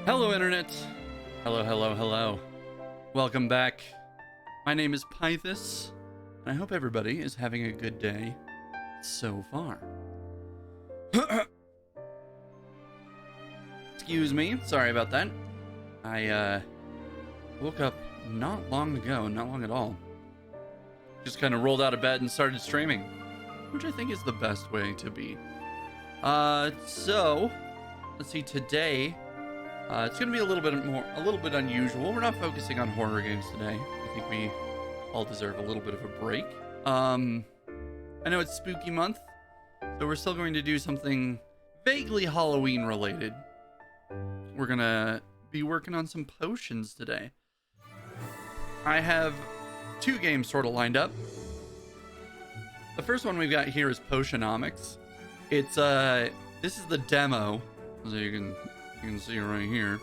Hello, Internet. Hello, hello, hello. Welcome back. My name is Pythus, and I hope everybody is having a good day so far. Excuse me. Sorry about that. I woke up not long ago, not long at all. Just kind of rolled out of bed and started streaming, which I think is the best way to be. So let's see. Today, it's gonna be a little bit unusual. We're not focusing on horror games today. I think we all deserve a little bit of a break. I know it's spooky month, so we're still going to do something vaguely Halloween related. We're gonna be working on some potions today. I have two games sort of lined up. The first one we've got here is Potionomics. It's this is the demo, so you can see it right here.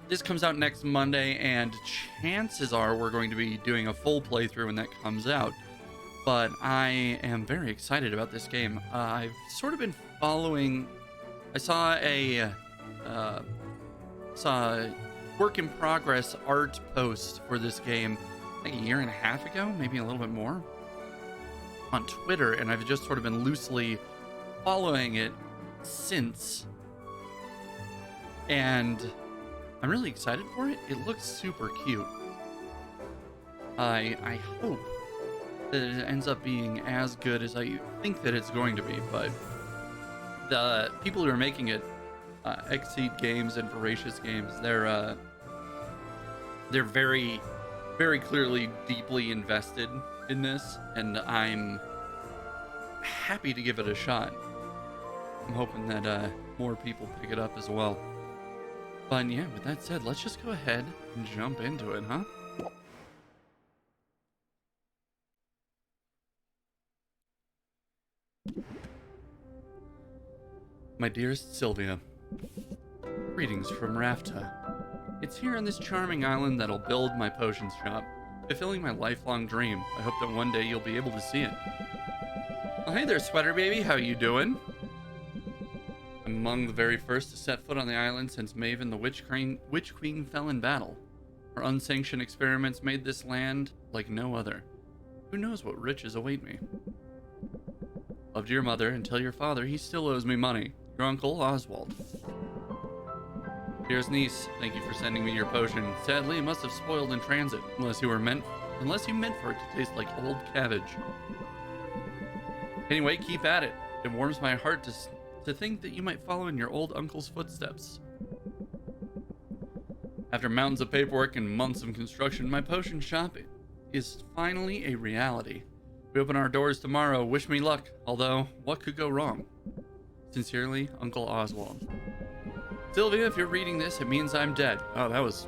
This comes out next Monday, and chances are we're going to be doing a full playthrough when that comes out. But I am very excited about this game. I've sort of been following. I saw a work in progress art post for this game, I think a year and a half ago, maybe a little bit more, on Twitter, and I've just sort of been loosely following it since. And I'm really excited for it. It looks super cute. I hope that it ends up being as good as I think that it's going to be, but the people who are making it, Exceed Games and Voracious Games, they're very, very clearly deeply invested in this, and I'm happy to give it a shot. I'm hoping that more people pick it up as well. But yeah, with that said, let's just go ahead and jump into it, huh? My dearest Sylvia, greetings from Rafta. It's here on this charming island that I'll build my potions shop, fulfilling my lifelong dream. I hope that one day you'll be able to see it. Oh, hey there, Sweater Baby. How you doing? I'm among the very first to set foot on the island since Maven the Witch Queen fell in battle. Her unsanctioned experiments made this land like no other. Who knows what riches await me? Love to your mother, and tell your father he still owes me money. Your uncle, Oswald. Dearest niece, thank you for sending me your potion. Sadly, it must have spoiled in transit, unless you meant for it to taste like old cabbage. Anyway, keep at it. It warms my heart to think that you might follow in your old uncle's footsteps. After mountains of paperwork and months of construction, my potion shop is finally a reality. We open our doors tomorrow. Wish me luck, although what could go wrong? Sincerely, Uncle Oswald. Sylvia, if you're reading this, it means I'm dead. Oh, that was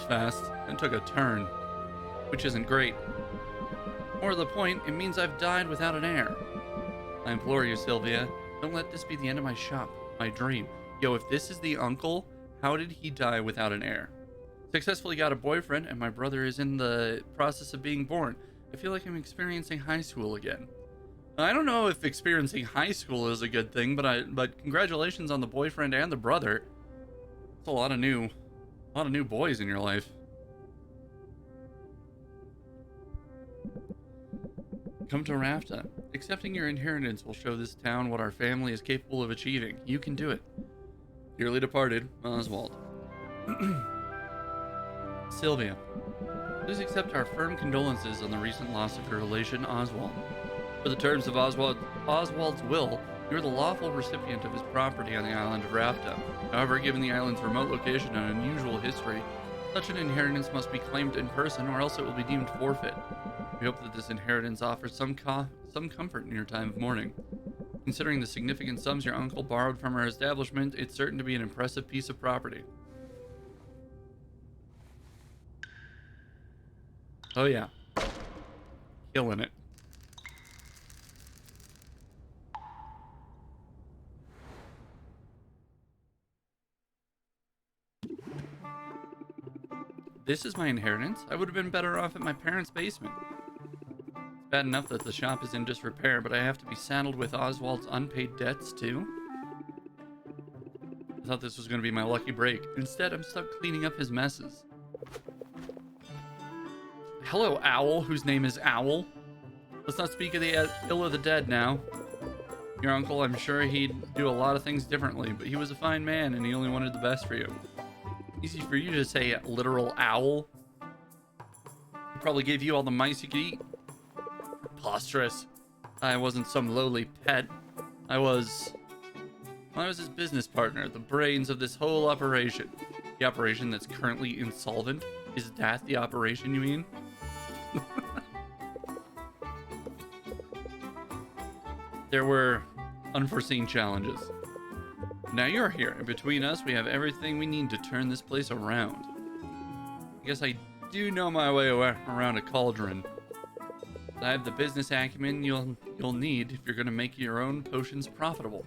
fast. It took a turn, which isn't great. More to the point, it means I've died without an heir. I implore you, Sylvia, don't let this be the end of my shop, my dream. Yo, if this is the uncle, how did he die without an heir? Successfully got a boyfriend, and my brother is in the process of being born. I feel like I'm experiencing high school again. I don't know if experiencing high school is a good thing, but congratulations on the boyfriend and the brother. It's a lot of new boys in your life. Come to Rafta. Accepting your inheritance will show this town what our family is capable of achieving. You can do it. Dearly departed, Oswald. Sylvia, please accept our firm condolences on the recent loss of your relation, Oswald. For the terms of Oswald's will, you are the lawful recipient of his property on the island of Rafta. However, given the island's remote location and unusual history, such an inheritance must be claimed in person, or else it will be deemed forfeit. We hope that this inheritance offers some comfort in your time of mourning. Considering the significant sums your uncle borrowed from our establishment, it's certain to be an impressive piece of property. Oh yeah. Killing it. This is my inheritance. I would have been better off at my parents' basement. It's bad enough that the shop is in disrepair, but I have to be saddled with Oswald's unpaid debts too. I thought this was going to be my lucky break. Instead, I'm stuck cleaning up his messes. Hello, Owl, whose name is Owl. Let's not speak of the ill of the dead now. Your uncle, I'm sure he'd do a lot of things differently, but he was a fine man and he only wanted the best for you. Easy for you to say literal owl. He probably gave you all the mice you could eat. Preposterous. I wasn't some lowly pet. I was his business partner, the brains of this whole operation. The operation that's currently insolvent? Is that the operation you mean? There were unforeseen challenges. Now you're here, and between us, we have everything we need to turn this place around. I guess I do know my way around a cauldron. I have the business acumen you'll need if you're going to make your own potions profitable.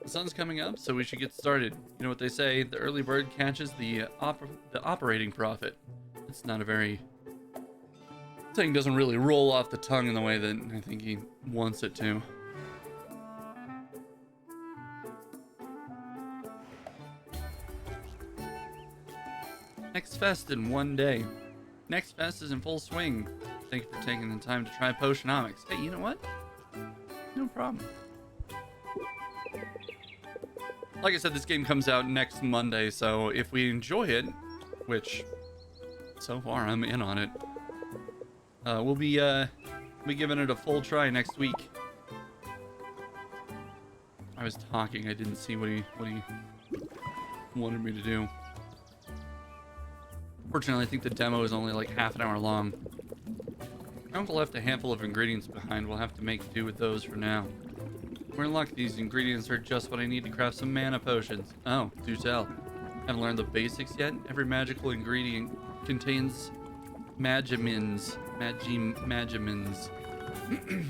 The sun's coming up, so we should get started. You know what they say, the early bird catches the operating profit. It's not a very... Saying doesn't really roll off the tongue in the way that I think he wants it to. Next Fest in one day. Next Fest is in full swing. Thank you for taking the time to try Potionomics. Hey, you know what? No problem. Like I said, this game comes out next Monday, so if we enjoy it, which so far I'm in on it, we'll be giving it a full try next week. I was talking, I didn't see what he wanted me to do. Fortunately, I think the demo is only like half an hour long. My uncle left a handful of ingredients behind. We'll have to make do with those for now. We're in luck. These ingredients are just what I need to craft some mana potions. Oh, do tell. Haven't learned the basics yet? Every magical ingredient contains magimins.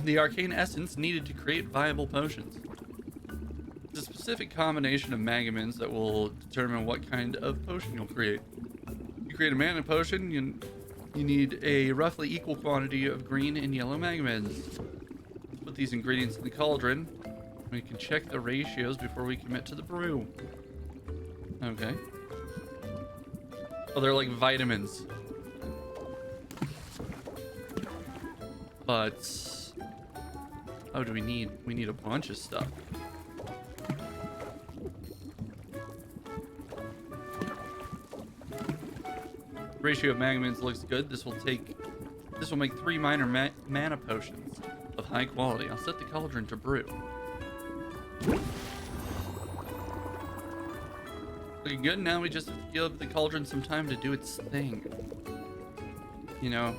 The arcane essence needed to create viable potions. It's a specific combination of magimins that will determine what kind of potion you'll create. You create a mana potion, you need a roughly equal quantity of green and yellow magimins. Let's put these ingredients in the cauldron. We can check the ratios before we commit to the brew. Okay. Oh, they're like vitamins. But... oh, do we need... we need a bunch of stuff. Ratio of magimins looks good. This will make 3 minor mana potions of high quality. I'll set the cauldron to brew. Looking good. Now we just have to give the cauldron some time to do its thing. You know,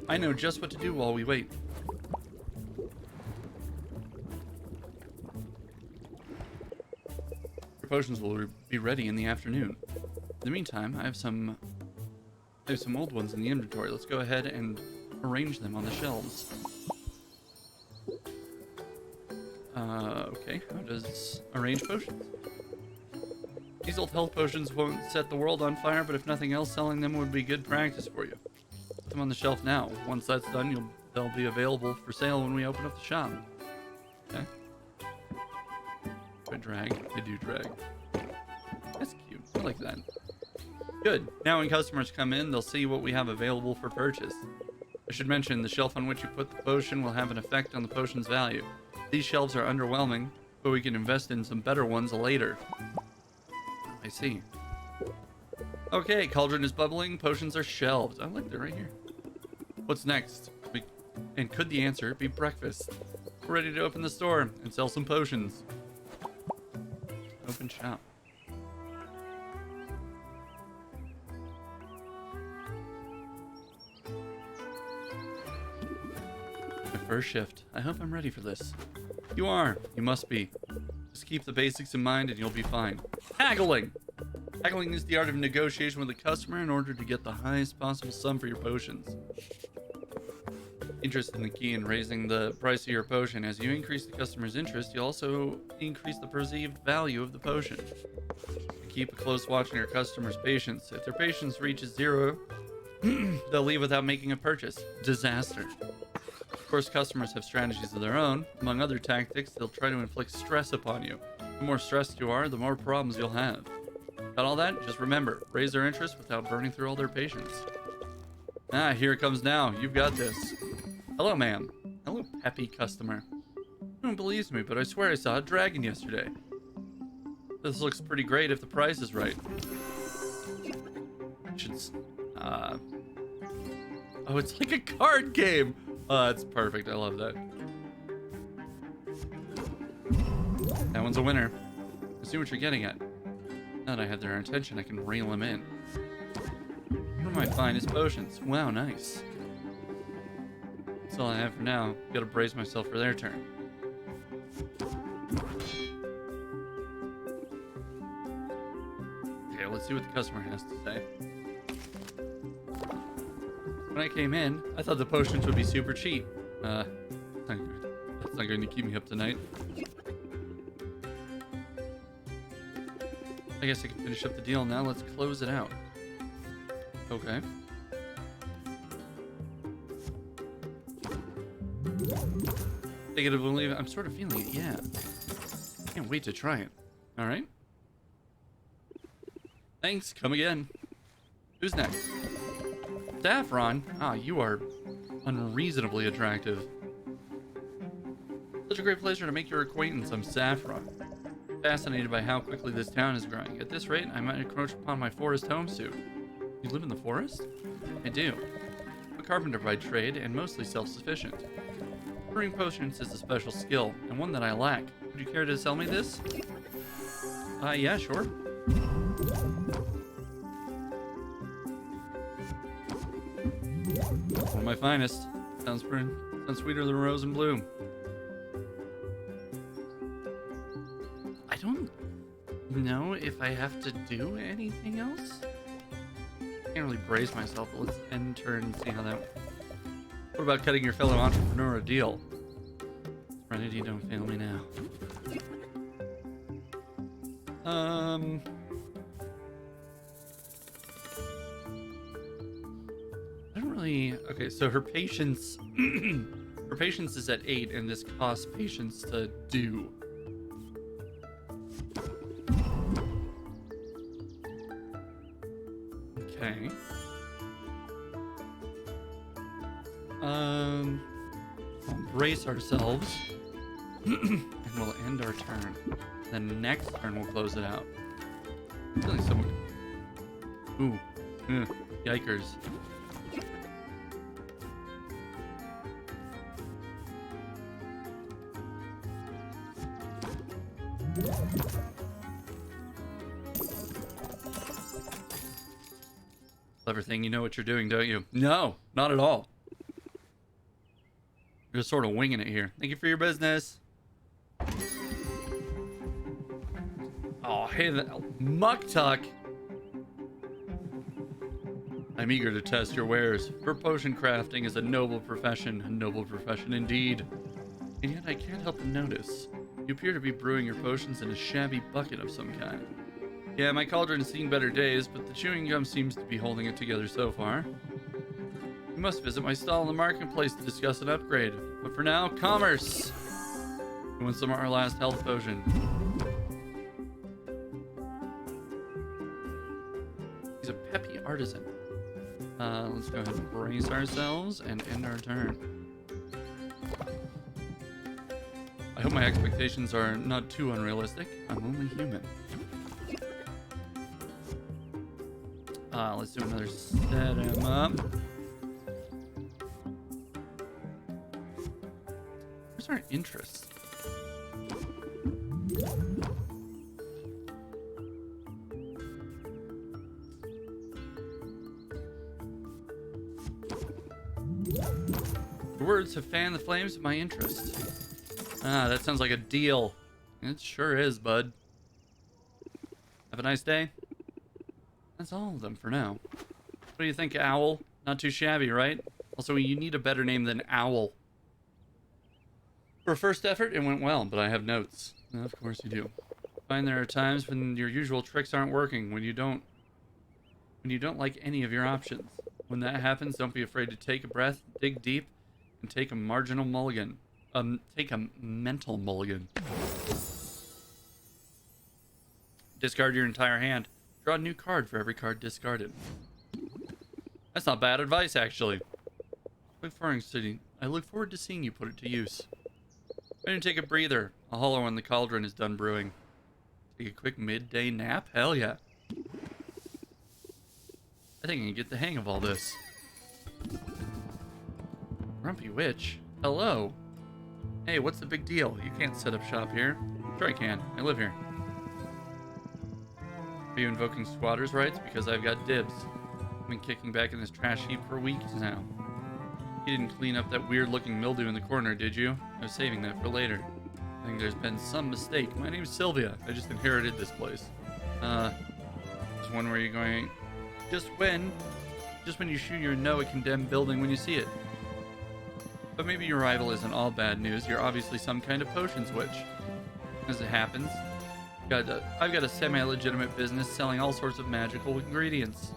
I know just what to do while we wait. Your potions will be ready in the afternoon. In the meantime, I have some old ones in the inventory. Let's go ahead and arrange them on the shelves. Okay, how does arrange potions? These old health potions won't set the world on fire, but if nothing else, selling them would be good practice for you. Put them on the shelf now. Once that's done, they'll be available for sale when we open up the shop. Okay. Do I drag? I do drag. That's cute. I like that. Good. Now when customers come in, they'll see what we have available for purchase. I should mention, the shelf on which you put the potion will have an effect on the potion's value. These shelves are underwhelming, but we can invest in some better ones later. I see. Okay, cauldron is bubbling, potions are shelved. I like that right here. What's next? And could the answer be breakfast? We're ready to open the store and sell some potions. Open shop. My first shift. I hope I'm ready for this. You are. You must be. Just keep the basics in mind and you'll be fine. Haggling! Haggling is the art of negotiation with a customer in order to get the highest possible sum for your potions. Interest in the key in raising the price of your potion. As you increase the customer's interest, you also increase the perceived value of the potion. Keep a close watch on your customer's patience. If their patience reaches 0, they'll leave without making a purchase. Disaster. Of course, customers have strategies of their own. Among other tactics, they'll try to inflict stress upon you. The more stressed you are, the more problems you'll have. Got all that? Just remember, raise their interest without burning through all their patience. Ah, here it comes now. You've got this. Hello, ma'am. Hello, peppy customer. No one believes me, but I swear I saw a dragon yesterday. This looks pretty great if the price is right. Oh, it's like a card game. Oh, that's perfect. I love that. That one's a winner. I see what you're getting at. Now that I have their attention, I can reel them in. One of my finest potions. Wow, nice. That's all I have for now. Gotta brace myself for their turn. Okay, let's see what the customer has to say. When I came in, I thought the potions would be super cheap. That's not going to keep me up tonight. I guess I can finish up the deal now. Let's close it out. Okay. Take it or believe it. I'm sort of feeling it, yeah. Can't wait to try it. Alright. Thanks, come again. Who's next? Saffron? Ah, you are unreasonably attractive. Such a great pleasure to make your acquaintance. I'm Saffron. Fascinated by how quickly this town is growing. At this rate, I might encroach upon my forest home soon. You live in the forest? I do. I'm a carpenter by trade and mostly self-sufficient. Brewing potions is a special skill, and one that I lack. Would you care to sell me this? Yeah, sure. One of my finest. Sounds sweeter than rose and bloom. I don't know if I have to do anything else. I can't really brace myself, but let's end turn and see how that. What about cutting your fellow entrepreneur a deal? Serenity, don't fail me now. I don't really. Okay, so her patience, her patience is at 8, and this costs patience to do. Okay. We'll brace ourselves, and we'll end our turn. The next turn, we'll close it out. I feel like someone. Ooh. Yikers. Clever thing, you know what you're doing, don't you? No, not at all. You're just sort of winging it here. Thank you for your business. Oh, hey, Muck Tuck. I'm eager to test your wares. For potion crafting is a noble profession indeed. And yet I can't help but notice. You appear to be brewing your potions in a shabby bucket of some kind. Yeah, my cauldron's seen better days, but the chewing gum seems to be holding it together so far. You must visit my stall in the marketplace to discuss an upgrade. But for now, commerce! Who wants some of our last health potion? He's a peppy artisan. Let's go ahead and brace ourselves and end our turn. I hope my expectations are not too unrealistic. I'm only human. Let's do another set him up. Where's our interest? Your words have fanned the flames of my interest. Ah, that sounds like a deal. It sure is, bud. Have a nice day. That's all of them for now. What do you think, Owl? Not too shabby, right? Also, you need a better name than Owl. For a first effort, it went well, but I have notes. Of course you do. I find there are times when your usual tricks aren't working, when you don't like any of your options. When that happens, don't be afraid to take a breath, dig deep, and take a marginal mulligan. Take a mental mulligan. Discard your entire hand. Draw a new card for every card discarded. That's not bad advice, actually. I look forward to seeing you put it to use. I'm gonna take a breather. I'll holler when the cauldron is done brewing. Take a quick midday nap? Hell yeah. I think I can get the hang of all this. Grumpy Witch? Hello. Hey, what's the big deal? You can't set up shop here. Sure I can. I live here. Are you invoking squatters' rights? Because I've got dibs. I've been kicking back in this trash heap for weeks now. You didn't clean up that weird-looking mildew in the corner, did you? I was saving that for later. I think there's been some mistake. My name's Sylvia. I just inherited this place. Just one where you're going... Just when you know a condemned building when you see it. But maybe your rival isn't all bad news. You're obviously some kind of potions witch. As it happens, I've got a semi-legitimate business selling all sorts of magical ingredients.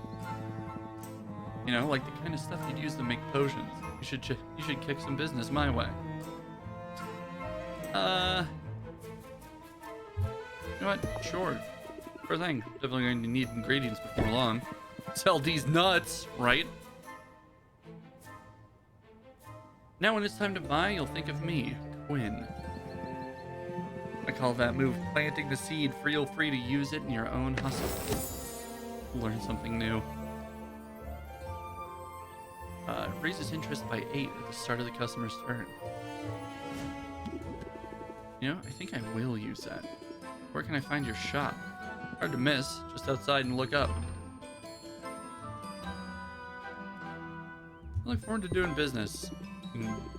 You know, like the kind of stuff you'd use to make potions. You should kick some business my way. You know what? Sure thing. Definitely going to need ingredients before long. Sell these nuts, right? Now when it's time to buy, you'll think of me, Quinn. I call that move planting the seed. Feel free to use it in your own hustle. Learn something new. Raises interest by 8 at the start of the customer's turn. You know, I think I will use that. Where can I find your shop? Hard to miss. Just outside and look up. I look forward to doing business.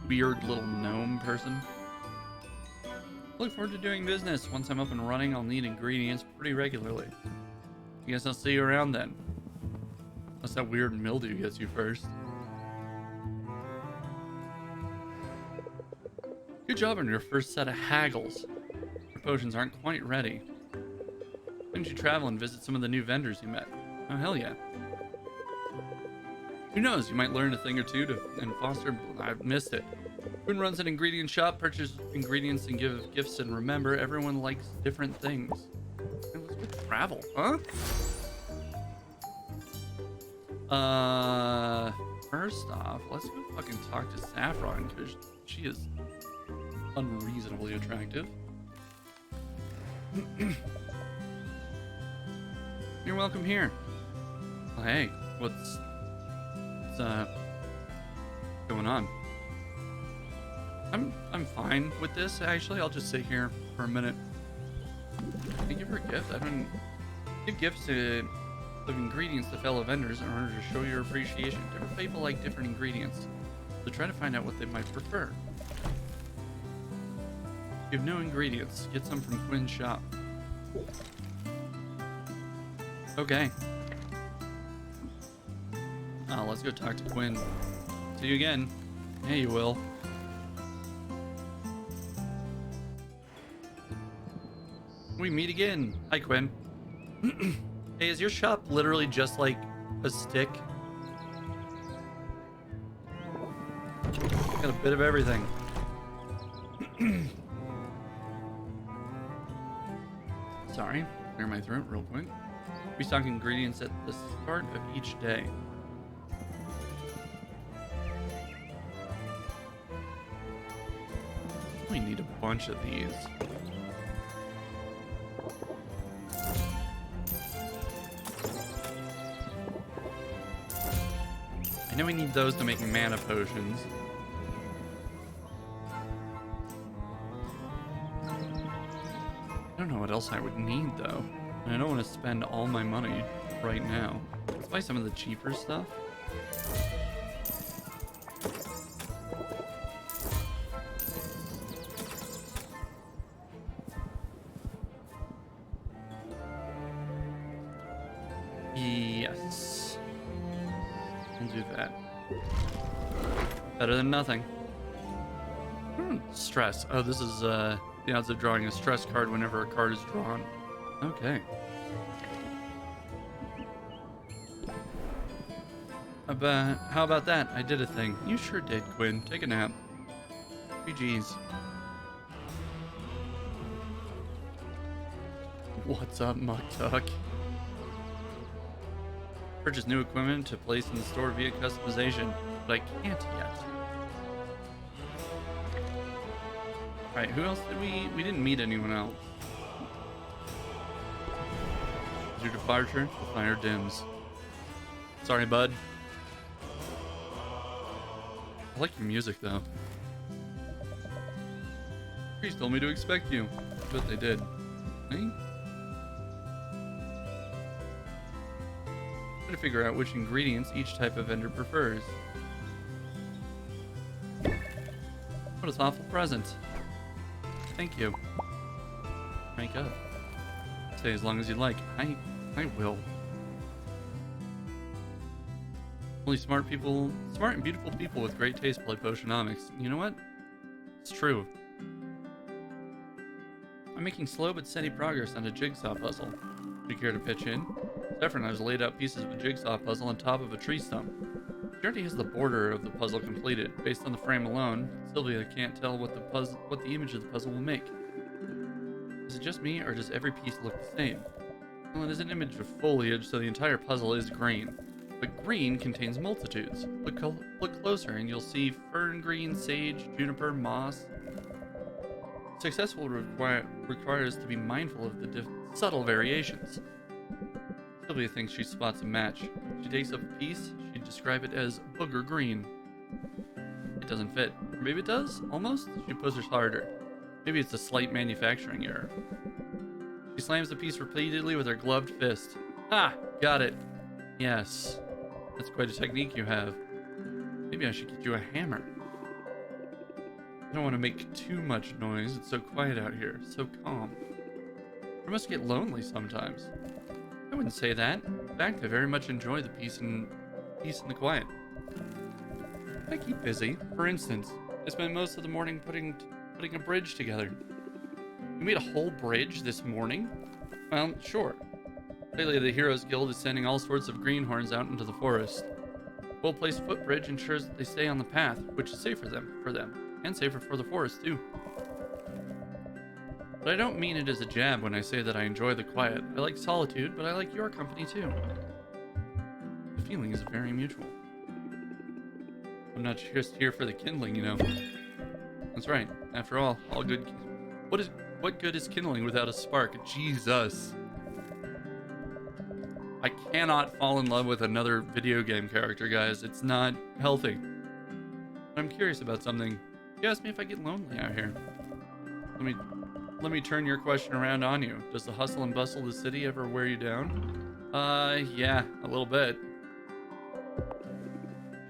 Weird little gnome person. I look forward to doing business. Once I'm up and running, I'll need ingredients pretty regularly. I guess I'll see you around then. Unless that weird mildew gets you first. Good job on your first set of haggles. Your potions aren't quite ready. Why don't you travel and visit some of the new vendors you met? Oh, hell yeah. Who knows, you might learn a thing or two and foster... I've missed it. Quinn runs an ingredient shop, purchase ingredients and give gifts, and remember, everyone likes different things. And let's go travel, huh? First off, let's go fucking talk to Saffron, because she is unreasonably attractive. You're welcome here. Well, hey, what's going on? I'm fine with this, actually. I'll just sit here for a minute. Can I give her a gift? I don't give gifts of ingredients to fellow vendors in order to show your appreciation. Different people like different ingredients, so try to find out what they might prefer. You have no ingredients. Get some from Quinn's shop. Okay. Oh, let's go talk to Quinn. See you again. Yeah, you will. We meet again. Hi, Quinn. Hey, is your shop literally just like a stick? Got a bit of everything. Sorry, clear my throat real quick. We stock ingredients at the start of each day. We need a bunch of these. I know we need those to make mana potions. I don't know what else I would need, though. And I don't want to spend all my money right now. Let's buy some of the cheaper stuff. Yes. We'll do that. Better than nothing. Stress. Oh, this is the odds of drawing a stress card whenever a card is drawn. Okay. How about that? I did a thing. You sure did, Quinn. Take a nap. GG's. What's up, Muktuk? Purchase new equipment to place in the store via customization, but I can't yet. Alright, who else did we didn't meet anyone else. Your departure, the fire dims. Sorry, bud. I like your music, though. Priest told me to expect you. But they did. Hey? Try to figure out which ingredients each type of vendor prefers. What a thoughtful present. Thank you. Make up. Stay as long as you like. I will. Only smart and beautiful people with great taste play Potionomics. You know what? It's true. I'm making slow but steady progress on a jigsaw puzzle. Would you care to pitch in? Zephyr has laid out pieces of a jigsaw puzzle on top of a tree stump. She already has the border of the puzzle completed. Based on the frame alone, Sylvia can't tell what the image of the puzzle will make. Is it just me, or does every piece look the same? Well, it is an image of foliage, so the entire puzzle is green. But green contains multitudes. Look closer, and you'll see fern green, sage, juniper, moss. Successful requires to be mindful of the subtle variations. Sylvia thinks she spots a match. She takes up a piece. She'd describe it as booger green. It doesn't fit. Or maybe it does? Almost? She pushes harder. Maybe it's a slight manufacturing error. She slams the piece repeatedly with her gloved fist. Ha! Got it. Yes. That's quite a technique you have. Maybe I should get you a hammer. I don't want to make too much noise. It's so quiet out here. So calm. I must get lonely sometimes. I wouldn't say that. In fact, I very much enjoy the peace and the quiet. I keep busy. For instance, I spent most of the morning putting a bridge together. You made a whole bridge this morning? Well, sure. Lately, the Heroes Guild is sending all sorts of greenhorns out into the forest. Well-placed footbridge ensures that they stay on the path, which is safer for them, and safer for the forest too. But I don't mean it as a jab when I say that I enjoy the quiet. I like solitude, but I like your company too. The feeling is very mutual. I'm not just here for the kindling, you know. That's right. After all good. What good is kindling without a spark? Jesus. I cannot fall in love with another video game character, guys. It's not healthy. I'm curious about something. You asked me if I get lonely out here. Let me turn your question around on you. Does the hustle and bustle of the city ever wear you down? Yeah, a little bit.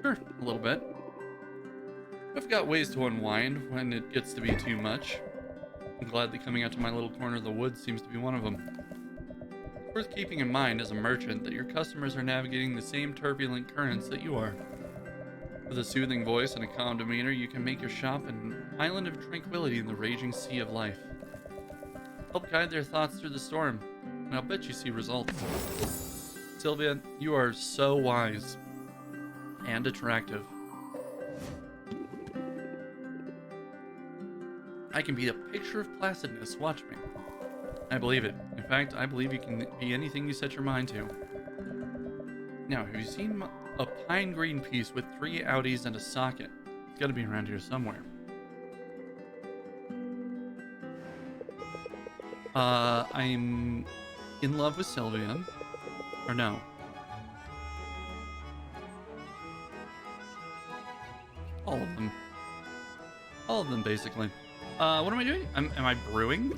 Sure, a little bit. I've got ways to unwind when it gets to be too much. I'm glad that coming out to my little corner of the woods seems to be one of them. It's worth keeping in mind as a merchant that your customers are navigating the same turbulent currents that you are. With a soothing voice and a calm demeanor, you can make your shop an island of tranquility in the raging sea of life. Help guide their thoughts through the storm, and I'll bet you see results. Sylvia, you are so wise and attractive. I can be a picture of placidness. Watch me. I believe it. In fact, I believe you can be anything you set your mind to. Now, have you seen a pine green piece with 3 Audis and a socket? It's got to be around here somewhere. I'm in love with Sylvia. Or no. All of them. All of them, basically. What am I doing? Am I brewing?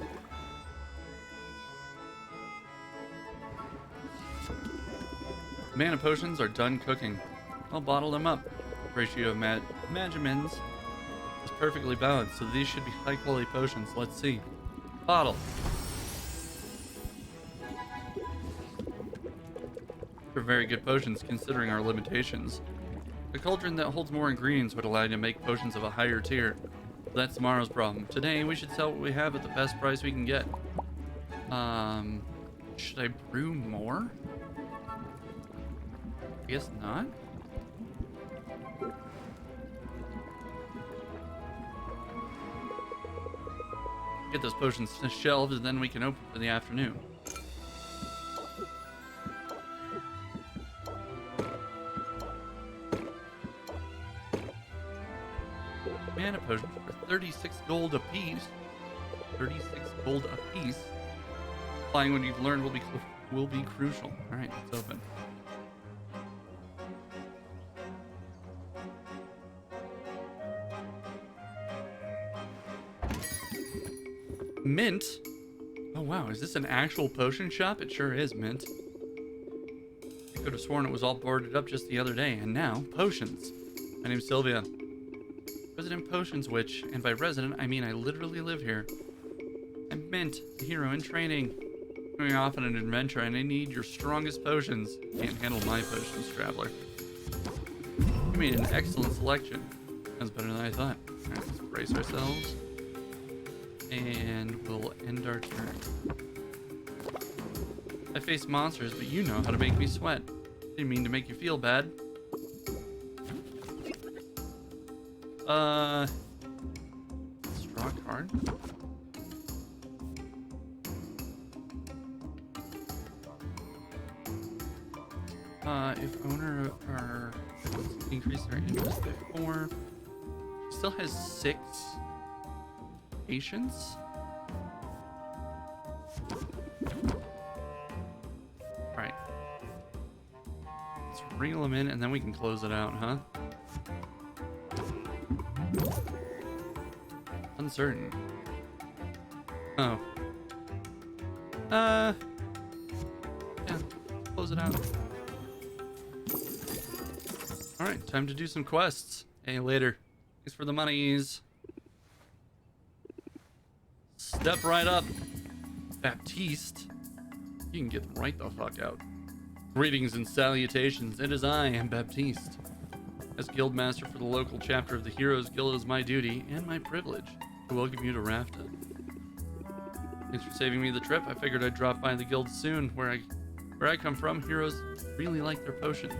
Mana potions are done cooking. I'll bottle them up. The ratio of magimins is perfectly balanced, so these should be high-quality potions. Let's see. Bottle. They're very good potions, considering our limitations. A cauldron that holds more ingredients would allow you to make potions of a higher tier. But that's tomorrow's problem. Today, we should sell what we have at the best price we can get. Should I brew more? I guess not. Get those potions shelved, and then we can open for the afternoon. Mana potions for 36 gold apiece. 36 gold apiece. Flying when you've learned will be crucial. All right, let's open. Mint? Oh wow, is this an actual potion shop? It sure is, Mint. I could have sworn it was all boarded up just the other day, and now, potions. My name's Sylvia. Resident Potions Witch, and by resident, I mean I literally live here. I'm Mint, a hero in training. Going off on an adventure, and I need your strongest potions. Can't handle my potions, traveler. You made an excellent selection. Sounds better than I thought. Alright, let's brace ourselves. And we'll end our turn. I face monsters, but you know how to make me sweat. Didn't mean to make you feel bad. Let's draw a card. If owner are increase their interest by 4, still has 6 patience. All right, let's reel them in, and then we can close it out, huh? Uncertain. Oh. Yeah. Close it out. Alright, time to do some quests. Hey, later. Thanks for the monies. Step right up. Baptiste. You can get right the fuck out. Greetings and salutations. It is I, Baptiste. As Guildmaster for the local chapter of the Heroes Guild, it is my duty and my privilege to welcome you to Rafta. Thanks for saving me the trip. I figured I'd drop by the guild soon. Where I come from, heroes really like their potions.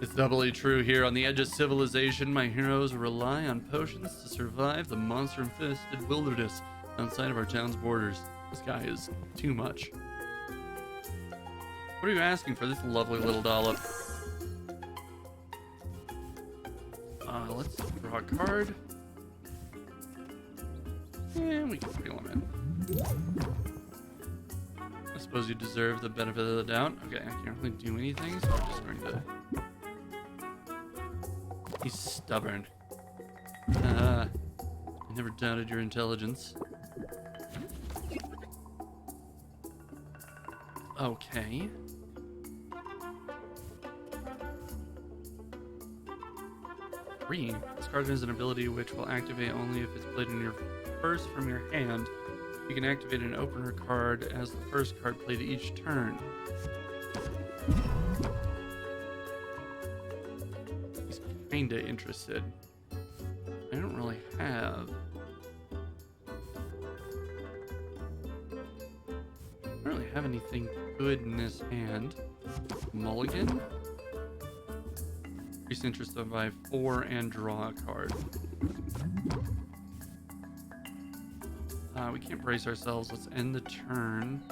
It's doubly true here on the edge of civilization. My heroes rely on potions to survive the monster-infested wilderness outside of our town's borders. This guy is too much. What are you asking for this lovely little dollop? Let's draw a card. And we can reel him in. I suppose you deserve the benefit of the doubt. Okay, I can't really do anything, so I'm just going to... He's stubborn. I never doubted your intelligence. Okay. Green. This card has an ability which will activate only if it's played in your first from your hand. You can activate an opener card as the first card played each turn. He's kinda interested. I don't really have... I don't really have anything good in this hand. Mulligan? Increase interest by 4 and draw a card. We can't brace ourselves. Let's end the turn.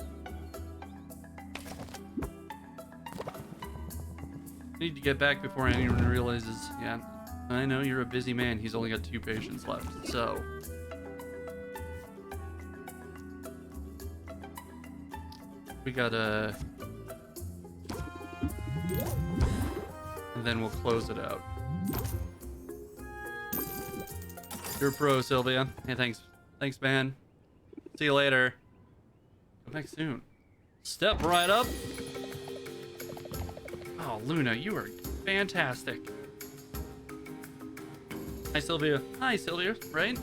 Need to get back before anyone realizes. Yeah, I know you're a busy man. He's only got 2 patients left, so... We gotta... And then we'll close it out. You're a pro, Sylvia. Hey, thanks. Thanks, man. See you later. Come back soon. Step right up. Oh, Luna, you are fantastic. Hi, Sylvia. Hi, Sylvia, right?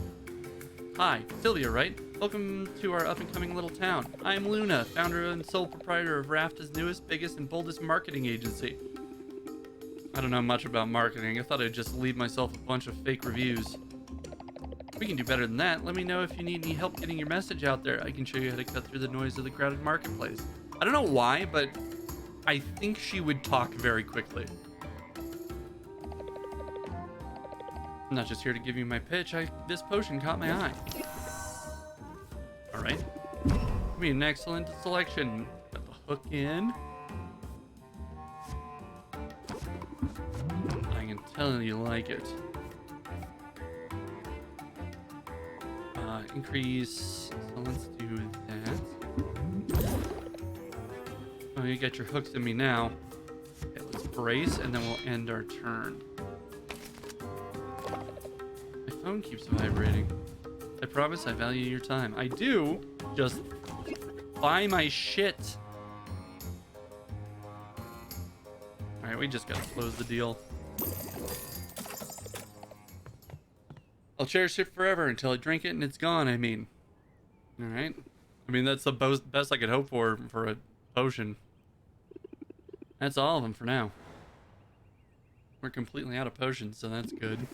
Hi, Sylvia, right? Welcome to our up-and-coming little town. I'm Luna, founder and sole proprietor of Rafta's newest, biggest, and boldest marketing agency. I don't know much about marketing. I thought I'd just leave myself a bunch of fake reviews. We can do better than that. Let me know if you need any help getting your message out there. I can show you how to cut through the noise of the crowded marketplace. I don't know why, but I think she would talk very quickly. I'm not just here to give you my pitch. This potion caught my eye. Be an excellent selection. Put the hook in. I can tell you like it. Increase. So let's do that. Oh, you got your hooks in me now. Okay, let's brace and then we'll end our turn. My phone keeps vibrating. I promise I value your time. I do. Just buy my shit. Alright, we just gotta close the deal. I'll cherish it forever until I drink it and it's gone, I mean. Alright. I mean, that's the best I could hope for a potion. That's all of them for now. We're completely out of potions, so that's good.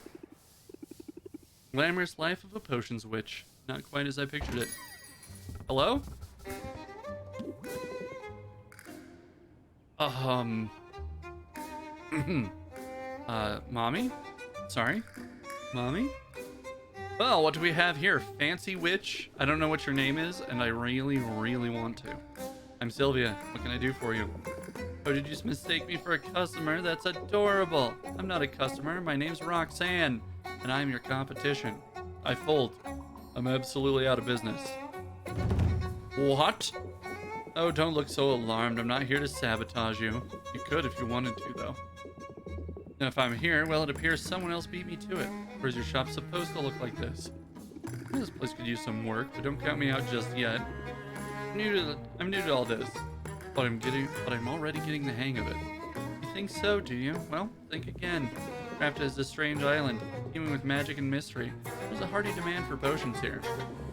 Glamorous life of a potions witch. Not quite as I pictured it. Hello? Mommy? Sorry? Mommy? Well, what do we have here? Fancy witch? I don't know what your name is, and I really, really want to. I'm Sylvia. What can I do for you? Oh, did you just mistake me for a customer? That's adorable. I'm not a customer. My name's Roxanne, and I'm your competition. I fold. I'm absolutely out of business. What? Oh, don't look so alarmed. I'm not here to sabotage you. You could if you wanted to, though. And if I'm here, well, it appears someone else beat me to it. Or is your shop supposed to look like this? This place could use some work, but don't count me out just yet. I'm new to all this, but I'm already getting the hang of it. You think so, do you? Well, think again. Craft is a strange island, teeming with magic and mystery. There's a hearty demand for potions here,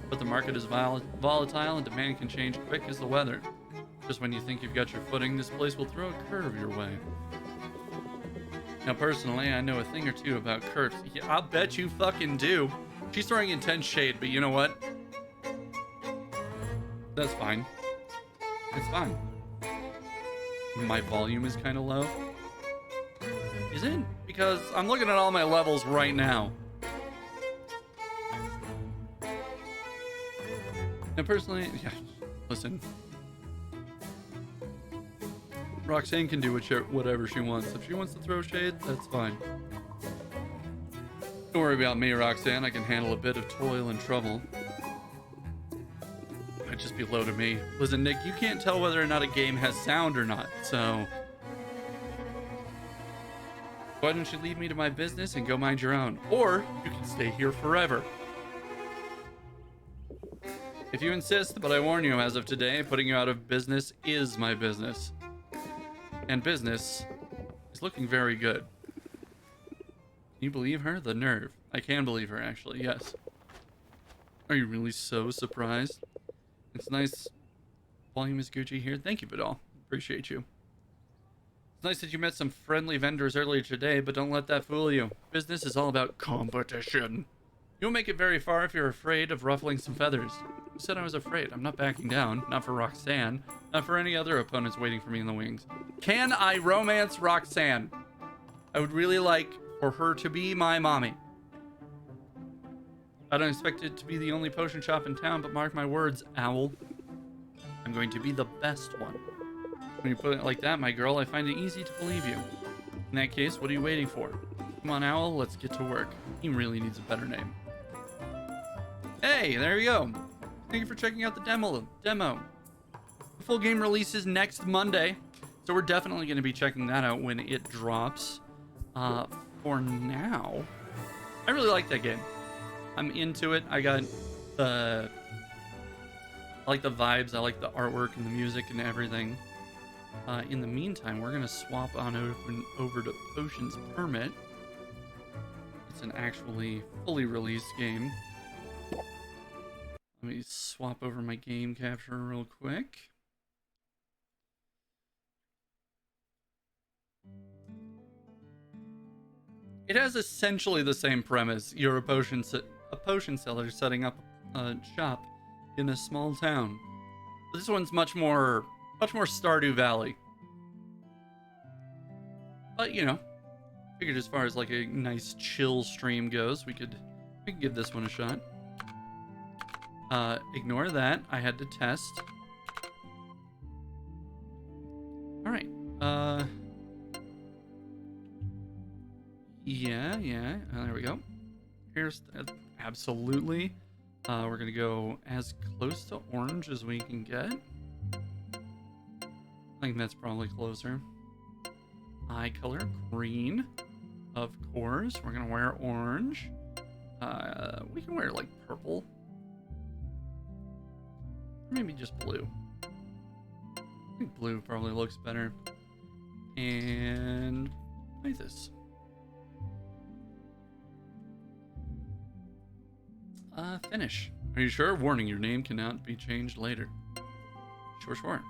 but the market is volatile and demand can change quick as the weather. Just when you think you've got your footing, this place will throw a curve your way. Now, personally, I know a thing or two about curves. Yeah, I'll bet you fucking do. She's throwing intense shade, but you know what? That's fine. It's fine. My volume is kind of low. Is it? Because I'm looking at all my levels right now. And personally, yeah, listen. Roxanne can do whatever she wants. If she wants to throw shade, that's fine. Don't worry about me, Roxanne. I can handle a bit of toil and trouble. Might just be low to me. Listen, Nick, you can't tell whether or not a game has sound or not, so... Why don't you leave me to my business and go mind your own? Or you can stay here forever. If you insist, but I warn you, as of today, putting you out of business is my business. And business is looking very good. Can you believe her? The nerve. I can believe her, actually, yes. Are you really so surprised? It's nice. Volume is Gucci here. Thank you, Vidal. Appreciate you. It's nice that you met some friendly vendors earlier today, but don't let that fool you. Business is all about competition. You won't make it very far if you're afraid of ruffling some feathers. Who said I was afraid? I'm not backing down. Not for Roxanne. Not for any other opponents waiting for me in the wings. Can I romance Roxanne? I would really like for her to be my mommy. I don't expect it to be the only potion shop in town, but mark my words, Owl. I'm going to be the best one. When you put it like that, my girl, I find it easy to believe you. In that case, what are you waiting for? Come on, Owl, let's get to work. He really needs a better name. Hey, there you go. Thank you for checking out the demo. The full game releases next Monday, so we're definitely going to be checking that out when it drops. For now, I really like that game. I'm into it. I like the vibes. I like the artwork and the music and everything. In the meantime, we're going to swap on over to Potions Permit. It's an actually fully released game. Let me swap over my game capture real quick. It has essentially the same premise. You're a potion seller setting up a shop in a small town. This one's much more Stardew Valley. But you know, figured as far as like a nice chill stream goes, we could give this one a shot. Ignore that. I had to test. Uh, yeah. There we go. Here's absolutely. We're gonna go as close to orange as we can get. I think that's probably closer. Eye color green, of course. We're gonna wear orange. We can wear like purple, maybe just blue. I think blue probably looks better. And like this. Finish. Are you sure? Warning, your name cannot be changed later. Sure.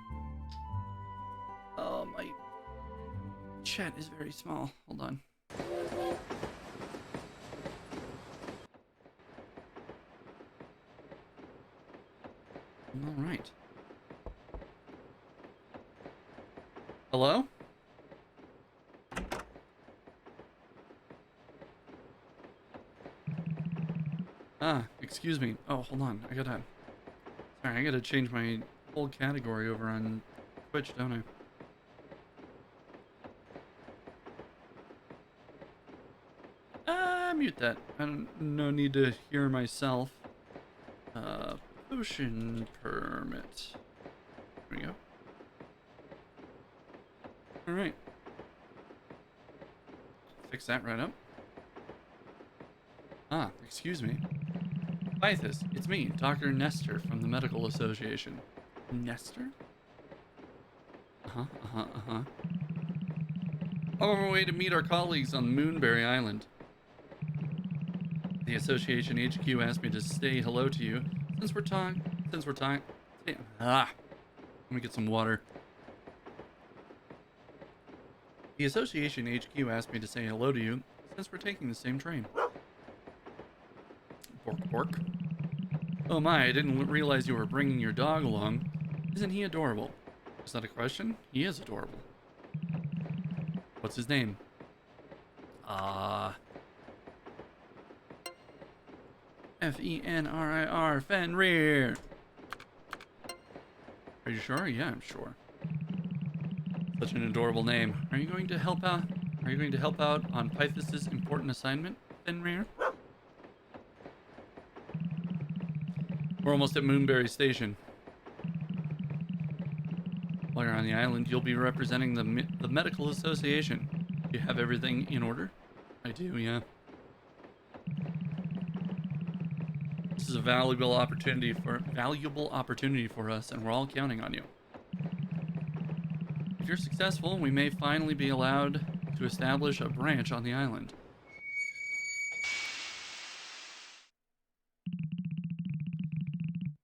Oh, my chat is very small. Hold on. All right. Hello? Excuse me. Oh, hold on. I gotta change my whole category over on Twitch, don't I? Mute that. No need to hear myself. Potion permit. There we go. Alright. Fix that right up. Excuse me. Pythis, it's me, Dr. Nestor from the Medical Association. Nestor? On our way to meet our colleagues on Moonberry Island. The association HQ asked me to say hello to you since we're talking. Let me get some water. The association HQ asked me to say hello to you since we're taking the same train. Bork. Oh my, I didn't realize you were bringing your dog along. Isn't he adorable? Is that a question? He is adorable. What's his name? Fenrir, Fenrir. Are you sure? Yeah, I'm sure. Such an adorable name. Are you going to help out? Are you going to help out on Pythis' important assignment, Fenrir? We're almost at Moonberry Station. While you're on the island, you'll be representing the Medical Association. Do you have everything in order? I do, yeah. This is a valuable opportunity for us, and we're all counting on you. If you're successful, we may finally be allowed to establish a branch on the island.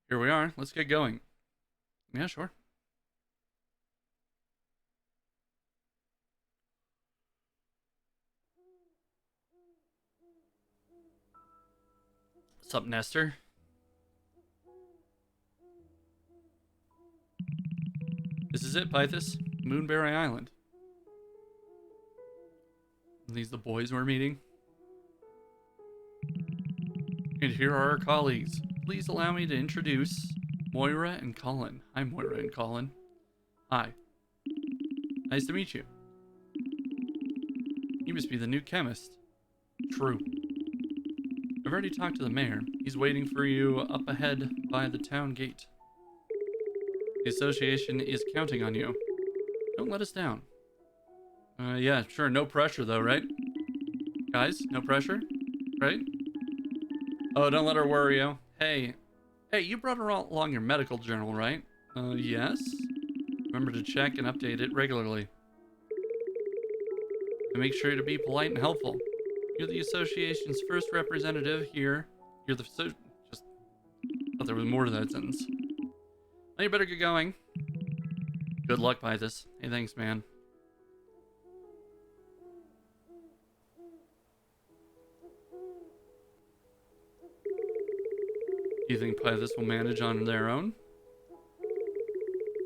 Here we are. Let's get going. Yeah, sure. What's up, Nestor? This is it, Pythis. Moonberry Island. Are these the boys we're meeting? And here are our colleagues. Please allow me to introduce Moira and Colin. Hi, Moira and Colin. Hi. Nice to meet you. You must be the new chemist. True. I've already talked to the mayor. He's waiting for you up ahead by the town gate. The association is counting on you. Don't let us down. Yeah, sure. No pressure, though, right? Guys, no pressure? Right? Oh, don't let her worry you. Hey, you brought along your medical journal, right? Yes. Remember to check and update it regularly. And make sure to be polite and helpful. You're the association's first representative here. Just thought there was more to that sentence. Now you better get going. Good luck, Pythis. Hey, thanks, man. Do you think Pythis will manage on their own?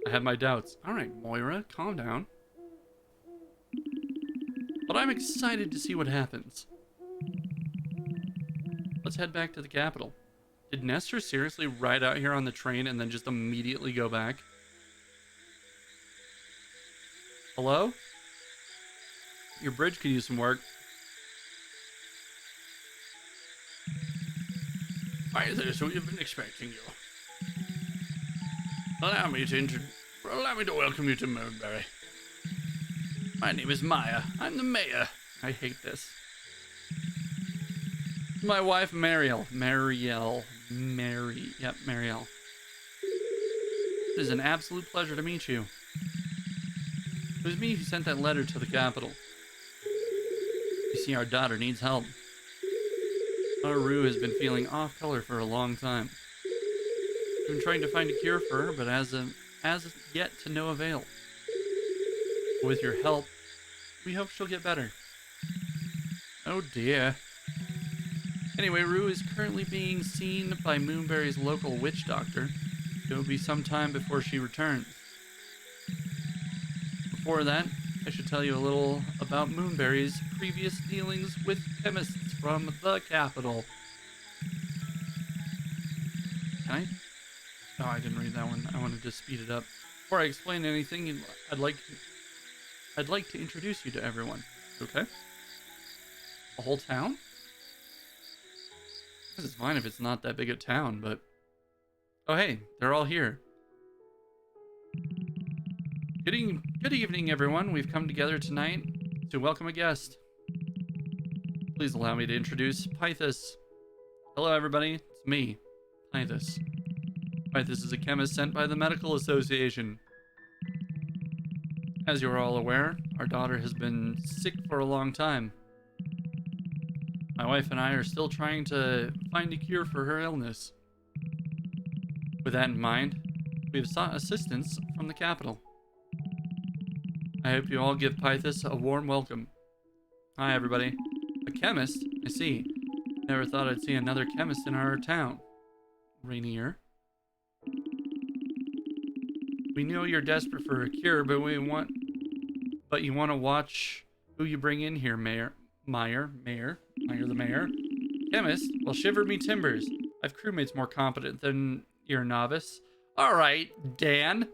I have my doubts. Alright, Moira, calm down. But I'm excited to see what happens. Let's head back to the capital. Did Nestor seriously ride out here on the train and then just immediately go back? Hello? Your bridge could use some work. Hi there, so we've been expecting you. Allow me to welcome you to Moonberry. My name is Maya. I'm the mayor. I hate this. My wife, Mariel. Mariel. It is an absolute pleasure to meet you. It was me who sent that letter to the capital. You see, our daughter needs help. Our Rue has been feeling off color for a long time. We've been trying to find a cure for her, but as yet to no avail. With your help, we hope she'll get better. Oh dear. Anyway, Rue is currently being seen by Moonberry's local witch doctor. It will be some time before she returns. Before that, I should tell you a little about Moonberry's previous dealings with chemists from the capital. Can I? Oh, I didn't read that one. I wanted to speed it up. Before I explain anything, I'd like to introduce you to everyone. Okay? The whole town? This is fine if it's not that big a town, but... Oh hey, they're all here. Good evening, everyone. We've come together tonight to welcome a guest. Please allow me to introduce Pythus. Hello, everybody. It's me, Pythus. Pythus is a chemist sent by the Medical Association. As you're all aware, our daughter has been sick for a long time. My wife and I are still trying to find a cure for her illness. With that in mind, we have sought assistance from the capital. I hope you all give Pythus a warm welcome. Hi, everybody. A chemist? I see. Never thought I'd see another chemist in our town. Rainier. We know you're desperate for a cure, but you want to watch who you bring in here, Mayor the Mayor. Chemist? Well, shiver me timbers. I've crewmates more competent than your novice. All right, Dan.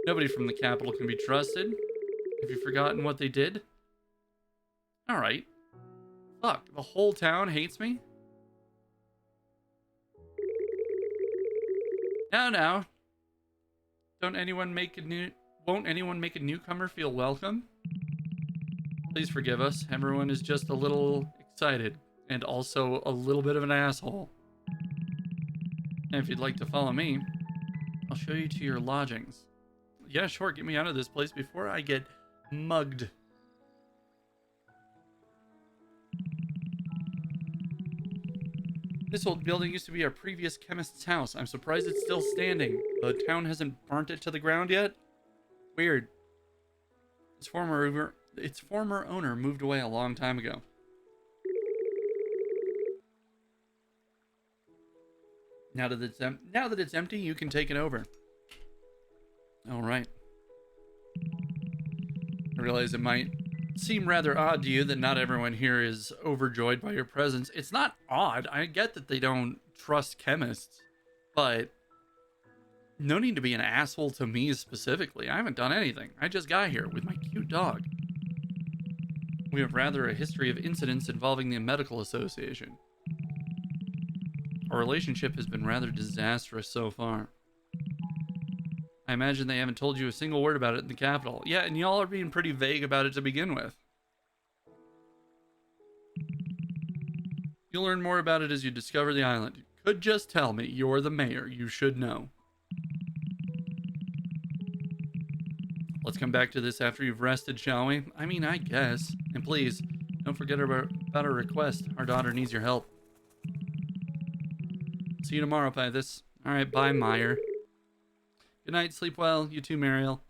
Nobody from the capital can be trusted. Have you forgotten what they did? All right. Fuck, the whole town hates me? Now. Won't anyone make a newcomer feel welcome? Please forgive us. Everyone is just a little excited and also a little bit of an asshole. And if you'd like to follow me, I'll show you to your lodgings. Yeah, sure. Get me out of this place before I get mugged. This old building used to be our previous chemist's house. I'm surprised it's still standing. The town hasn't burnt it to the ground yet? Weird. Its former owner moved away a long time ago. Now that it's empty, you can take it over. All right. I realize it might seem rather odd to you that not everyone here is overjoyed by your presence. It's not odd. I get that they don't trust chemists, but no need to be an asshole to me specifically. I haven't done anything. I just got here with my cute dog. We have rather a history of incidents involving the Medical Association. Our relationship has been rather disastrous so far. I imagine they haven't told you a single word about it in the capital. Yeah, and y'all are being pretty vague about it to begin with. You'll learn more about it as you discover the island. You could just tell me. You're the mayor. You should know. Let's come back to this after you've rested, shall we? I mean, I guess. And please, don't forget about our request. Our daughter needs your help. See you tomorrow, Pythus. Alright, bye, Meyer. Good night, sleep well. You too, Mariel.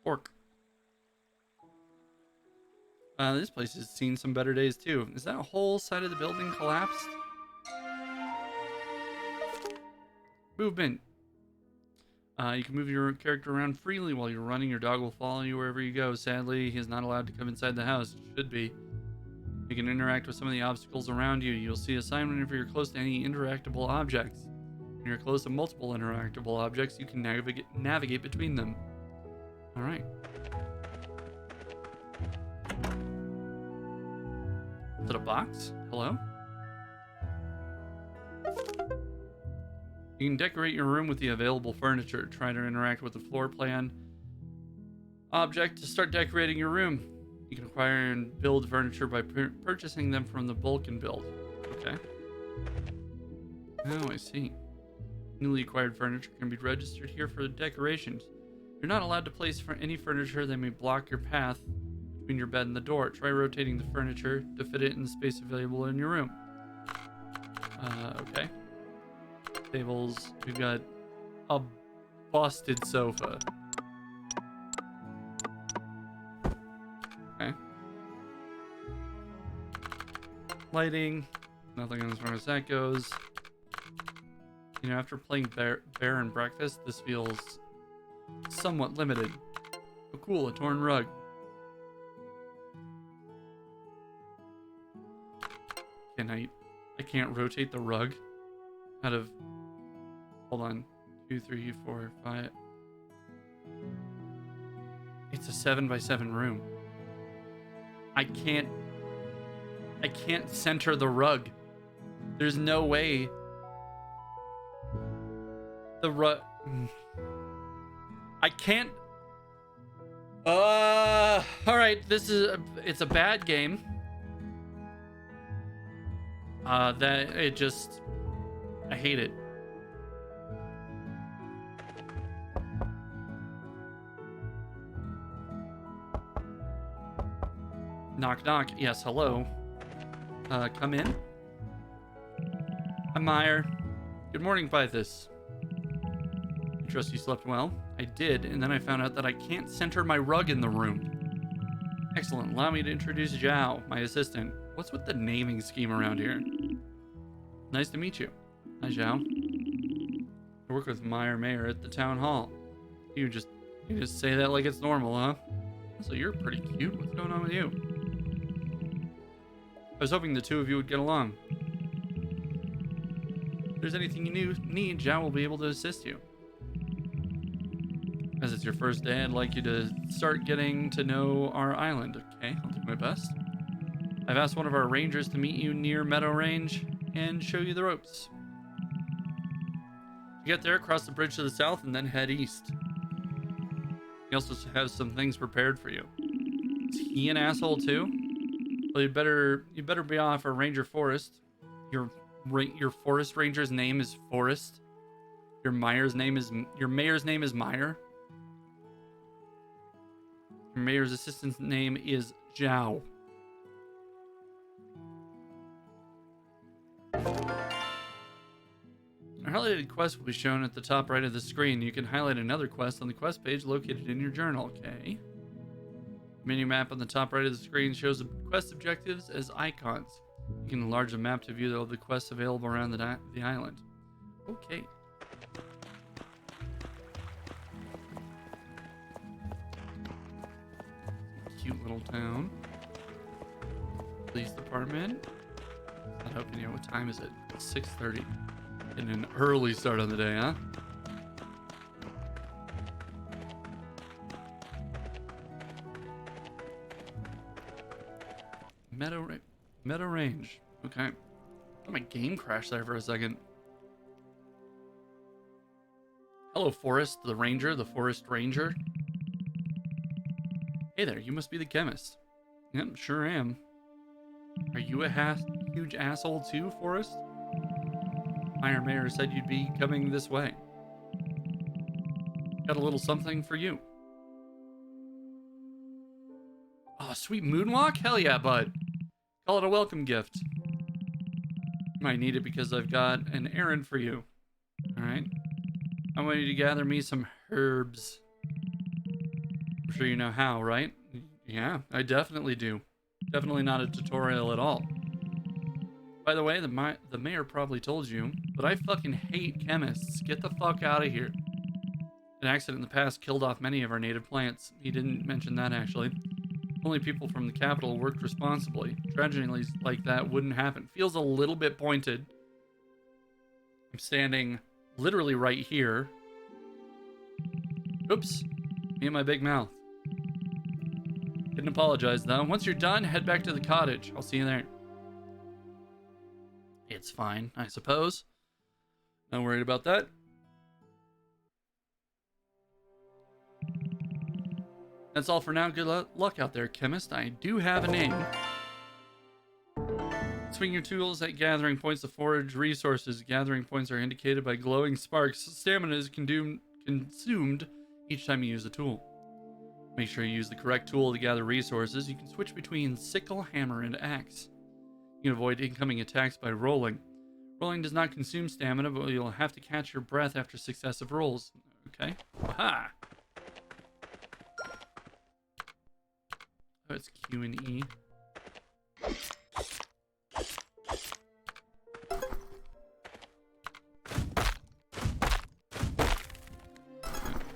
Pork. This place has seen some better days too. Is that whole side of the building collapsed? Movement. You can move your character around freely while you're running. Your dog will follow you wherever you go. Sadly, he is not allowed to come inside the house. Should be. You can interact with some of the obstacles around you. You'll see a sign whenever you're close to any interactable objects. When you're close to multiple interactable objects, you can navigate between them. Alright. Is it a box? Hello? You can decorate your room with the available furniture. Try to interact with the floor plan object to start decorating your room. You can acquire and build furniture by purchasing them from the bulk and build. Okay. Oh, I see. Newly acquired furniture can be registered here for decorations. You're not allowed to place any furniture that may block your path between your bed and the door. Try rotating the furniture to fit it in the space available in your room. Okay. Tables. We've got a busted sofa. Okay. Lighting. Nothing as far as that goes. You know, after playing Bear and Breakfast, this feels somewhat limited. Oh, cool, a torn rug. I can't rotate the rug out of, hold on, 2, 3, 4, 5. It's a 7x7 room. I can't center the rug. There's no way the rug. I can't. All right. It's a bad game. I hate it. Knock, knock. Yes, hello. Come in. I'm Meyer. Good morning, Pythus. I trust you slept well. I did, and then I found out that I can't center my rug in the room. Excellent. Allow me to introduce Zhao, my assistant. What's with the naming scheme around here? Nice to meet you. Hi, Zhao. I work with Meyer Mayer at the town hall. You just say that like it's normal, huh? So you're pretty cute. What's going on with you? I was hoping the two of you would get along. If there's anything you need, Zhao will be able to assist you. As it's your first day, I'd like you to start getting to know our island. Okay, I'll do my best. I've asked one of our rangers to meet you near Meadow Range and show you the ropes. You get there, cross the bridge to the south, and then head east. He also has some things prepared for you. Is he an asshole too? Well, you better be off for Ranger Forest. Your forest ranger's name is Forest. Your mayor's name is Meyer. Your mayor's assistant's name is Zhao. A highlighted quest will be shown at the top right of the screen. You can highlight another quest on the quest page located in your journal. Okay. Menu map on the top right of the screen shows the quest objectives as icons. You can enlarge the map to view all the quests available around the island. Okay. Cute little town. Police department. Not open yet. What time is it? 6:30. Getting an early start on the day, huh? Meadow Range. Okay. Oh, my game crashed there for a second. Hello, Forest, the Ranger, the Forest Ranger. Hey there, you must be the chemist. Yep, sure am. Are you a huge asshole too, Forest? Meyer Mayer said you'd be coming this way. Got a little something for you. Oh, sweet moonwalk? Hell yeah, bud. Call it a welcome gift. You might need it because I've got an errand for you. Alright. I want you to gather me some herbs. I'm sure you know how, right? Yeah, I definitely do. Definitely not a tutorial at all. By the way, the mayor probably told you, but I fucking hate chemists. Get the fuck out of here. An accident in the past killed off many of our native plants. He didn't mention that, actually. Only people from the capital worked responsibly. Tragedies like that wouldn't happen. Feels a little bit pointed. I'm standing literally right here. Oops. Me and my big mouth. Didn't apologize, though. Once you're done, head back to the cottage. I'll see you there. It's fine, I suppose. Not worried about that. That's all for now. Good luck out there, chemist. I do have a name. Swing your tools at gathering points to forage resources. Gathering points are indicated by glowing sparks. Stamina is consumed each time you use a tool. Make sure you use the correct tool to gather resources. You can switch between sickle, hammer, and axe. You can avoid incoming attacks by rolling. Rolling does not consume stamina, but you'll have to catch your breath after successive rolls. Okay. Aha! Oh, it's Q and E.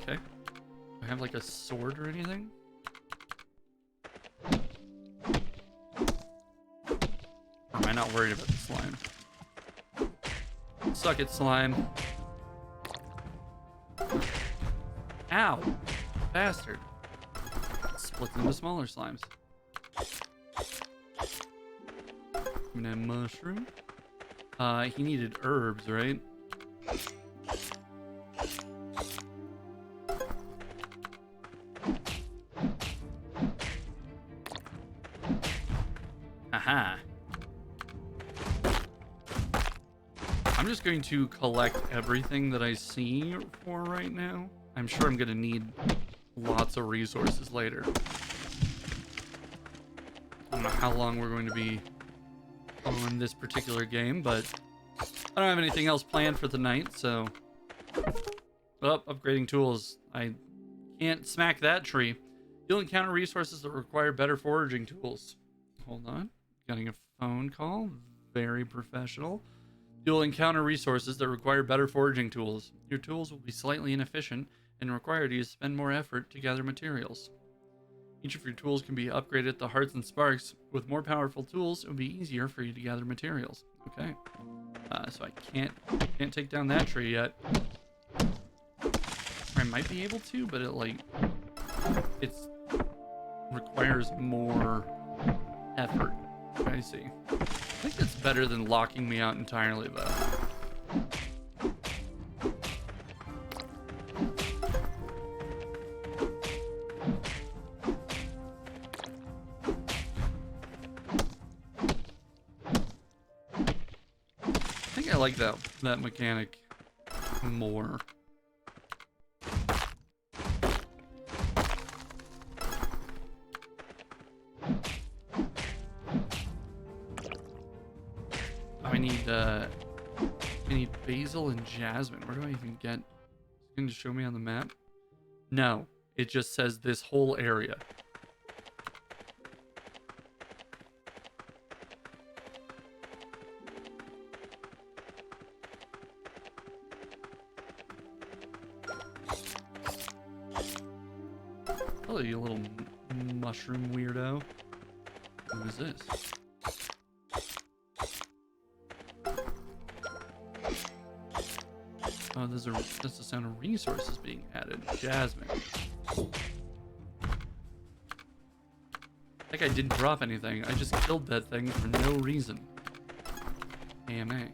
Okay. Do I have like a sword or anything? Or am I not worried about the slime? Suck it, slime. Ow! Bastard. Split them into smaller slimes. And a mushroom. He needed herbs, right? Haha. I'm just going to collect everything that I see for right now. I'm sure I'm going to need lots of resources later. I don't know how long we're going to be on this particular game, but I don't have anything else planned for the night, so... Oh, upgrading tools. I can't smack that tree. You'll encounter resources that require better foraging tools. Hold on. Getting a phone call. Very professional. You'll encounter resources that require better foraging tools. Your tools will be slightly inefficient and require you to spend more effort to gather materials. Each of your tools can be upgraded to hearts and sparks. With more powerful tools, it will be easier for you to gather materials. Okay. So I can't take down that tree yet. I might be able to, but it requires more effort. I see. I think it's better than locking me out entirely, though. I think I like that mechanic more. I need basil and jasmine. Where do I even get? Is it going to show me on the map? No, it just says this whole area. Hello, you little mushroom weirdo. Who is this? Oh, that's the sound of resources being added. Jasmine. Like I didn't drop anything. I just killed that thing for no reason. AMA.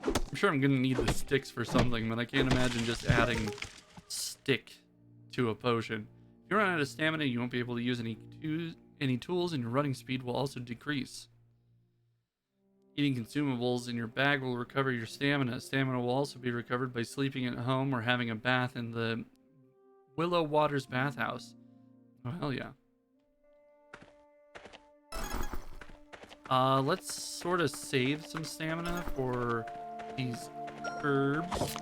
I'm sure I'm gonna need the sticks for something, but I can't imagine just adding stick to a potion. If you run out of stamina, you won't be able to use any tools, and your running speed will also decrease. Eating consumables in your bag will recover your stamina. Stamina will also be recovered by sleeping at home or having a bath in the Willow Waters bathhouse. Oh, hell yeah. Let's sort of save some stamina for these herbs.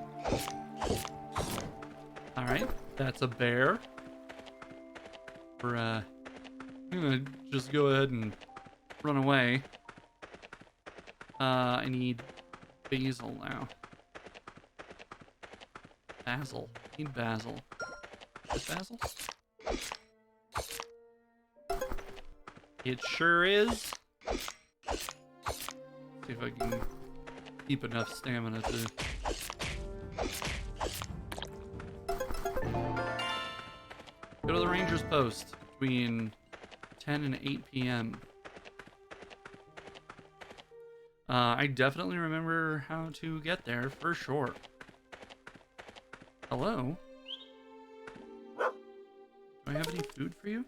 Alright, that's a bear. We're I'm gonna just go ahead and run away. I need basil now. Basil. I need basil. Is it basil? It sure is. See if I can keep enough stamina to... Go to the ranger's post between 10 and 8 p.m. I definitely remember how to get there for sure. Hello? Do I have any food for you?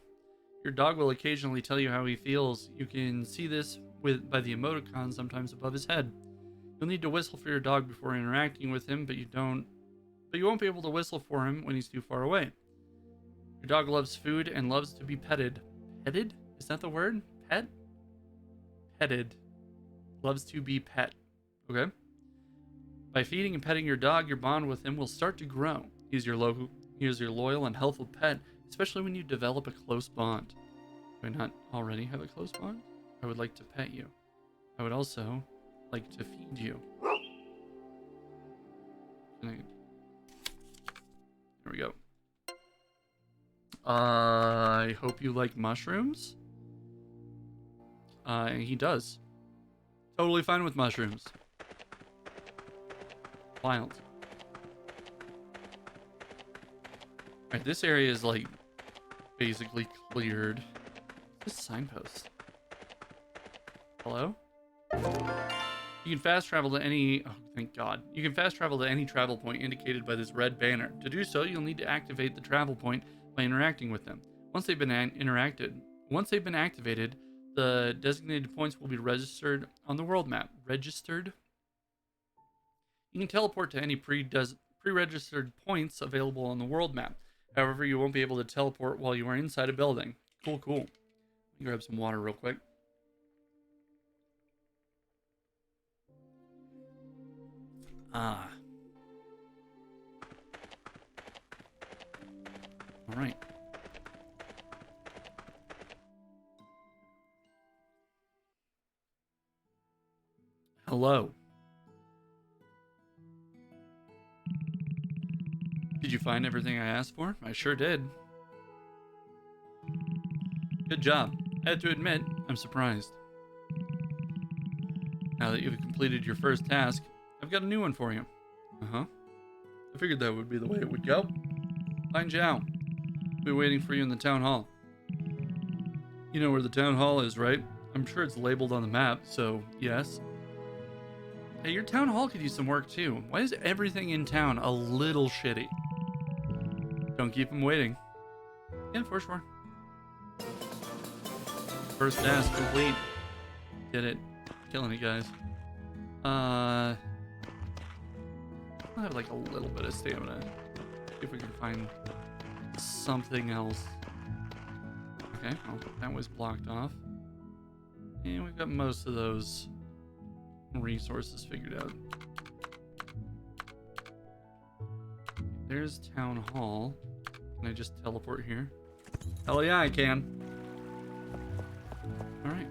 Your dog will occasionally tell you how he feels. You can see this by the emoticon sometimes above his head. You'll need to whistle for your dog before interacting with him, but you won't be able to whistle for him when he's too far away. Your dog loves food and loves to be petted. Petted? Is that the word? Pet? Petted. Loves to be pet. Okay. By feeding and petting your dog, your bond with him will start to grow. He is your loyal and helpful pet, especially when you develop a close bond. Do I not already have a close bond? I would like to pet you. I would also like to feed you. There we go. I hope you like mushrooms. He does. Totally fine with mushrooms. Wild. Alright, this area is like basically cleared. What's this signpost? Hello? You can fast travel to any... Oh, thank God. You can fast travel to any travel point indicated by this red banner. To do so, you'll need to activate the travel point by interacting with them. Once they've been activated, the designated points will be registered on the world map. Registered? You can teleport to any pre-registered points available on the world map. However, you won't be able to teleport while you are inside a building. Cool, cool. Let me grab some water real quick. Ah. All right. Hello. Did you find everything I asked for? I sure did. Good job. I have to admit, I'm surprised. Now that you've completed your first task, I've got a new one for you. Uh-huh. I figured that would be the way it would go. Find Zhao. I'll be waiting for you in the town hall. You know where the town hall is, right? I'm sure it's labeled on the map, so yes. Hey, your town hall could use some work too. Why is everything in town a little shitty? Don't keep him waiting. Yeah, for sure. First task complete. Did it. Killing it, guys. I have like a little bit of stamina. See if we can find something else. Okay, well, that was blocked off. And we've got most of those resources figured out. There's town hall. Can I just teleport here? Hell yeah, I can. All right.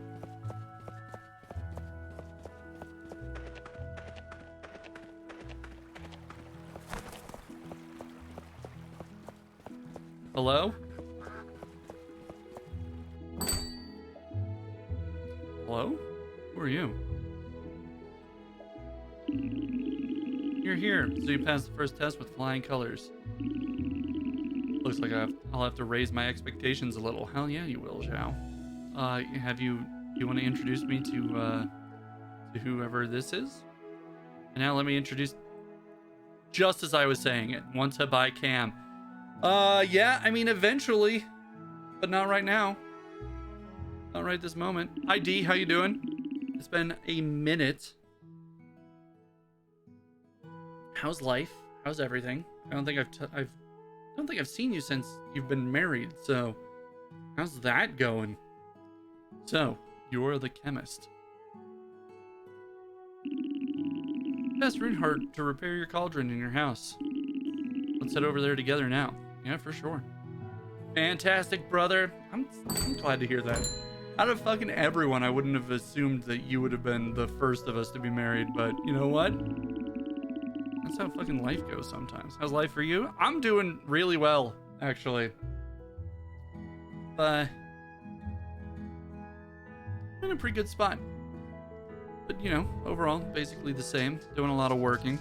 Hello? Hello? Who are you? You're here, so you passed the first test with flying colors. Looks like I'll have to raise my expectations a little. Hell yeah, you will, Zhao. Do you want to introduce me to whoever this is? And now let me introduce, just as I was saying it, want to buy Cam. Yeah, I mean, eventually, but not right now. Not right this moment. Hi, D, how you doing? It's been a minute. How's life? How's everything? I don't think I've seen you since you've been married, so how's that going? So, you're the chemist. Ask Runehart to repair your cauldron in your house. Let's head over there together now. Yeah, for sure. Fantastic, brother. I'm glad to hear that. Out of fucking everyone, I wouldn't have assumed that you would have been the first of us to be married, but you know what? That's how fucking life goes sometimes. How's life for you? I'm doing really well, actually. I'm in a pretty good spot. But, you know, overall, basically the same. Doing a lot of working.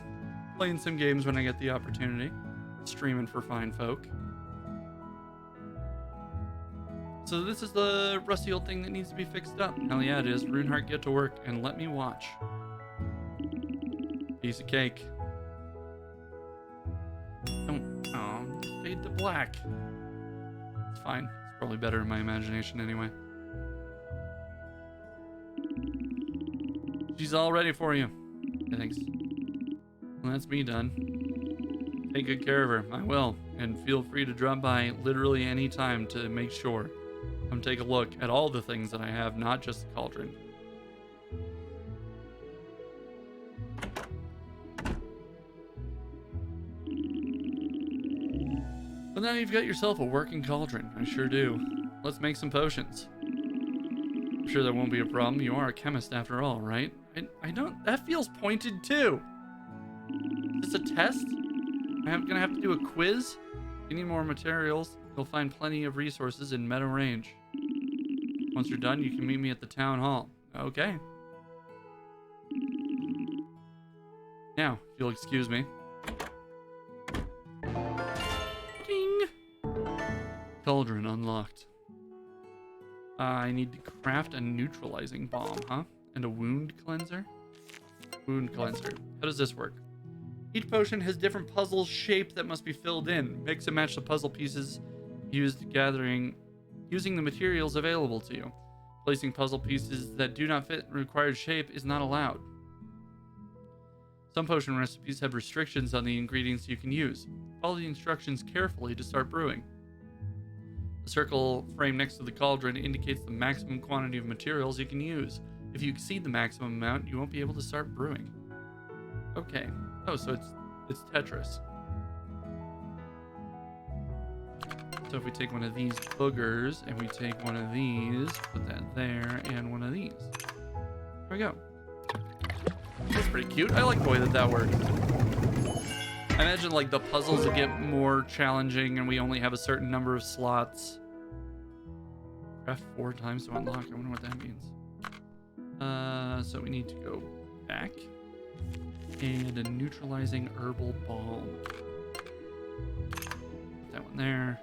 Playing some games when I get the opportunity. Streaming for fine folk. So this is the rusty old thing that needs to be fixed up. Hell yeah, it is. Runeheart, get to work and let me watch. Piece of cake. Don't. Oh, fade to black. It's fine. It's probably better in my imagination anyway. She's all ready for you. Thanks. Well, that's me done. Take good care of her. I will. And feel free to drop by literally any time to make sure. Come take a look at all the things that I have, not just the cauldron. But now you've got yourself a working cauldron. I sure do. Let's make some potions. I'm sure that won't be a problem. You are a chemist after all, right? I don't... That feels pointed too. Is this a test? I'm gonna have to do a quiz? If you need more materials, you'll find plenty of resources in Meadow Range. Once you're done, you can meet me at the town hall. Okay. Now, if you'll excuse me. Ding! Cauldron unlocked. I need to craft a neutralizing balm, huh? And a wound cleanser? Wound cleanser. How does this work? Each potion has different puzzle shape that must be filled in. Mix and match the puzzle pieces using the materials available to you. Placing puzzle pieces that do not fit required shape is not allowed. Some potion recipes have restrictions on the ingredients you can use. Follow the instructions carefully to start brewing. The circle frame next to the cauldron indicates the maximum quantity of materials you can use. If you exceed the maximum amount, you won't be able to start brewing. Okay. Oh, so it's Tetris. So if we take one of these boogers and we take one of these, put that there, and one of these. There we go. That's pretty cute. I like the way that works. I imagine like the puzzles that get more challenging and we only have a certain number of slots. Craft 4 times to unlock. I wonder what that means. So we need to go back. And a neutralizing herbal balm. Put that one there.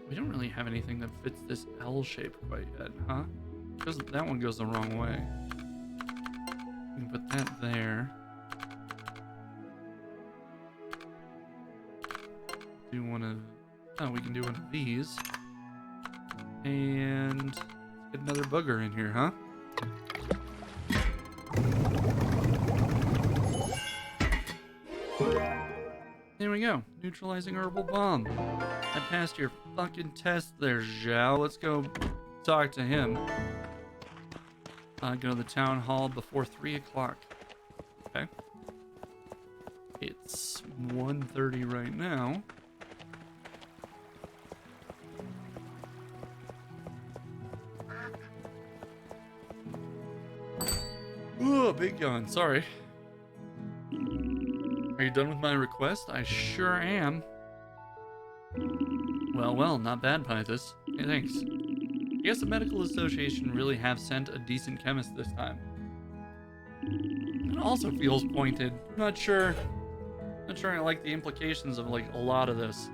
We don't really have anything that fits this L shape quite yet, huh? Because that one goes the wrong way. We can put that there. Do one of... Oh, we can do one of these. And... let's get another booger in here, huh? There we go. Neutralizing herbal balm. I passed your fucking test there, Zhao. Let's go talk to him. Go to the town hall before 3 o'clock. Okay. It's 1:30 right now. Ooh, big yawn. Sorry. Are you done with my request? I sure am. Well, not bad, Pythus. Hey, thanks. I guess the medical association really have sent a decent chemist this time. It also feels pointed. I'm not sure I like the implications of like a lot of this.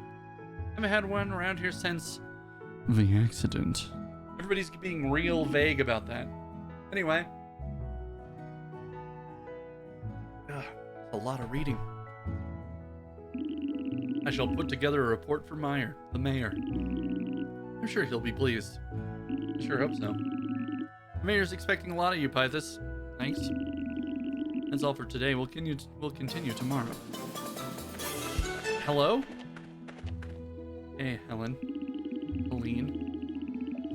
Haven't had one around here since the accident. Everybody's being real vague about that. Anyway. A lot of reading. I shall put together a report for the mayor. I'm sure he'll be pleased. I sure hope so. The mayor's expecting a lot of you, Pythus. Thanks. That's all for today. We'll continue tomorrow. Hello? Hey, Helene.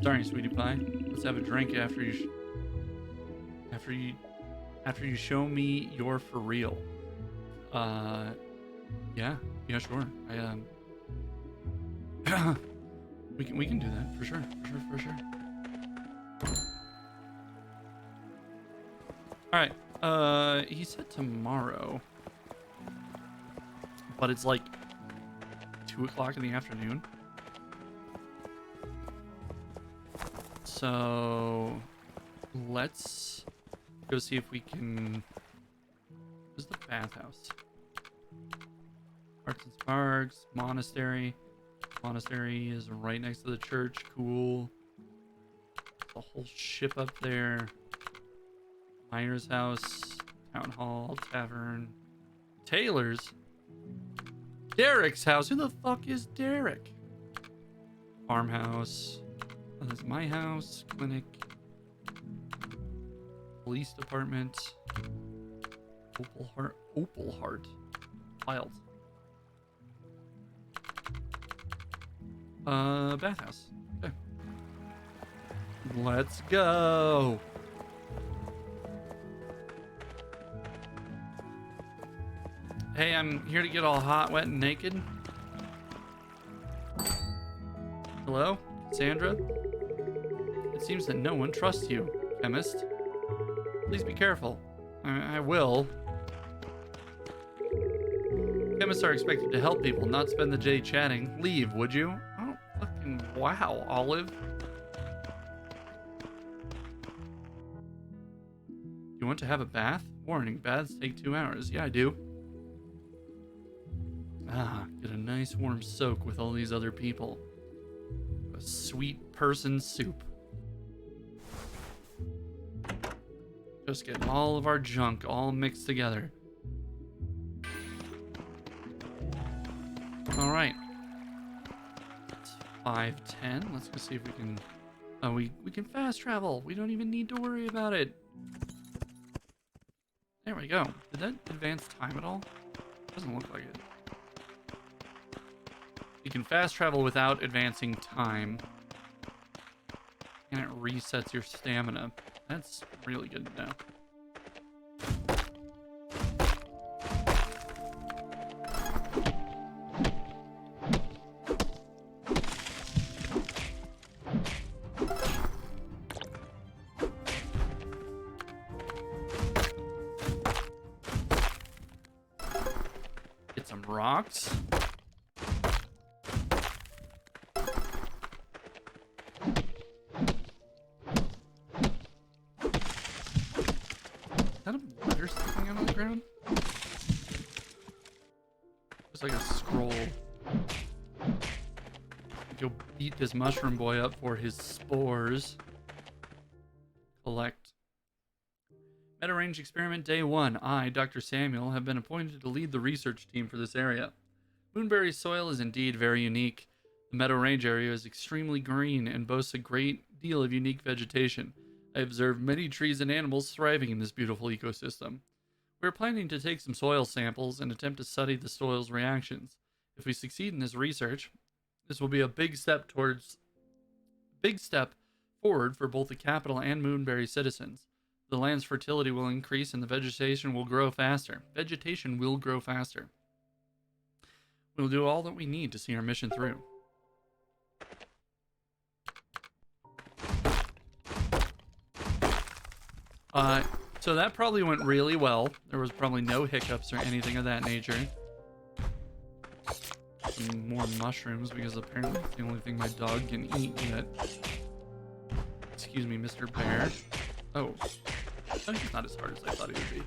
Sorry, sweetie pie. Let's have a drink after you show me you're for real. Yeah, sure. we can do that for sure. For sure. All right. He said tomorrow, but it's like 2 o'clock in the afternoon. So let's go see if we can. Where's the bathhouse? Arts and Sparks, monastery. Monastery is right next to the church. Cool. The whole ship up there. Miner's house, town hall, tavern, Taylor's, Derek's house. Who the fuck is Derek? Farmhouse. Oh, that's my house. Clinic. Police department. Opal Heart. Wild. Bathhouse. Okay. Let's go. Hey, I'm here to get all hot, wet, and naked. Hello, Sandra? It seems that no one trusts you, chemist. Please be careful. I will. Chemists are expected to help people, not spend the day chatting. Leave, would you? Oh, fucking wow, Olive. You want to have a bath? Warning, baths take 2 hours. Yeah, I do. Get a nice warm soak with all these other people. A sweet person soup. Just getting all of our junk all mixed together. Alright. It's 5:10. Let's go see if we can... Oh, we can fast travel. We don't even need to worry about it. There we go. Did that advance time at all? Doesn't look like it. You can fast travel without advancing time. And it resets your stamina. That's really good to know. Get some rocks. Like a scroll. Go beat this mushroom boy up for his spores. Collect. Meta-range experiment day 1. I, Dr. Samuel, have been appointed to lead the research team for this area. Moonberry's soil is indeed very unique. The Meadow-range area is extremely green and boasts a great deal of unique vegetation. I observed many trees and animals thriving in this beautiful ecosystem. We're planning to take some soil samples and attempt to study the soil's reactions. If we succeed in this research, this will be a big step forward for both the capital and Moonberry citizens. The land's fertility will increase and the vegetation will grow faster. We'll do all that we need to see our mission through. So that probably went really well. There was probably no hiccups or anything of that nature. Some more mushrooms, because apparently it's the only thing my dog can eat yet. Excuse me, Mr. Bear. Oh. He's not as hard as I thought he would be.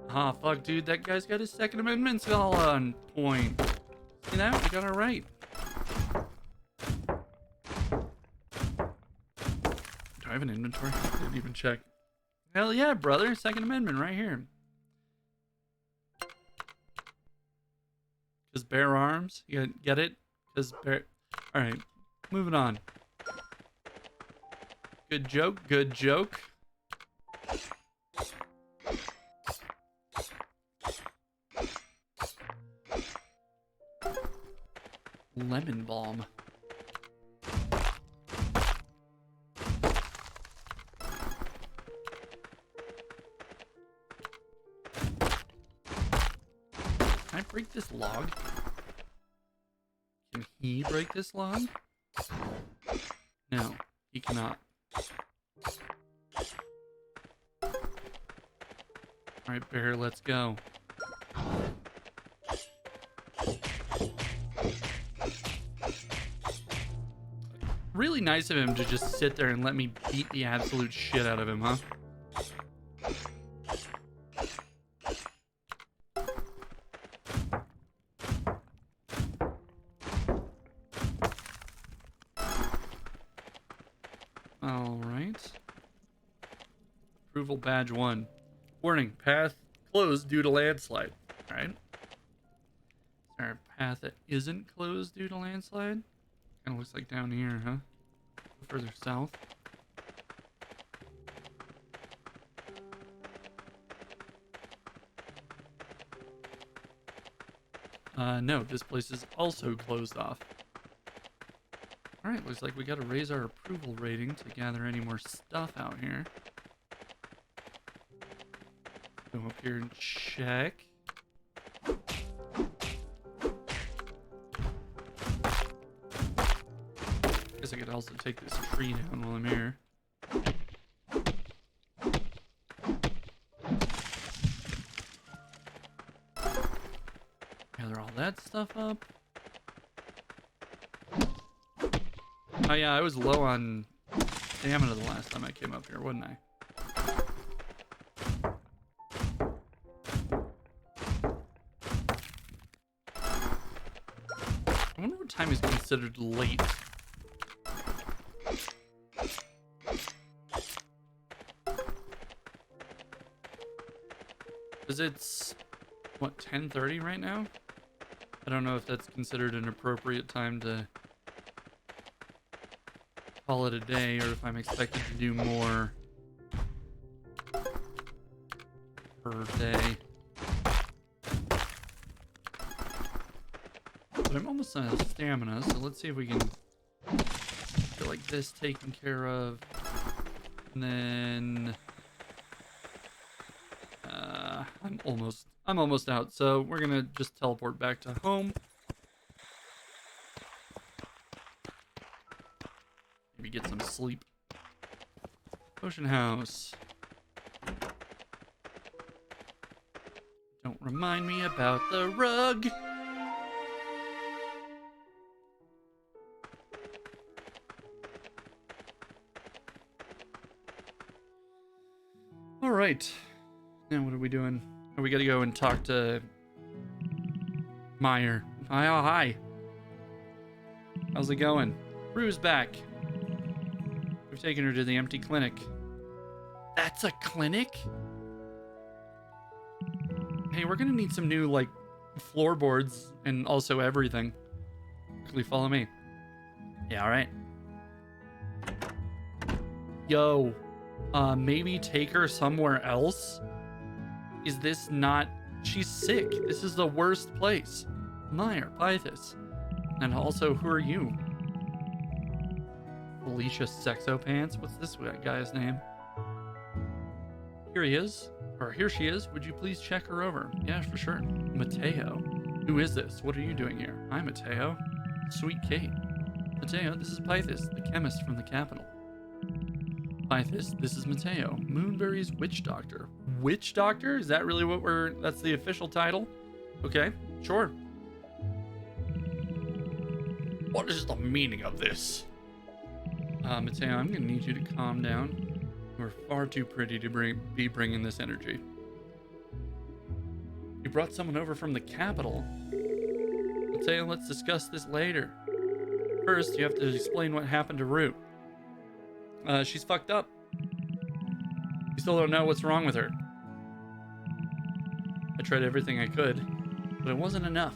Ah, fuck, dude. That guy's got his Second Amendment all on point. See that? We got it right. Do I have an inventory? I didn't even check. Hell yeah, brother. Second Amendment right here. Because bear arms. You get it? Because bear... Alright. Moving on. Good joke. Good joke. Lemon balm. I break this log? Can he break this log? No, he cannot. Alright, bear, let's go. Really nice of him to just sit there and let me beat the absolute shit out of him, huh? Alright. Approval badge 1. Warning, path closed due to landslide. Alright. Is there a path that isn't closed due to landslide? Kind of looks like down here, huh? Further south. No, this place is also closed off. Alright, looks like we gotta raise our approval rating to gather any more stuff out here. Go up here and check. Guess I could also take this tree down while I'm here. Gather all that stuff up. Oh yeah, I was low on stamina the last time I came up here, wasn't I? I wonder what time is considered late. Because it's, what, 10:30 right now? I don't know if that's considered an appropriate time to call it a day, or if I'm expected to do more per day. But I'm almost out of stamina, so let's see if we can get like this taken care of. And then I'm almost out, so we're gonna just teleport back to home. Maybe get some sleep. Potion house. Don't remind me about the rug. All right. Now what are we doing? Oh, we gotta go and talk to Meyer. Hi, oh, hi. How's it going? Rue's back. We've taken her to the empty clinic. That's a clinic? Hey, we're gonna need some new, like, floorboards and also everything. Quickly follow me. Yeah, alright. Yo, maybe take her somewhere else? Is this not... She's sick. This is the worst place. Meyer, Pythis. And also, who are you? Felicia Sexopants? What's this guy's name? Here he is. Or here she is. Would you please check her over? Yeah, for sure. Mateo. Who is this? What are you doing here? Hi, Mateo. Sweet Kate. Mateo, this is Pythis, the chemist from the capital. Pythis, this is Mateo, Moonbury's witch doctor. Witch doctor? Is that really what that's the official title? Okay, sure. What is the meaning of this? Mateo, I'm gonna need you to calm down. You're far too pretty to be bringing this energy. You brought someone over from the capital. Mateo, let's discuss this later. First, you have to explain what happened to Rue. She's fucked up. We still don't know what's wrong with her. I tried everything I could, but it wasn't enough.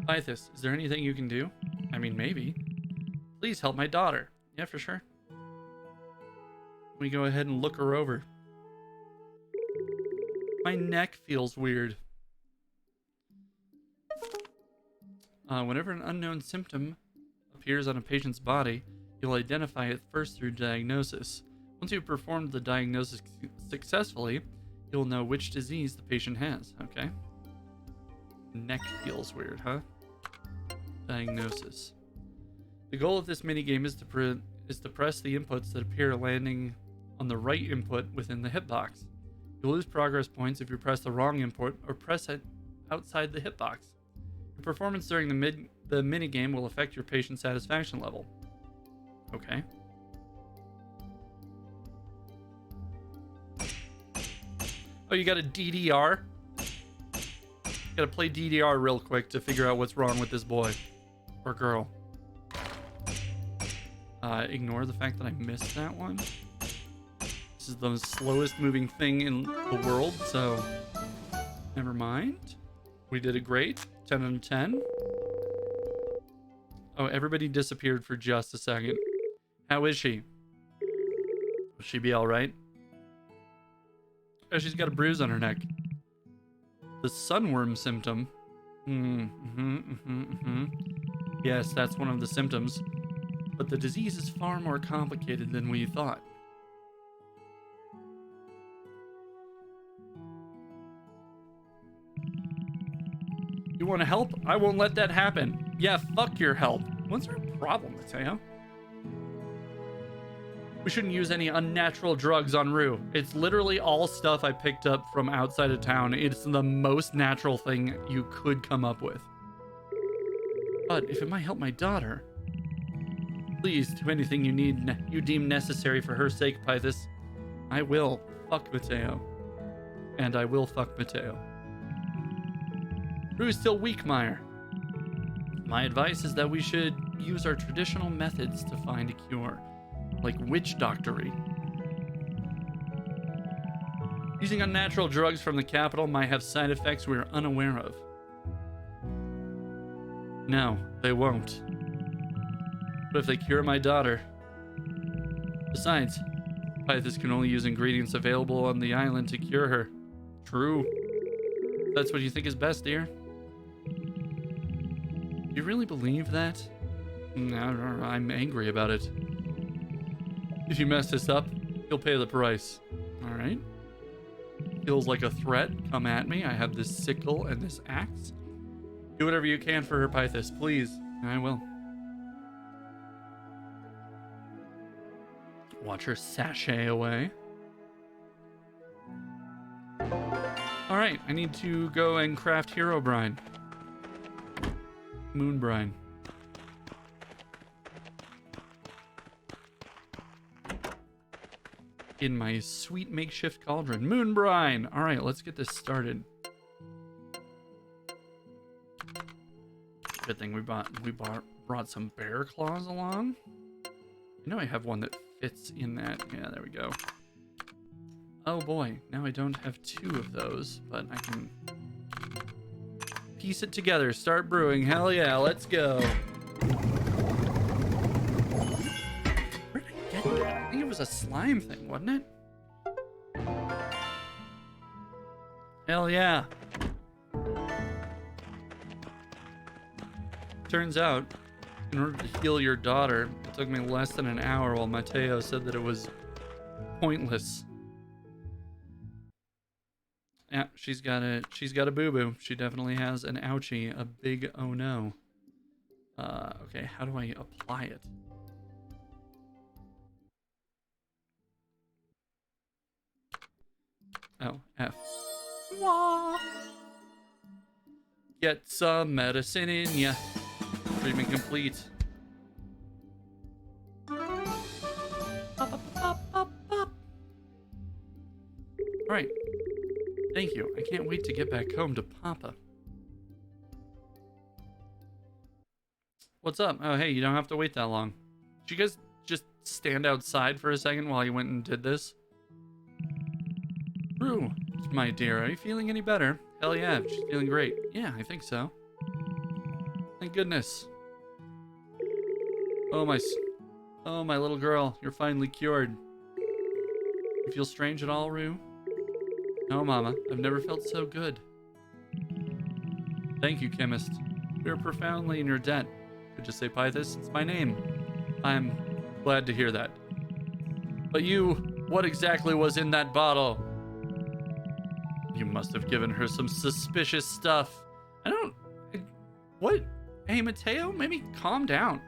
Pythis, is there anything you can do? I mean, maybe. Please help my daughter. Yeah, for sure. Let me go ahead and look her over. My neck feels weird. Whenever an unknown symptom appears on a patient's body, you'll identify it first through diagnosis. Once you've performed the diagnosis successfully, you'll know which disease the patient has, okay? Neck feels weird, huh? Diagnosis. The goal of this minigame is to press the inputs that appear landing on the right input within the hitbox. You'll lose progress points if you press the wrong input or press it outside the hitbox. Your performance during the minigame will affect your patient satisfaction level. Okay. Oh, you got a DDR? Gotta play DDR real quick to figure out what's wrong with this boy. Or girl. Ignore the fact that I missed that one. This is the slowest moving thing in the world, so never mind. We did it great. 10 out of 10. Oh, everybody disappeared for just a second. How is she? Will she be alright? Oh, she's got a bruise on her neck. The sunworm symptom. Yes, that's one of the symptoms. But the disease is far more complicated than we thought. You want to help? I won't let that happen. Yeah, fuck your help. What's our problem, Mateo? We shouldn't use any unnatural drugs on Rue. It's literally all stuff I picked up from outside of town. It's the most natural thing you could come up with. But if it might help my daughter, please do anything you deem necessary for her sake, Pythus. I will fuck Mateo. And I will fuck Mateo. Rue's still weak, Meyer. My advice is that we should use our traditional methods to find a cure. Like witch doctory. Using unnatural drugs from the capital might have side effects we are unaware of. No, they won't. But if they cure my daughter... Besides, Pythus can only use ingredients available on the island to cure her. True. That's what you think is best, dear. Do you really believe that? No, I'm angry about it. If you mess this up, you'll pay the price. Alright. Feels like a threat. Come at me. I have this sickle and this axe. Do whatever you can for her, Pythus, please. I will. Watch her sashay away. Alright, I need to go and craft Hero Brine. Moon Brine. In my sweet makeshift cauldron. Moon Brine! Alright, let's get this started. Good thing we brought some bear claws along. I know I have one that fits in that. Yeah, there we go. Oh boy, now I don't have two of those, but I can piece it together, start brewing. Hell yeah, let's go. Where did I get that? I think it was a slime thing, wasn't it? Hell yeah. Turns out, in order to heal your daughter, it took me less than an hour while Mateo said that it was pointless. Yeah, she's got a boo-boo. She definitely has an ouchie, a big oh no. Okay, how do I apply it? Oh, F. Wah! Get some medicine in ya. Treatment complete. Alright. Thank you. I can't wait to get back home to Papa. What's up? Oh, hey, you don't have to wait that long. Did you guys just stand outside for a second while you went and did this? Rue, my dear, are you feeling any better? Hell yeah, she's feeling great. Yeah, I think so. Thank goodness. Oh, my little girl, you're finally cured. You feel strange at all, Rue? No, Mama, I've never felt so good. Thank you, chemist. We are profoundly in your debt. Could just say Pythus, it's my name. I'm glad to hear that. But you, what exactly was in that bottle? You must have given her some suspicious stuff. I don't... What? Hey, Mateo, maybe calm down.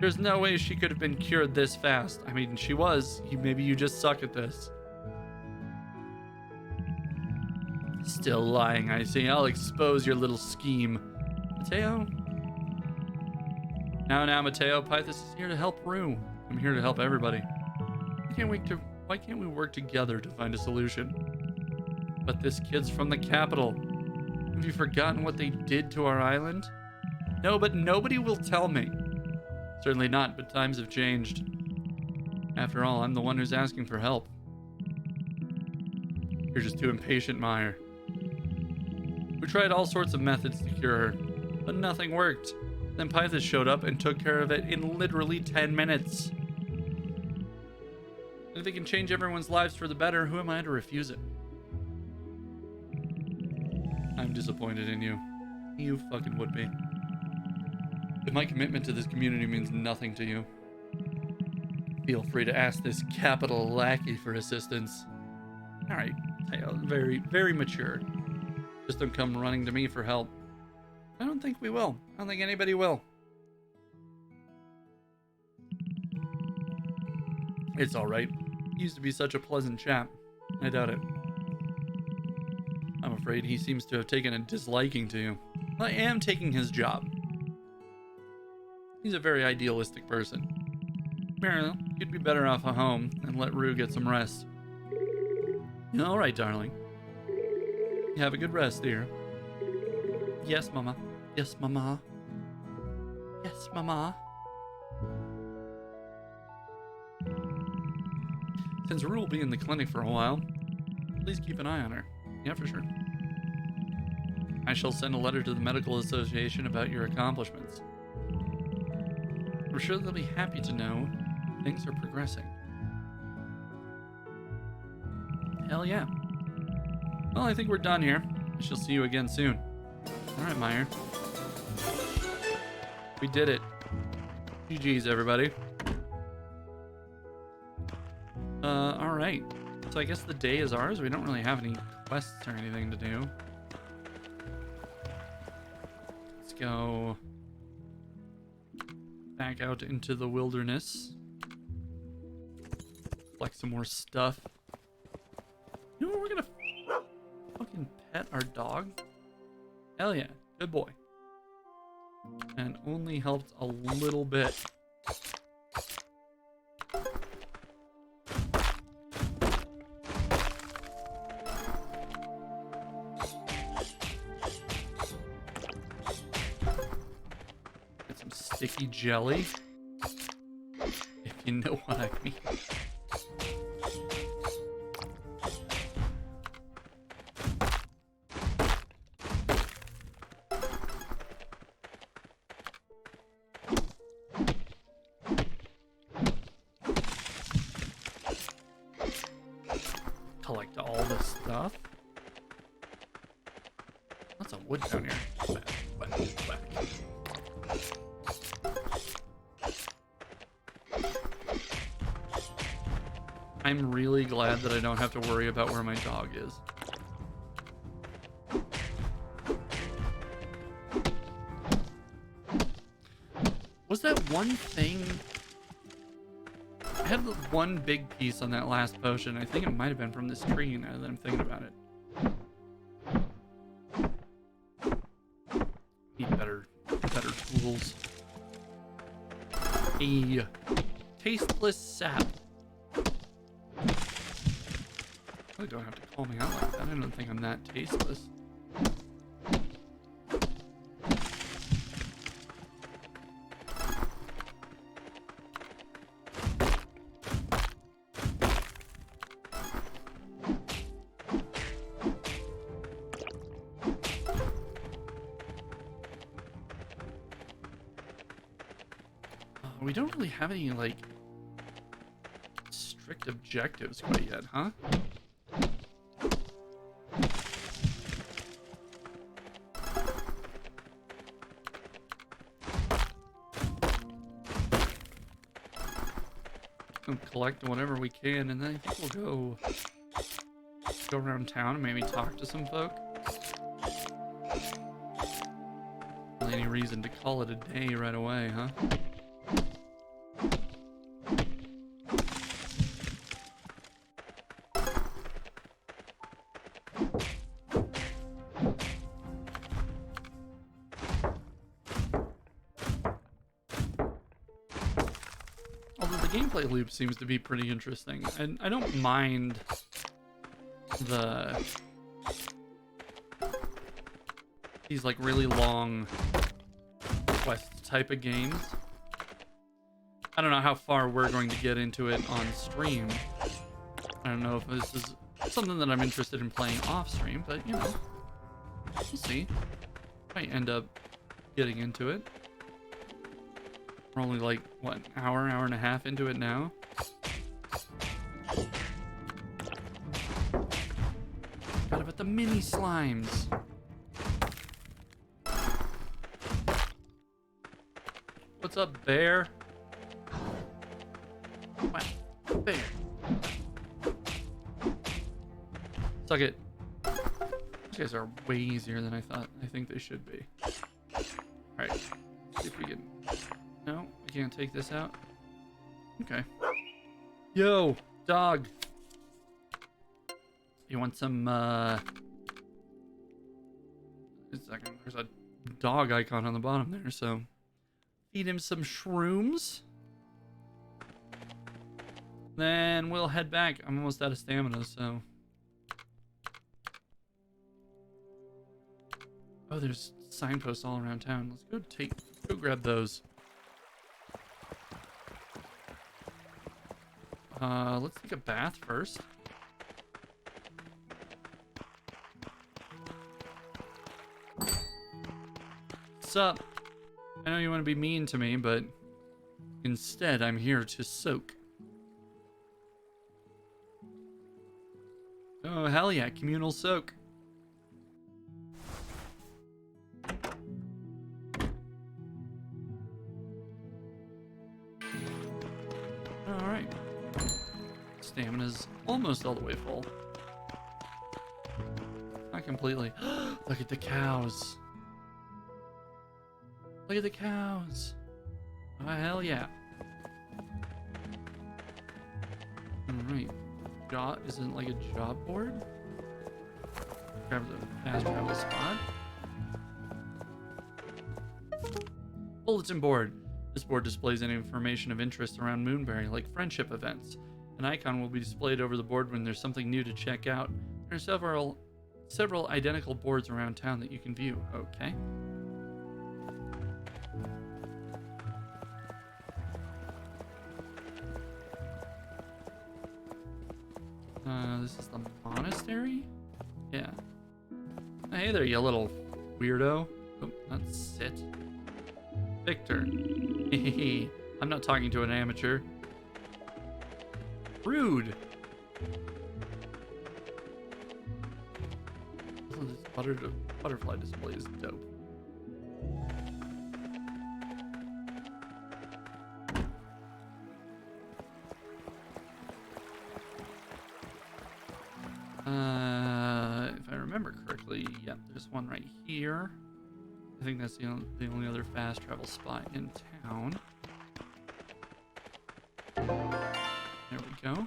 There's no way she could have been cured this fast. I mean, she was. Maybe you just suck at this. Still lying, I see. I'll expose your little scheme. Mateo? Now, Mateo. Pythus is here to help Rue. I'm here to help everybody. Why can't we work together to find a solution? But this kid's from the capital. Have you forgotten what they did to our island? No, but nobody will tell me. Certainly not, but times have changed. After all, I'm the one who's asking for help. You're just too impatient, Meyer. We tried all sorts of methods to cure her, but nothing worked. Then Pythus showed up and took care of it in literally 10 minutes. And if it can change everyone's lives for the better, who am I to refuse it? I'm disappointed in you. You fucking would be. If my commitment to this community means nothing to you, feel free to ask this capital lackey for assistance. Alright, very, very mature. Just don't come running to me for help. I don't think we will. I don't think anybody will. It's alright. He used to be such a pleasant chap. I doubt it. I'm afraid he seems to have taken a disliking to you. I am taking his job. He's a very idealistic person. Mariel, you'd be better off at home and let Rue get some rest. All right, darling. Have a good rest, dear. Yes, Mama. Yes, Mama. Yes, Mama. Since Rue will be in the clinic for a while, please keep an eye on her. Yeah, for sure. I shall send a letter to the Medical Association about your accomplishments. I'm sure they'll be happy to know things are progressing. Hell yeah. Well, I think we're done here. I shall see you again soon. Alright, Meyer. We did it. GG's, everybody. Alright. So I guess the day is ours. We don't really have any quests or anything to do. Let's go back out into the wilderness. Collect some more stuff. You know what, we're gonna fucking pet our dog? Hell yeah, good boy. And only helped a little bit. Get some sticky jelly, if you know what I mean. Collect all this stuff. Lots of wood down here. Back. I'm really glad that I don't have to worry about where my dog is. Was that one thing? I had the one big piece on that last potion. I think it might have been from this tree now that I'm thinking about it. Need better tools. A tasteless sap. I don't have to call me out like that. I don't think I'm that tasteless. We don't really have any, like, strict objectives quite yet, huh? We'll collect whatever we can, and then I think we'll go around town and maybe talk to some folk. Really any reason to call it a day right away, huh? Although the gameplay loop seems to be pretty interesting, and I don't mind these like really long quest type of games. I don't know how far we're going to get into it on stream. I don't know if this is something that I'm interested in playing off stream, but you know, we'll see. Might end up getting into it. We're only like, what, an hour and a half into it now? Forgot about the mini slimes. What's up, bear? What? Bear. Suck it. These guys are way easier than I think they should be. Alright. See if we can... No, we can't take this out. Okay. Yo, dog. You want some, There's a dog icon on the bottom there, so... Feed him some shrooms. Then we'll head back. I'm almost out of stamina, so... Oh, there's signposts all around town. Let's go grab those. Let's take a bath first. What's up? I know you want to be mean to me, but instead I'm here to soak. Oh, hell yeah, communal soak. Alright. Stamina's almost all the way full. Not completely. Look at the cows. Look at the cows. Oh, hell yeah. Alright. Isn't like a job board? Grab the fast travel spot. Bulletin board. This board displays any information of interest around Moonberry, like friendship events. An icon will be displayed over the board when there's something new to check out. There are several identical boards around town that you can view. Okay. This is the monastery? Yeah. Hey there, you little weirdo. Oh, that's sit. Victor. I'm not talking to an amateur. Rude. Oh, this butterfly display is dope. If I remember correctly, yep, there's one right here. I think that's the only other fast travel spot in town. There we go.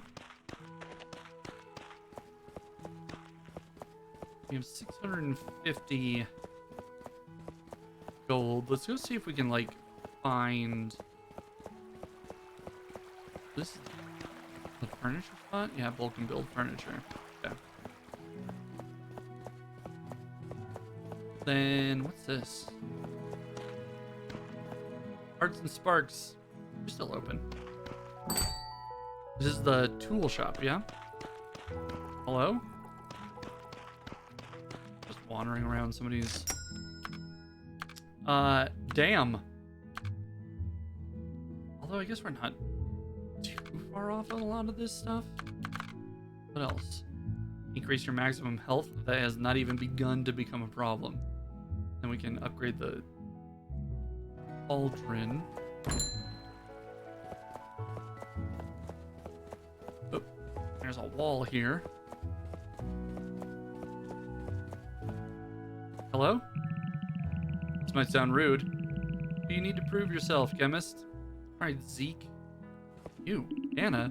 We have 650 gold. Let's go see if we can, like, find... This is the furniture spot? Yeah, bulk and build furniture. Okay. Then, what's this? Arts and Sparks. You're still open. This is the tool shop, yeah? Hello? Just wandering around somebody's... damn. Although I guess we're not too far off on a lot of this stuff. What else? Increase your maximum health. That has not even begun to become a problem. Then we can upgrade the Aldrin. Oh, there's a wall here. Hello? This might sound rude, but you need to prove yourself, chemist. Alright, Zeke. You, Anna?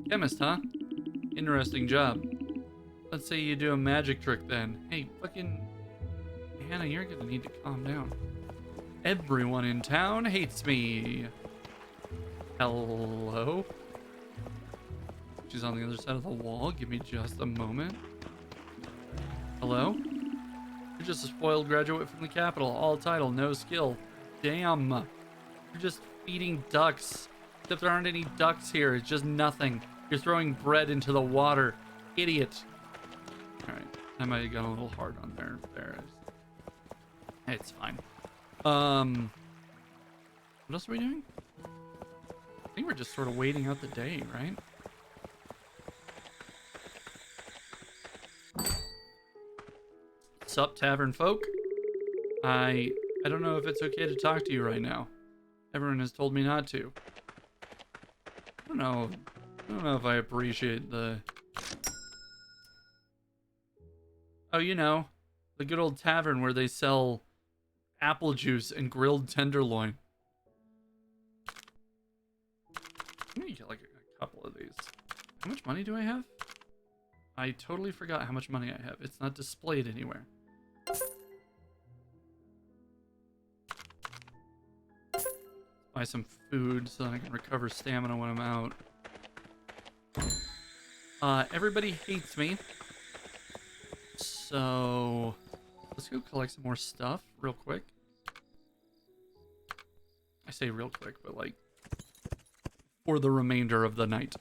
Chemist, huh? Interesting job. Let's say you do a magic trick then. Hey, fucking Anna, you're gonna need to calm down. Everyone in town hates me. Hello? She's on the other side of the wall. Give me just a moment. Hello? You're just a spoiled graduate from the capital. All title, no skill. Damn. You're just feeding ducks. Except there aren't any ducks here. It's just nothing. You're throwing bread into the water. Idiot. Alright. I might have gone a little hard on there. It's fine. What else are we doing? I think we're just sort of waiting out the day, right? Sup, tavern folk? I don't know if it's okay to talk to you right now. Everyone has told me not to. I don't know if I appreciate the... Oh, you know, the good old tavern where they sell apple juice and grilled tenderloin. I'm gonna get like a couple of these. How much money do I have? I totally forgot how much money I have. It's not displayed anywhere. Buy some food so that I can recover stamina when I'm out. Everybody hates me. So let's go collect some more stuff real quick. I say real quick, but like for the remainder of the night.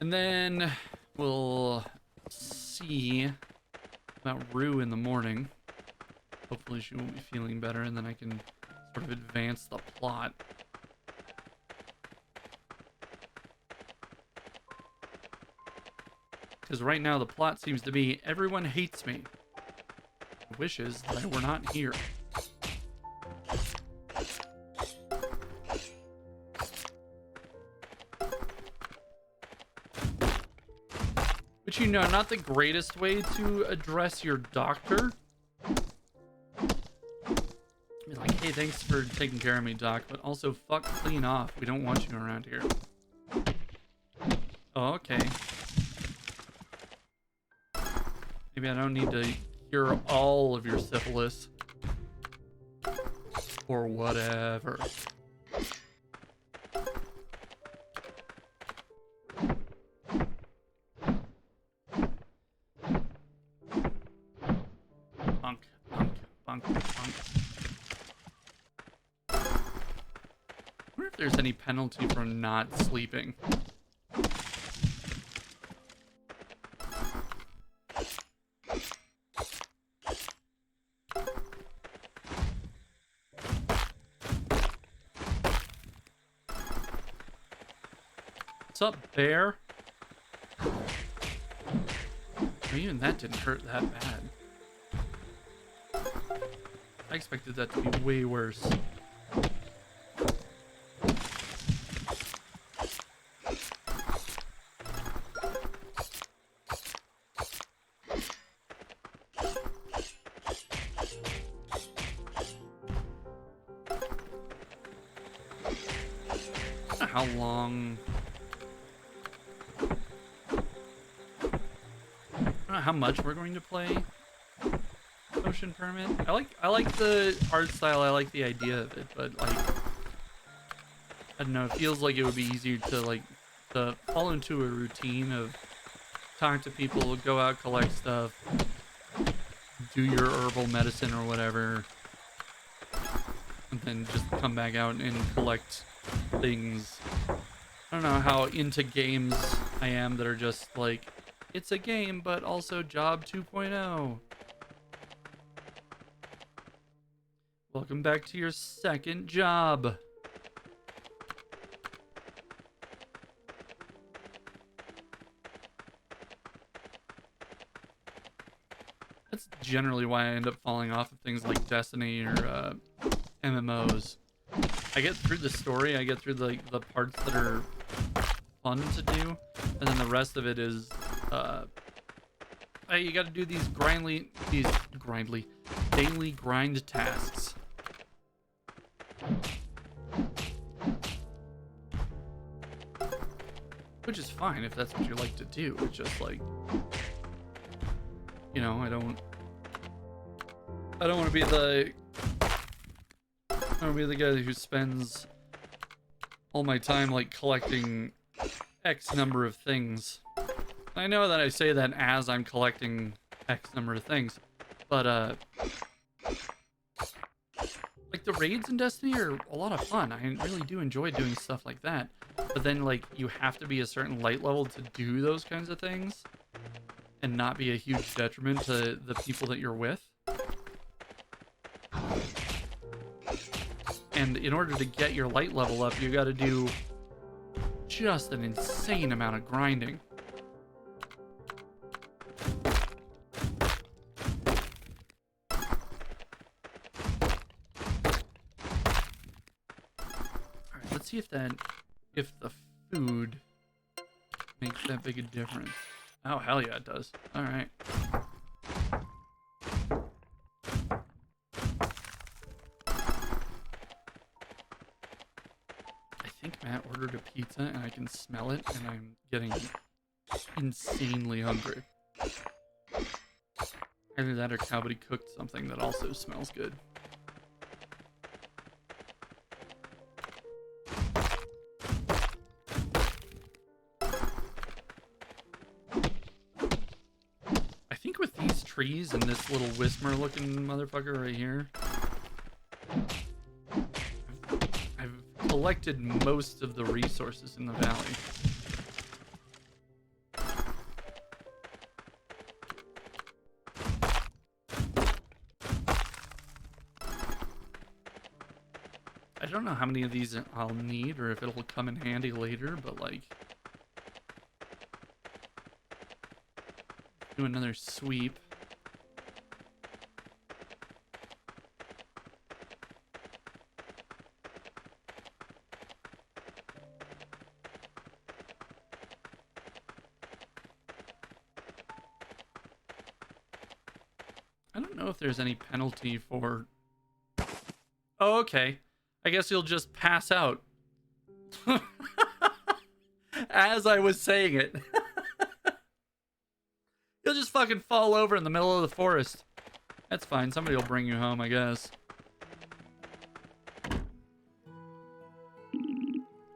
And then we'll see about Rue in the morning. Hopefully she won't be feeling better, and then I can sort of advance the plot. Because right now the plot seems to be everyone hates me. Wishes that I were not here. But you know, not the greatest way to address your doctor. Be like, hey, thanks for taking care of me, doc, but also fuck clean off. We don't want you around here. Oh, okay. Maybe I don't need to cure all of your syphilis. Or whatever. Bunk, bunk, bunk, bunk. I wonder if there's any penalty for not sleeping. What's up, bear? Oh, even that didn't hurt that bad. I expected that to be way worse. I don't know how long... how much we're going to play Ocean Permit. I like the art style, I like the idea of it, but like I don't know, it feels like it would be easier to like to fall into a routine of talk to people, go out, collect stuff, do your herbal medicine or whatever, and then just come back out and collect things. I don't know how into games I am that are just like, it's a game, but also Job 2.0. Welcome back to your second job. That's generally why I end up falling off of things like Destiny or MMOs. I get through the story, I get through the parts that are fun to do, and then the rest of it is You gotta do these daily grind tasks. Which is fine if that's what you like to do. It's just like, you know, I don't want to be the guy who spends all my time like collecting X number of things. I know that I say that as I'm collecting X number of things, but like the raids in Destiny are a lot of fun. I really do enjoy doing stuff like that. But then like you have to be a certain light level to do those kinds of things and not be a huge detriment to the people that you're with. And in order to get your light level up, you got to do just an insane amount of grinding. Alright, let's see if the food makes that big a difference. Oh, hell yeah, it does. Alright. I think Matt ordered a pizza and I can smell it and I'm getting insanely hungry. Either that or Cowbody cooked something that also smells good. I think with these trees and this little Whismer looking motherfucker right here, I've collected most of the resources in the valley. I don't know how many of these I'll need or if it'll come in handy later, but like, do another sweep. I don't know if there's any penalty for... Oh, okay. I guess you'll just pass out. As I was saying it. You'll just fucking fall over in the middle of the forest. That's fine. Somebody will bring you home, I guess.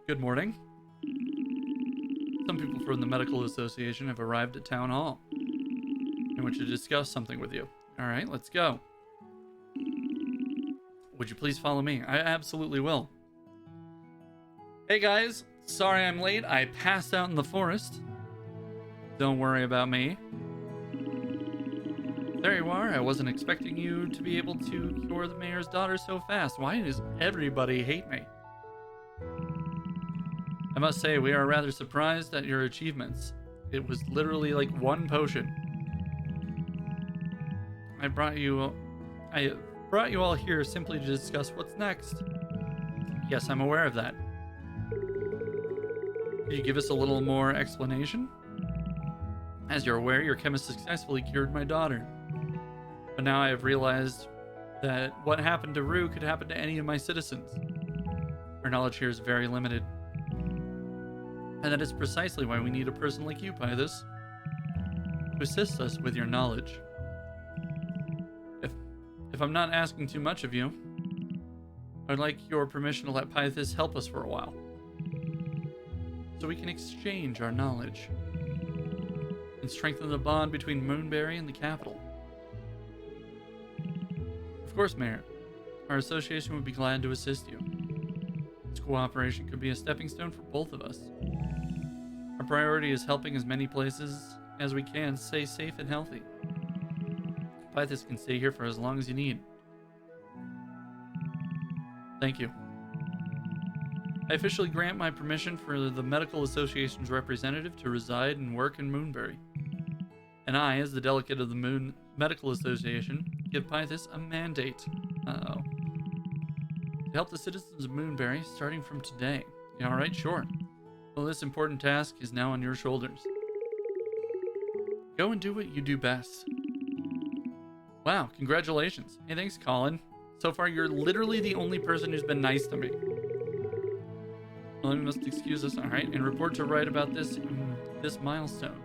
Good morning. Some people from the Medical Association have arrived at Town Hall. I want to discuss something with you. Alright, let's go. Would you please follow me? I absolutely will. Hey guys, sorry I'm late. I passed out in the forest. Don't worry about me. There you are. I wasn't expecting you to be able to cure the mayor's daughter so fast. Why does everybody hate me? I must say, we are rather surprised at your achievements. It was literally like one potion. I brought you all here simply to discuss what's next. Yes, I'm aware of that. Could you give us a little more explanation? As you're aware, your chemist successfully cured my daughter. But now I have realized that what happened to Rue could happen to any of my citizens. Our knowledge here is very limited. And that is precisely why we need a person like you, Pythis, to assist us with your knowledge. If I'm not asking too much of you, I'd like your permission to let Pythis help us for a while, so we can exchange our knowledge and strengthen the bond between Moonberry and the capital. Of course, Mayor. Our association would be glad to assist you. This cooperation could be a stepping stone for both of us. Our priority is helping as many places as we can stay safe and healthy. Pythis can stay here for as long as you need. Thank you. I officially grant my permission for the Medical Association's representative to reside and work in Moonberry. And I, as the delegate of the Medical Association, give Pythis a mandate. Uh-oh. To help the citizens of Moonberry starting from today. Yeah, alright, sure. Well, this important task is now on your shoulders. Go and do what you do best. Wow, congratulations. Hey, thanks, Colin. So far, you're literally the only person who's been nice to me. Well, you must excuse us, alright, and report to write about this milestone.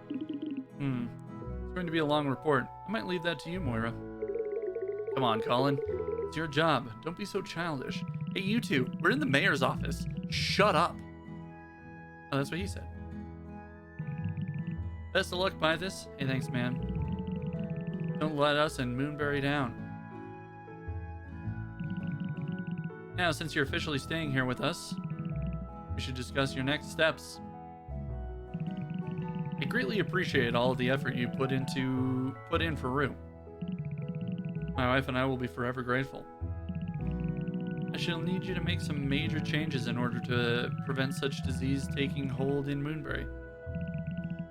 It's going to be a long report. I might leave that to you, Moira. Come on, Colin. It's your job. Don't be so childish. Hey, you two, we're in the mayor's office. Shut up. Oh, that's what he said. Best of luck, Pythus. Hey, thanks, man. Don't let us and Moonberry down. Now, since you're officially staying here with us, we should discuss your next steps. I greatly appreciate all of the effort you put in for Rue. My wife and I will be forever grateful. I shall need you to make some major changes in order to prevent such disease taking hold in Moonberry.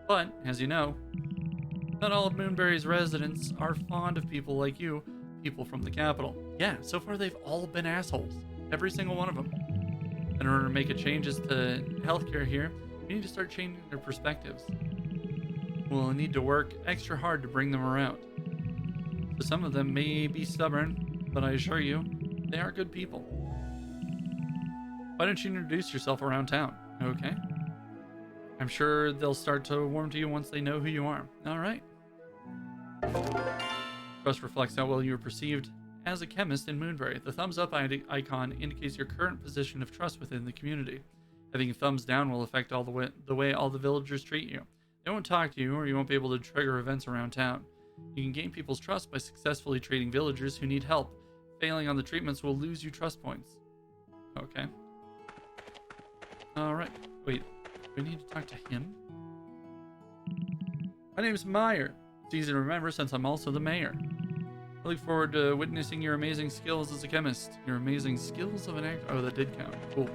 But, as you know, not all of Moonberry's residents are fond of people like you, people from the capital. Yeah, so far they've all been assholes. Every single one of them. In order to make a changes to healthcare here, we need to start changing their perspectives. We'll need to work extra hard to bring them around. So some of them may be stubborn, but I assure you, they are good people. Why don't you introduce yourself around town, okay? I'm sure they'll start to warm to you once they know who you are. All right. Trust reflects how well you are perceived as a chemist in Moonberry. The thumbs up icon indicates your current position of trust within the community. Having a thumbs down will affect the way all the villagers treat you. They won't talk to you, or you won't be able to trigger events around town. You can gain people's trust by successfully treating villagers who need help. Failing on the treatments will lose you trust points. Okay. Alright. Wait. We need to talk to him? My name's Meyer. It's easy to remember since I'm also the mayor. I look forward to witnessing your amazing skills as a chemist. Your amazing skills of an actor. Oh, that did count. Cool.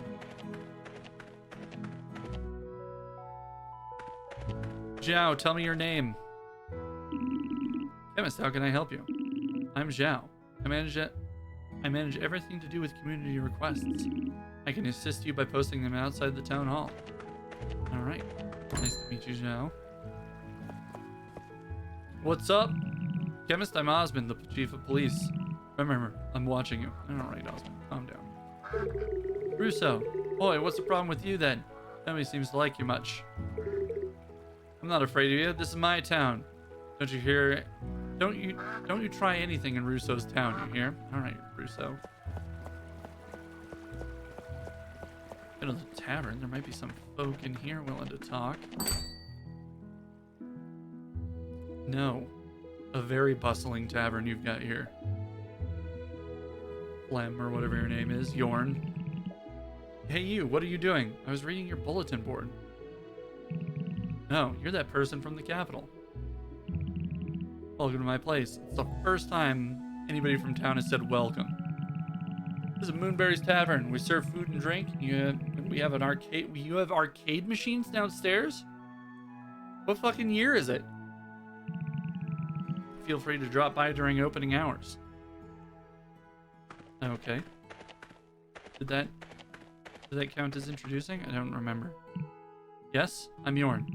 Zhao, tell me your name. Chemist, how can I help you? I'm Zhao. I manage everything to do with community requests. I can assist you by posting them outside the town hall. Alright. Nice to meet you, Zhao. What's up? Chemist, I'm Osmond, the chief of police. Remember, I'm watching you. Alright, Osmond, calm down. Russo. Boy, what's the problem with you then? Nobody seems to like you much. I'm not afraid of you. This is my town. Don't you hear? Don't you try anything in Russo's town, you hear? Alright, Russo. Go to the tavern. There might be some folk in here willing to talk. No. A very bustling tavern you've got here. Flem, or whatever your name is. Yorn. Hey you, what are you doing? I was reading your bulletin board. No, you're that person from the capital. Welcome to my place. It's the first time anybody from town has said welcome. This is Moonberry's Tavern. We serve food and drink. We have an arcade. You have arcade machines downstairs? What fucking year is it? Feel free to drop by during opening hours. Okay. Did that count as introducing? I don't remember. Yes, I'm Yorn.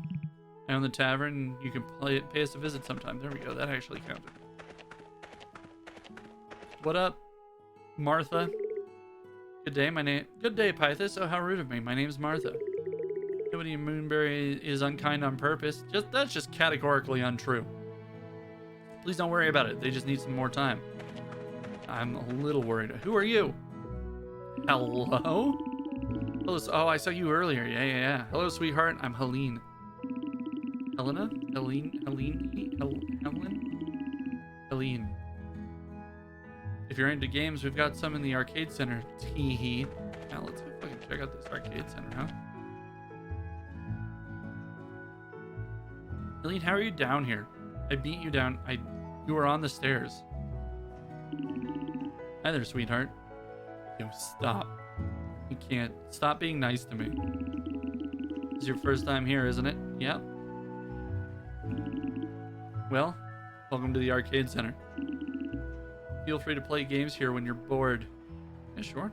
I own the tavern. You can pay us a visit sometime. There we go. That actually counted. What up, Martha? Good day. Good day, Pythus. Oh, how rude of me. My name's Martha. Nobody in Moonberry is unkind on purpose. That's just categorically untrue. Please don't worry about it. They just need some more time. I'm a little worried. Who are you? Hello? Hello. Oh, I saw you earlier. Yeah. Hello, sweetheart. I'm Helene. Helena? Helene. If you're into games, we've got some in the arcade center. Tee-hee. Now let's go fucking check out this arcade center, huh? Helene, how are you down here? I beat you down. You were on the stairs. Hi there, sweetheart. Yo, stop. You can't. Stop being nice to me. This is your first time here, isn't it? Yep. Well, welcome to the arcade center. Feel free to play games here when you're bored. Yeah, sure.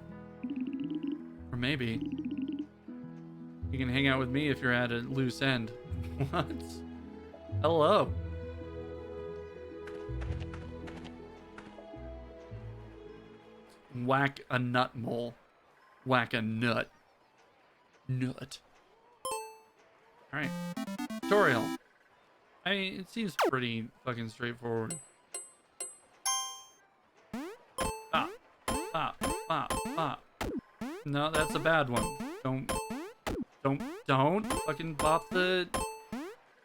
Or maybe you can hang out with me if you're at a loose end. What? Hello. Whack a nut mole. Whack a nut. Nut. Alright. Tutorial. I mean, it seems pretty fucking straightforward. Bop, bop, bop, bop. No, that's a bad one. Don't fucking bop the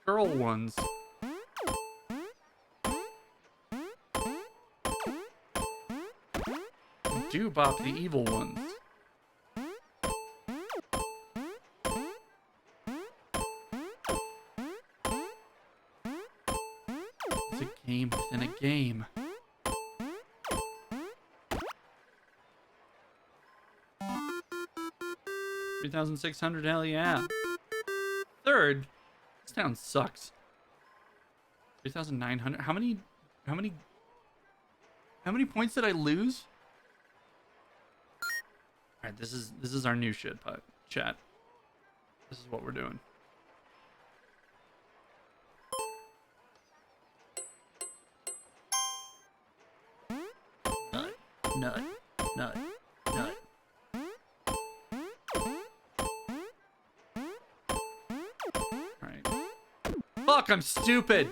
girl ones. Do bop the evil ones. It's a game within a game. $3,600, hell yeah. Third, this town sucks. 3,900. How many points did I lose? All right, this is our new shit, but chat. This is what we're doing. Nut. All right. Fuck, I'm stupid.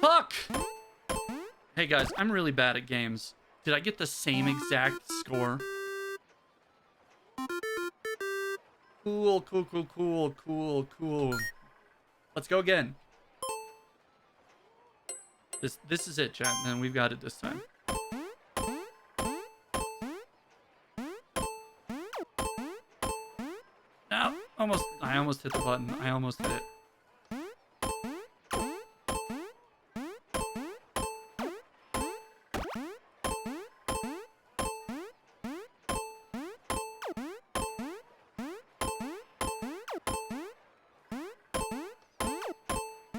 Fuck! Hey guys, I'm really bad at games. Did I get the same exact score? Cool. Let's go again. This is it, chat, and we've got it this time. No, I almost hit the button. I almost hit it.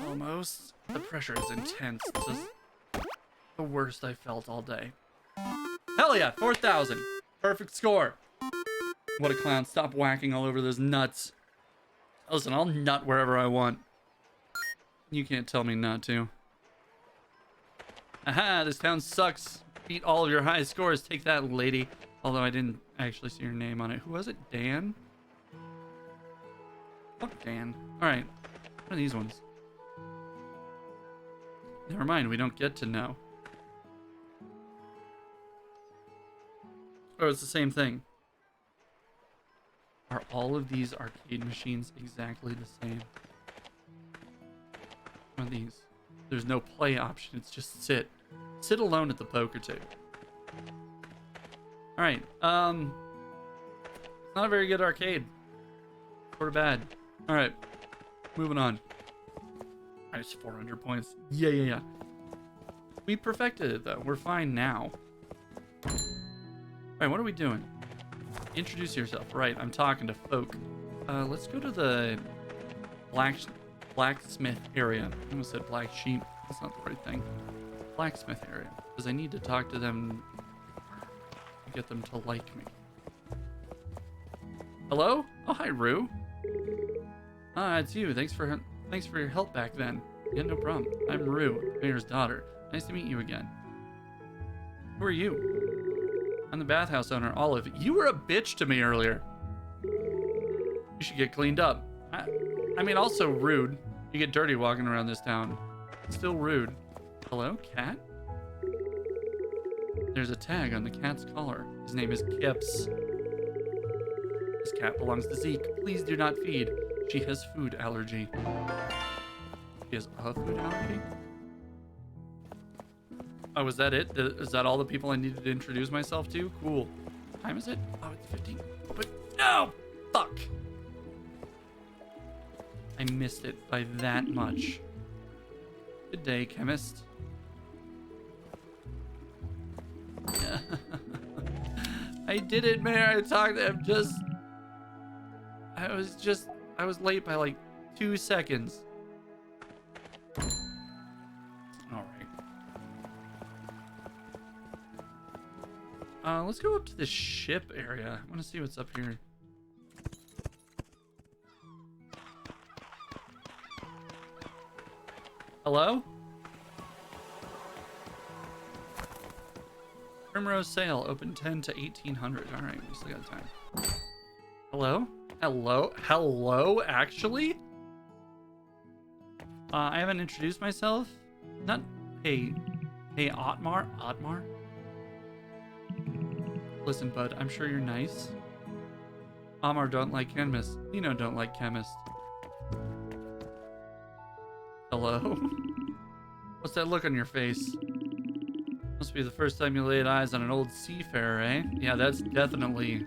Almost. The pressure is intense. This is the worst I felt all day. Hell yeah, 4,000. Perfect score. What a clown. Stop whacking all over those nuts. Listen, I'll nut wherever I want. You can't tell me not to. Aha, this town sucks. Beat all of your high scores. Take that, lady. Although I didn't actually see your name on it. Who was it? Dan? Fuck Dan. Alright. What are these ones? Never mind, we don't get to know. Oh, it's the same thing. Are all of these arcade machines exactly the same? What are these? There's no play option, it's just sit. Sit alone at the poker table. Alright, not a very good arcade. Sort of bad. Alright, moving on. Nice, 400 points. Yeah. We perfected it, though. We're fine now. Alright, what are we doing? Introduce yourself. Right, I'm talking to folk. Let's go to the blacksmith area. I almost said black sheep. That's not the right thing. Blacksmith area. Because I need to talk to them to get them to like me. Hello? Oh, hi, Rue. Ah, it's you. Thanks for your help back then. Yeah, no problem. I'm Rue, Mayor's daughter. Nice to meet you again. Who are you? I'm the bathhouse owner, Olive. You were a bitch to me earlier. You should get cleaned up. I mean, also rude. You get dirty walking around this town. Still rude. Hello, cat? There's a tag on the cat's collar. His name is Kips. This cat belongs to Zeke. Please do not feed. She has food allergy. She has a food allergy? Oh, is that it? Is that all the people I needed to introduce myself to? Cool. What time is it? Oh, it's 15. But no! Fuck! I missed it by that much. Good day, chemist. I did it, Mayor. I talked to him I was late by like 2 seconds. Let's go up to the ship area. I want to see what's up here. Hello? Primrose Sail, open 10 to 1800. All right, we still got time. Hello? Hello? Hello, actually? I haven't introduced myself. Not... Hey, Otmar? Otmar? Listen, bud, I'm sure you're nice. Amar don't like chemists. Lino don't like chemists. Hello? What's that look on your face? Must be the first time you laid eyes on an old seafarer, eh? Yeah, that's definitely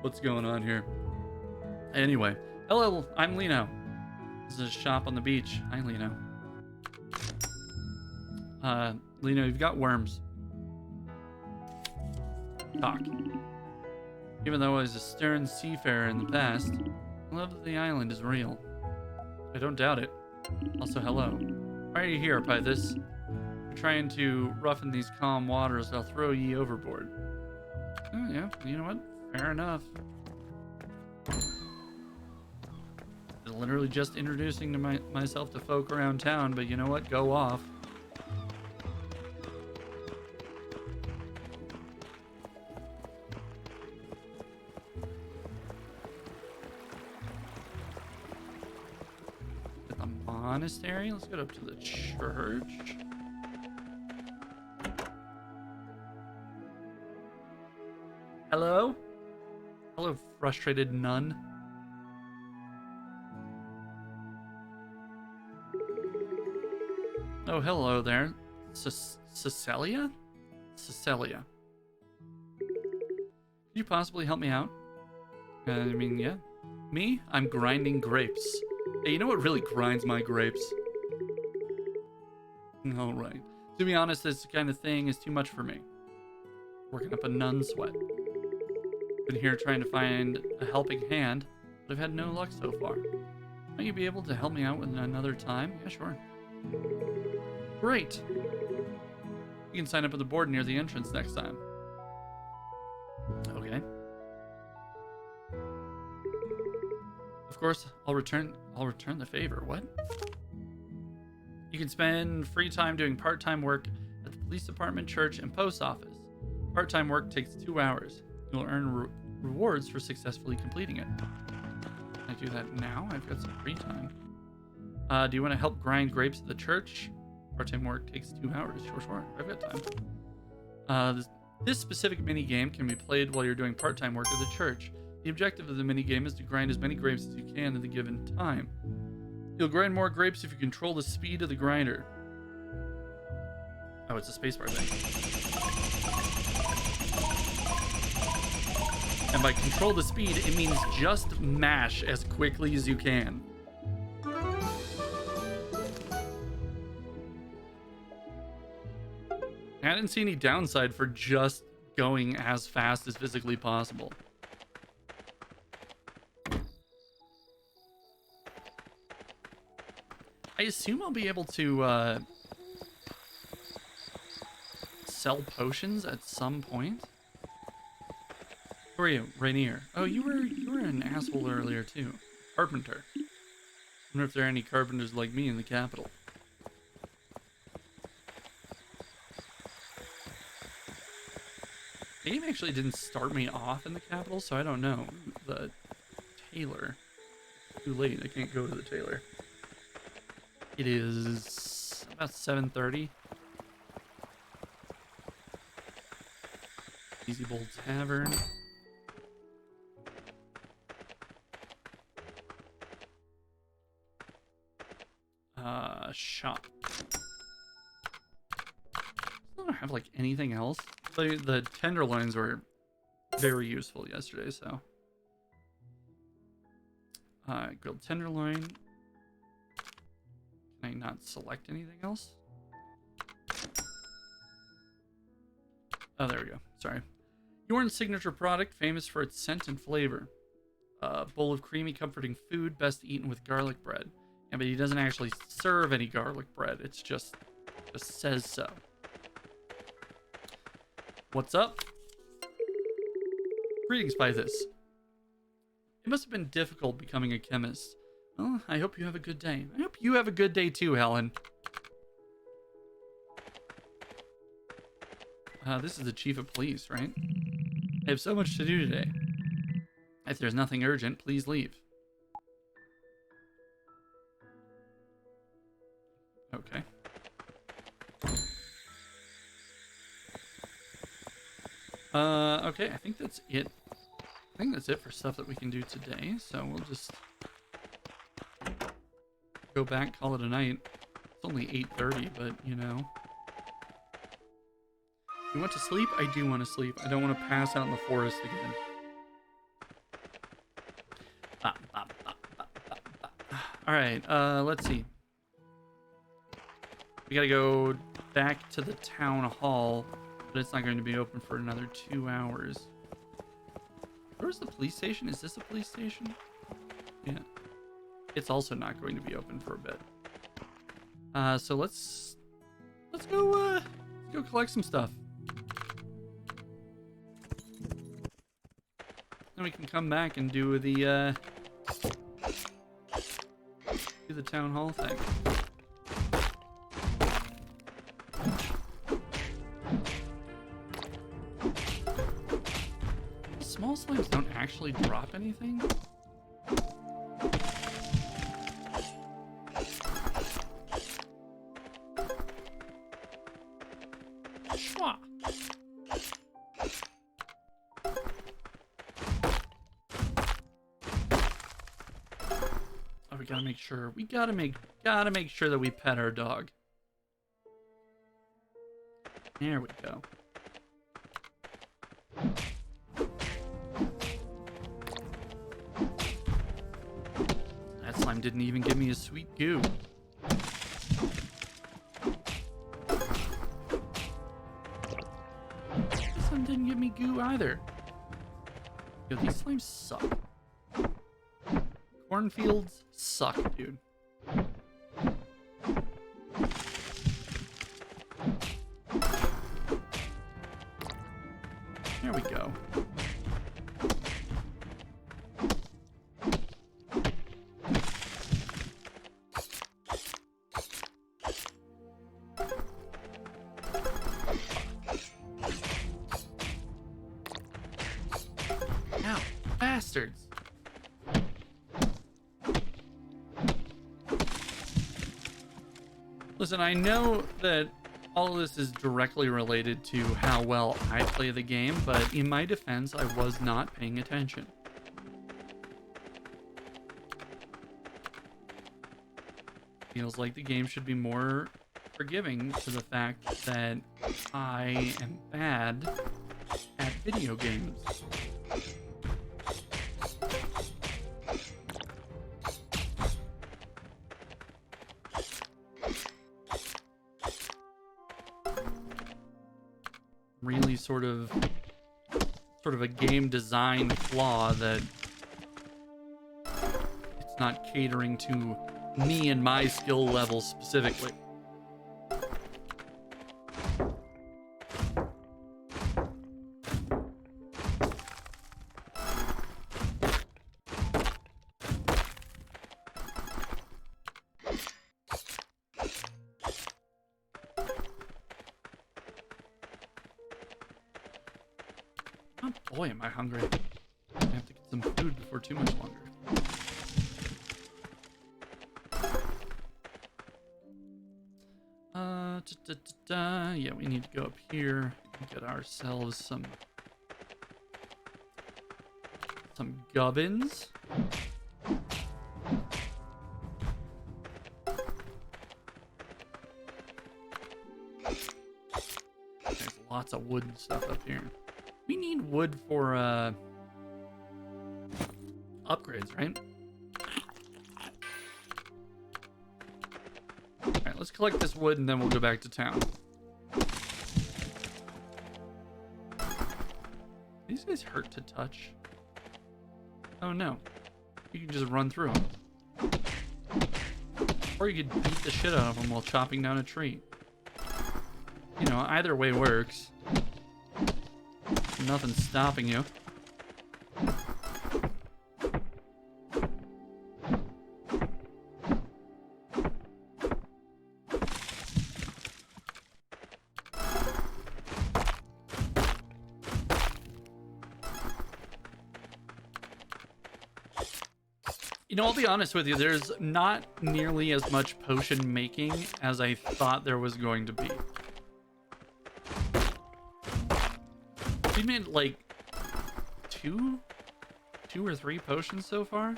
what's going on here. Anyway, hello, I'm Lino. This is a shop on the beach. Hi, Lino. Lino, you've got worms. Talk. Even though I was a stern seafarer in the past, the love of the island is real. I don't doubt it. Also, hello. Why are you here, Pythus? You're trying to roughen these calm waters, I'll throw ye overboard. Oh, yeah, you know what? Fair enough. Literally just introducing to myself to folk around town, but you know what? Go off. The monastery? Let's get up to the church. Hello? Hello, frustrated nun. Oh, hello there. Cecilia? Cecilia. Could you possibly help me out? I mean, yeah. Me? I'm grinding grapes. Hey, you know what really grinds my grapes? Alright. To be honest, this kind of thing is too much for me. Working up a nun sweat. Been here trying to find a helping hand, but I've had no luck so far. Might you be able to help me out with another time? Yeah, sure. Great. You can sign up at the board near the entrance next time. Okay. Of course, I'll return the favor. What? You can spend free time doing part-time work at the police department, church, and post office. Part-time work takes 2 hours. You'll earn rewards for successfully completing it. Can I do that now? I've got some free time. Do you want to help grind grapes at the church? Part-time work takes 2 hours. Sure. I've got time. This specific mini-game can be played while you're doing part-time work at the church. The objective of the mini-game is to grind as many grapes as you can in the given time. You'll grind more grapes if you control the speed of the grinder. Oh, it's a spacebar thing. And by control the speed, it means just mash as quickly as you can. I didn't see any downside for just going as fast as physically possible. I assume I'll be able to sell potions at some point. Who are you? Rainier. Oh, you were an asshole earlier too. Carpenter. I wonder if there are any carpenters like me in the capital. The game actually didn't start me off in the capital, so I don't know. The tailor. Too late. I can't go to the tailor. It is about 7:30. Easy Bowl Tavern. Shop. I don't have like anything else. The tenderloins were very useful yesterday, so. Grilled tenderloin. Can I not select anything else? Oh, there we go. Sorry. Yorn's signature product, famous for its scent and flavor. A bowl of creamy, comforting food, best eaten with garlic bread. Yeah, but he doesn't actually serve any garlic bread. It's just says so. What's up? Greetings, Pythus. It must have been difficult becoming a chemist. Well, I hope you have a good day. I hope you have a good day too, Helen. This is the chief of police, right? I have so much to do today. If there's nothing urgent, please leave. Okay. Okay, I think that's it. I think that's it for stuff that we can do today, so we'll just go back, call it a night. It's only 8:30, but, you know. You want to sleep? I do want to sleep. I don't want to pass out in the forest again. Alright, let's see. We gotta go back to the town hall, but it's not going to be open for another 2 hours. Where's the police station? Is this a police station? Yeah. It's also not going to be open for a bit. So let's go collect some stuff. Then we can come back and do the town hall thing. Small slimes don't actually drop anything? Schwa. Oh, we gotta make sure. We gotta make sure that we pet our dog. There we go. That slime didn't even give me a sweet goo. This one didn't give me goo either. Yo, these slimes suck. Cornfields suck, dude. There we go. Ow, bastards. Listen, I know that all of this is directly related to how well I play the game, but in my defense, I was not paying attention. Feels like the game should be more forgiving to the fact that I am bad at video games. Really sort of a game design flaw that it's not catering to me and my skill level specifically. Oh boy, am I hungry. I have to get some food before too much longer. Yeah, we need to go up here and get ourselves some gubbins. There's lots of wood and stuff up here. We need wood for upgrades, right? Alright, let's collect this wood and then we'll go back to town. These guys hurt to touch. Oh no. You can just run through them. Or you could beat the shit out of them while chopping down a tree. You know, either way works. Nothing's stopping you. You know, I'll be honest with you, there's not nearly as much potion making as I thought there was going to be. We made like two or three potions so far.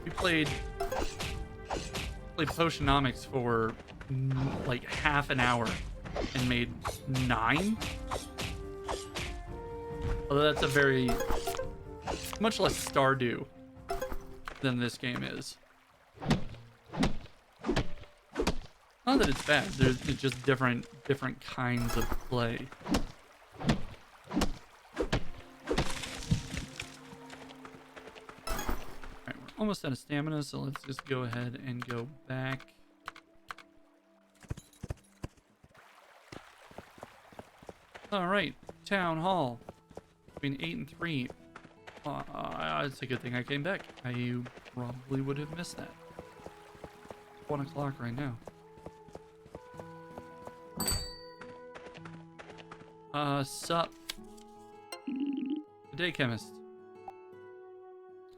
We played Potionomics for like half an hour and made 9. Although that's a very much less Stardew than this game is. Not that it's bad. It's just different kinds of play. Alright, we're almost out of stamina, so let's just go ahead and go back. Alright, Town Hall. Between 8 and 3. It's a good thing I came back. I probably would have missed that. 1 o'clock right now. Sup? Good day, chemist.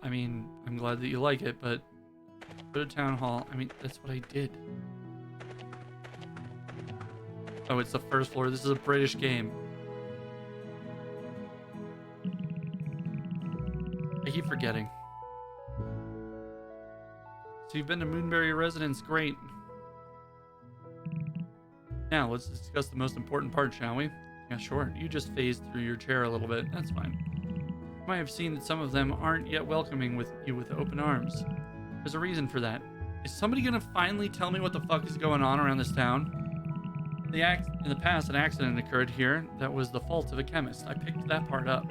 I mean, I'm glad that you like it, but go to town hall. I mean, that's what I did. Oh, it's the first floor. This is a British game. I keep forgetting. So you've been to Moonberry Residence. Great. Now, let's discuss the most important part, shall we? Yeah, sure. You just phased through your chair a little bit. That's fine. You might have seen that some of them aren't yet welcoming you with open arms. There's a reason for that. Is somebody gonna finally tell me what the fuck is going on around this town? In the past, an accident occurred here that was the fault of a chemist. I picked that part up.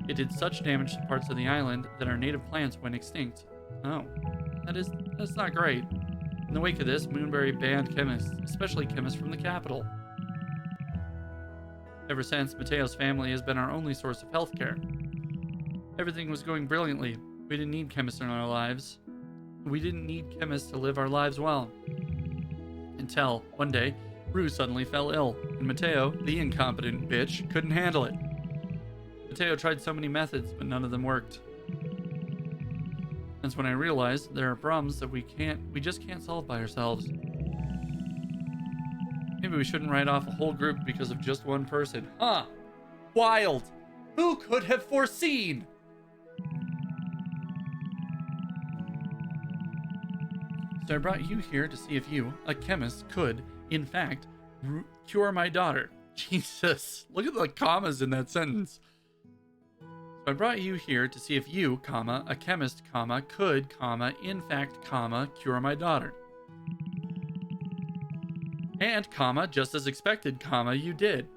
It did such damage to parts of the island that our native plants went extinct. Oh, that's not great. In the wake of this, Moonberry banned chemists, especially chemists from the capital. Ever since, Mateo's family has been our only source of healthcare. Everything was going brilliantly. We didn't need chemists in our lives. We didn't need chemists to live our lives well. Until, one day, Rue suddenly fell ill, and Mateo, the incompetent bitch, couldn't handle it. Mateo tried so many methods, but none of them worked. That's when I realized there are problems that we just can't solve by ourselves. Maybe we shouldn't write off a whole group because of just one person. Huh? Wild! Who could have foreseen? So I brought you here to see if you, a chemist, could, in fact, cure my daughter. Jesus, look at the commas in that sentence. So I brought you here to see if you, comma, a chemist, comma, could, comma, in fact, comma, cure my daughter. And, comma, just as expected, comma, you did.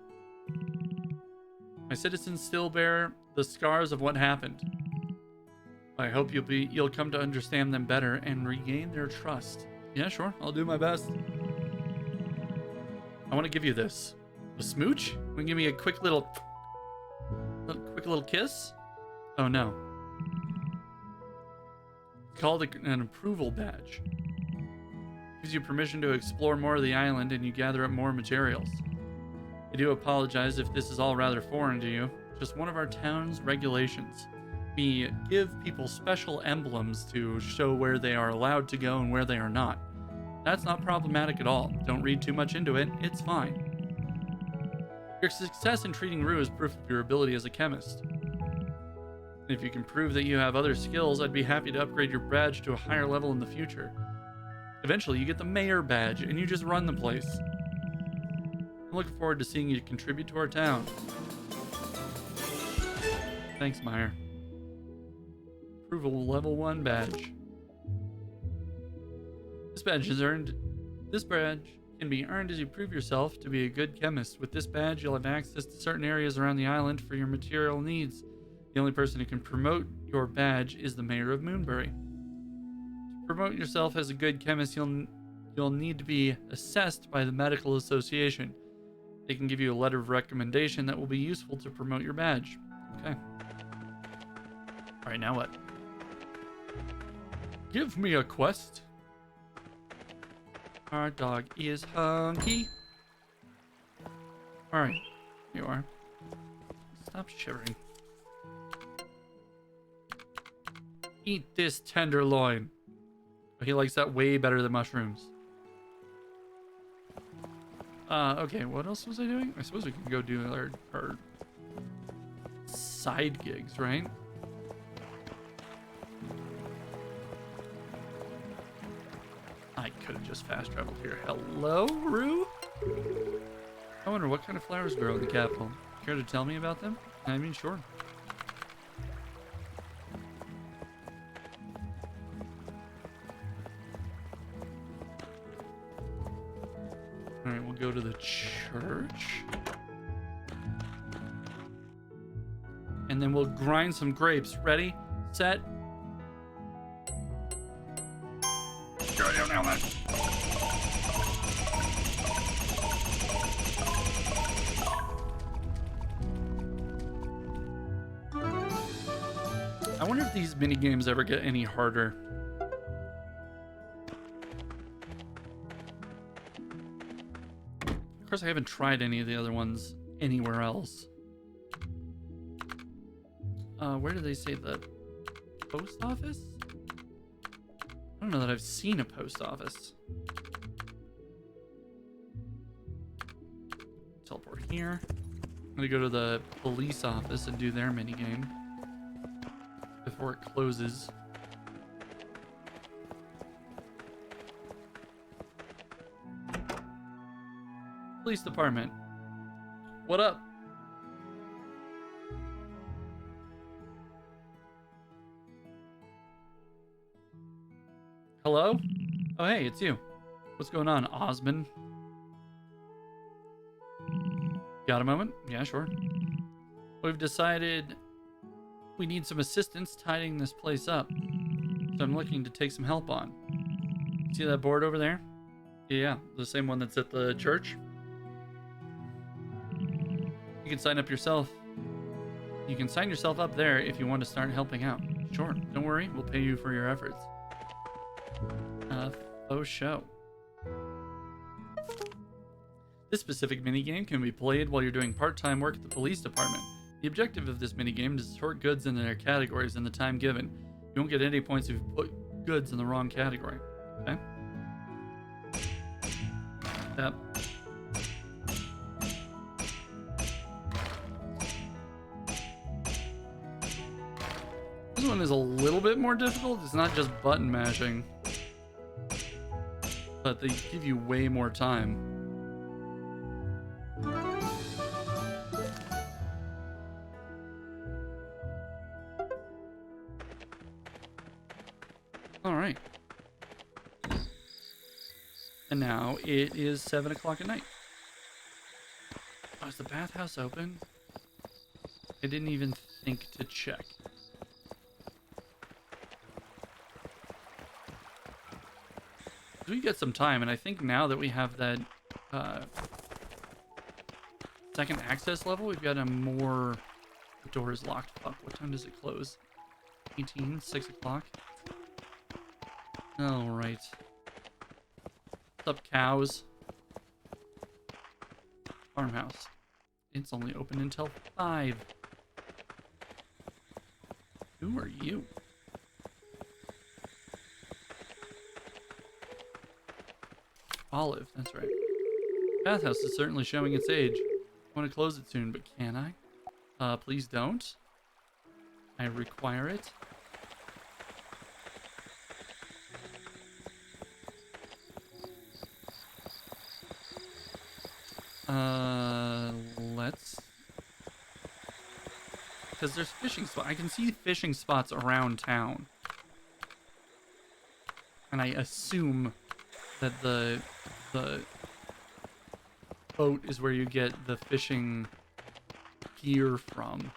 My citizens still bear the scars of what happened. I hope you'll come to understand them better and regain their trust. Yeah, sure, I'll do my best. I want to give you this. A smooch? You want to give me a quick little kiss? Oh no. It's called an approval badge. Gives you permission to explore more of the island and you gather up more materials. I do apologize if this is all rather foreign to you. Just one of our town's regulations. We give people special emblems to show where they are allowed to go and where they are not. That's not problematic at all. Don't read too much into it. It's fine. Your success in treating Rue is proof of your ability as a chemist. If you can prove that you have other skills, I'd be happy to upgrade your badge to a higher level in the future. Eventually, you get the mayor badge, and you just run the place. I'm looking forward to seeing you contribute to our town. Thanks, Meyer. Approval level 1 badge. This badge can be earned as you prove yourself to be a good chemist. With this badge, you'll have access to certain areas around the island for your material needs. The only person who can promote your badge is the mayor of Moonberry. To promote yourself as a good chemist, you'll you'll need to be assessed by the medical association. They can give you a letter of recommendation that will be useful to promote your badge. Okay. Alright, now what? Give me a quest. Our dog is hungry. Alright, here you are. Stop shivering. Eat this tenderloin. He likes that way better than mushrooms. Okay, what else was I doing? I suppose we can go do our side gigs, right? I could have just fast traveled here. Hello, Rue? I wonder what kind of flowers grow in the capital. Care to tell me about them? I mean, sure. Alright, we'll go to the church. And then we'll grind some grapes. Ready? Set? I wonder if these mini games ever get any harder. Of course, I haven't tried any of the other ones anywhere else. Where do they say the post office? I don't know that I've seen a post office. Teleport here. I'm gonna go to the police office and do their mini game before it closes. Police department. What up? Hello? Oh, hey, it's you. What's going on, Osmond? Got a moment? Yeah, sure. We've decided we need some assistance tidying this place up. So I'm looking to take some help on. See that board over there? Yeah, the same one that's at the church. You can sign up yourself. You can sign yourself up there if you want to start helping out. Sure, don't worry, we'll pay you for your efforts. Faux show. This specific minigame can be played while you're doing part-time work at the police department. The objective of this minigame is to sort goods into their categories in the time given. You won't get any points if you put goods in the wrong category. Okay? Yep. This one is a little bit more difficult. It's not just button mashing, but they give you way more time. All right. And now it is 7 o'clock at night. Oh, is the bathhouse open? I didn't even think to check. We get some time, and I think now that we have that second access level, we've got a more... The door is locked. Fuck, what time does it close? 18, 6 o'clock. Alright. What's up, cows? Farmhouse. It's only open until 5. Who are you? Olive, that's right. Bathhouse is certainly showing its age. I want to close it soon, but can I? Please don't. I require it. Let's... Because there's fishing spots. I can see fishing spots around town. And I assume that the boat is where you get the fishing gear from.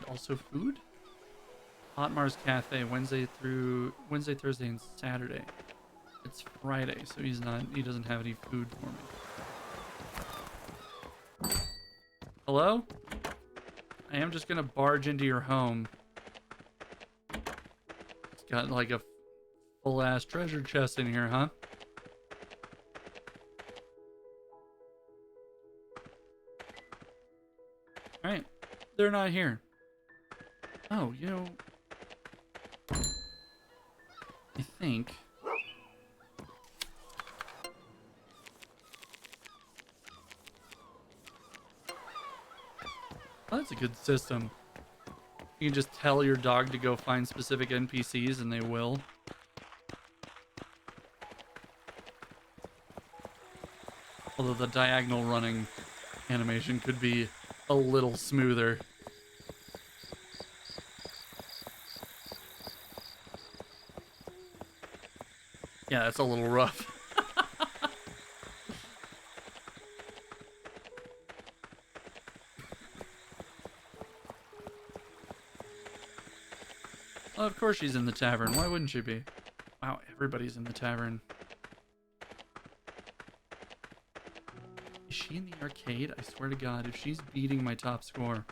Also food? Hot Mars Cafe, Wednesday, Thursday, and Saturday. It's Friday, so he doesn't have any food for me. Hello? I am just gonna barge into your home. It's got like a full ass treasure chest in here, huh? Alright. They're not here. Oh, you know, I think oh, that's a good system. You can just tell your dog to go find specific NPCs and they will. Although the diagonal running animation could be a little smoother. Yeah, that's a little rough. Well, of course she's in the tavern. Why wouldn't she be? Wow, everybody's in the tavern. Is she in the arcade? I swear to God, if she's beating my top score,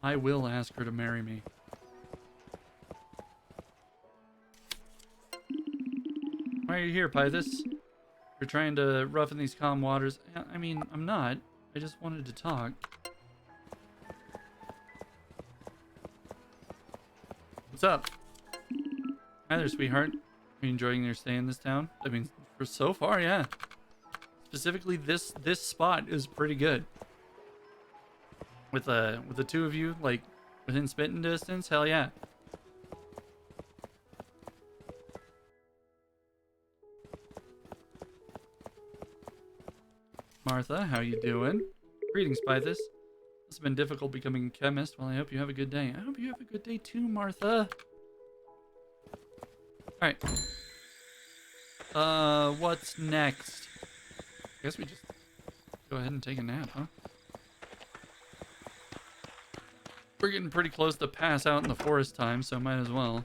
I will ask her to marry me. Why are you here, Pythus? You're trying to roughen these calm waters. I mean, I'm not. I just wanted to talk. What's up? Hi there, sweetheart. Are you enjoying your stay in this town? I mean, for so far, yeah. Specifically, this spot is pretty good. With the two of you, like, within spitting distance, hell yeah. Martha, how you doing? Greetings, Pythus. It's been difficult becoming a chemist. Well, I hope you have a good day. I hope you have a good day too, Martha. Alright. What's next? I guess we just go ahead and take a nap, huh? We're getting pretty close to pass out in the forest time, so might as well.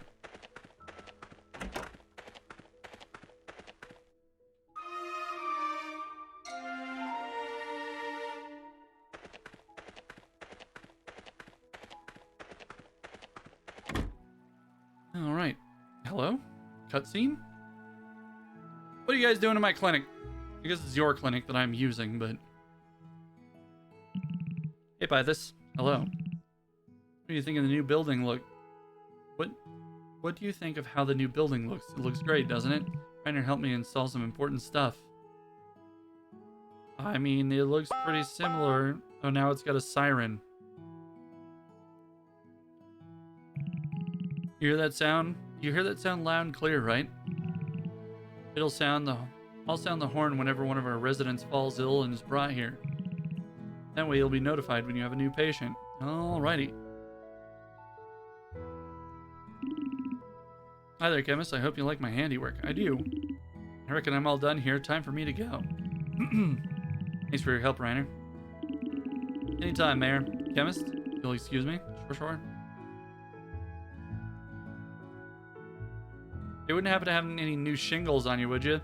Alright. Hello? Cutscene? What are you guys doing in my clinic? I guess it's your clinic that I'm using, but... Hey, by this. Hello. What do you think of the new building look? What do you think of how the new building looks? It looks great, doesn't it? Trying to help me install some important stuff. I mean, it looks pretty similar. Oh, now it's got a siren. You hear that sound? You hear that sound loud and clear, right? I'll sound the horn whenever one of our residents falls ill and is brought here. That way you'll be notified when you have a new patient. Alrighty. Hi there, chemist. I hope you like my handiwork. I do. I reckon I'm all done here. Time for me to go. Thanks for your help, Reiner. Anytime, Mayor. Chemist, you'll excuse me? Sure. You wouldn't happen to have any new shingles on you, would you?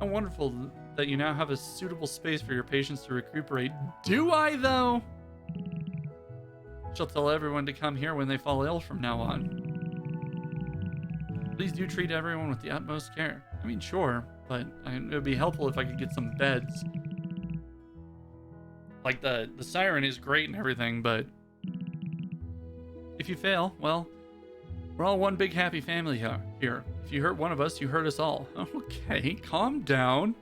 How wonderful that you now have a suitable space for your patients to recuperate. Do I, though? Shall tell everyone to come here when they fall ill from now on. Please do treat everyone with the utmost care. I mean, sure, but it would be helpful if I could get some beds. Like, the siren is great and everything, but... if you fail, well... we're all one big happy family here. If you hurt one of us, you hurt us all. Okay, calm down.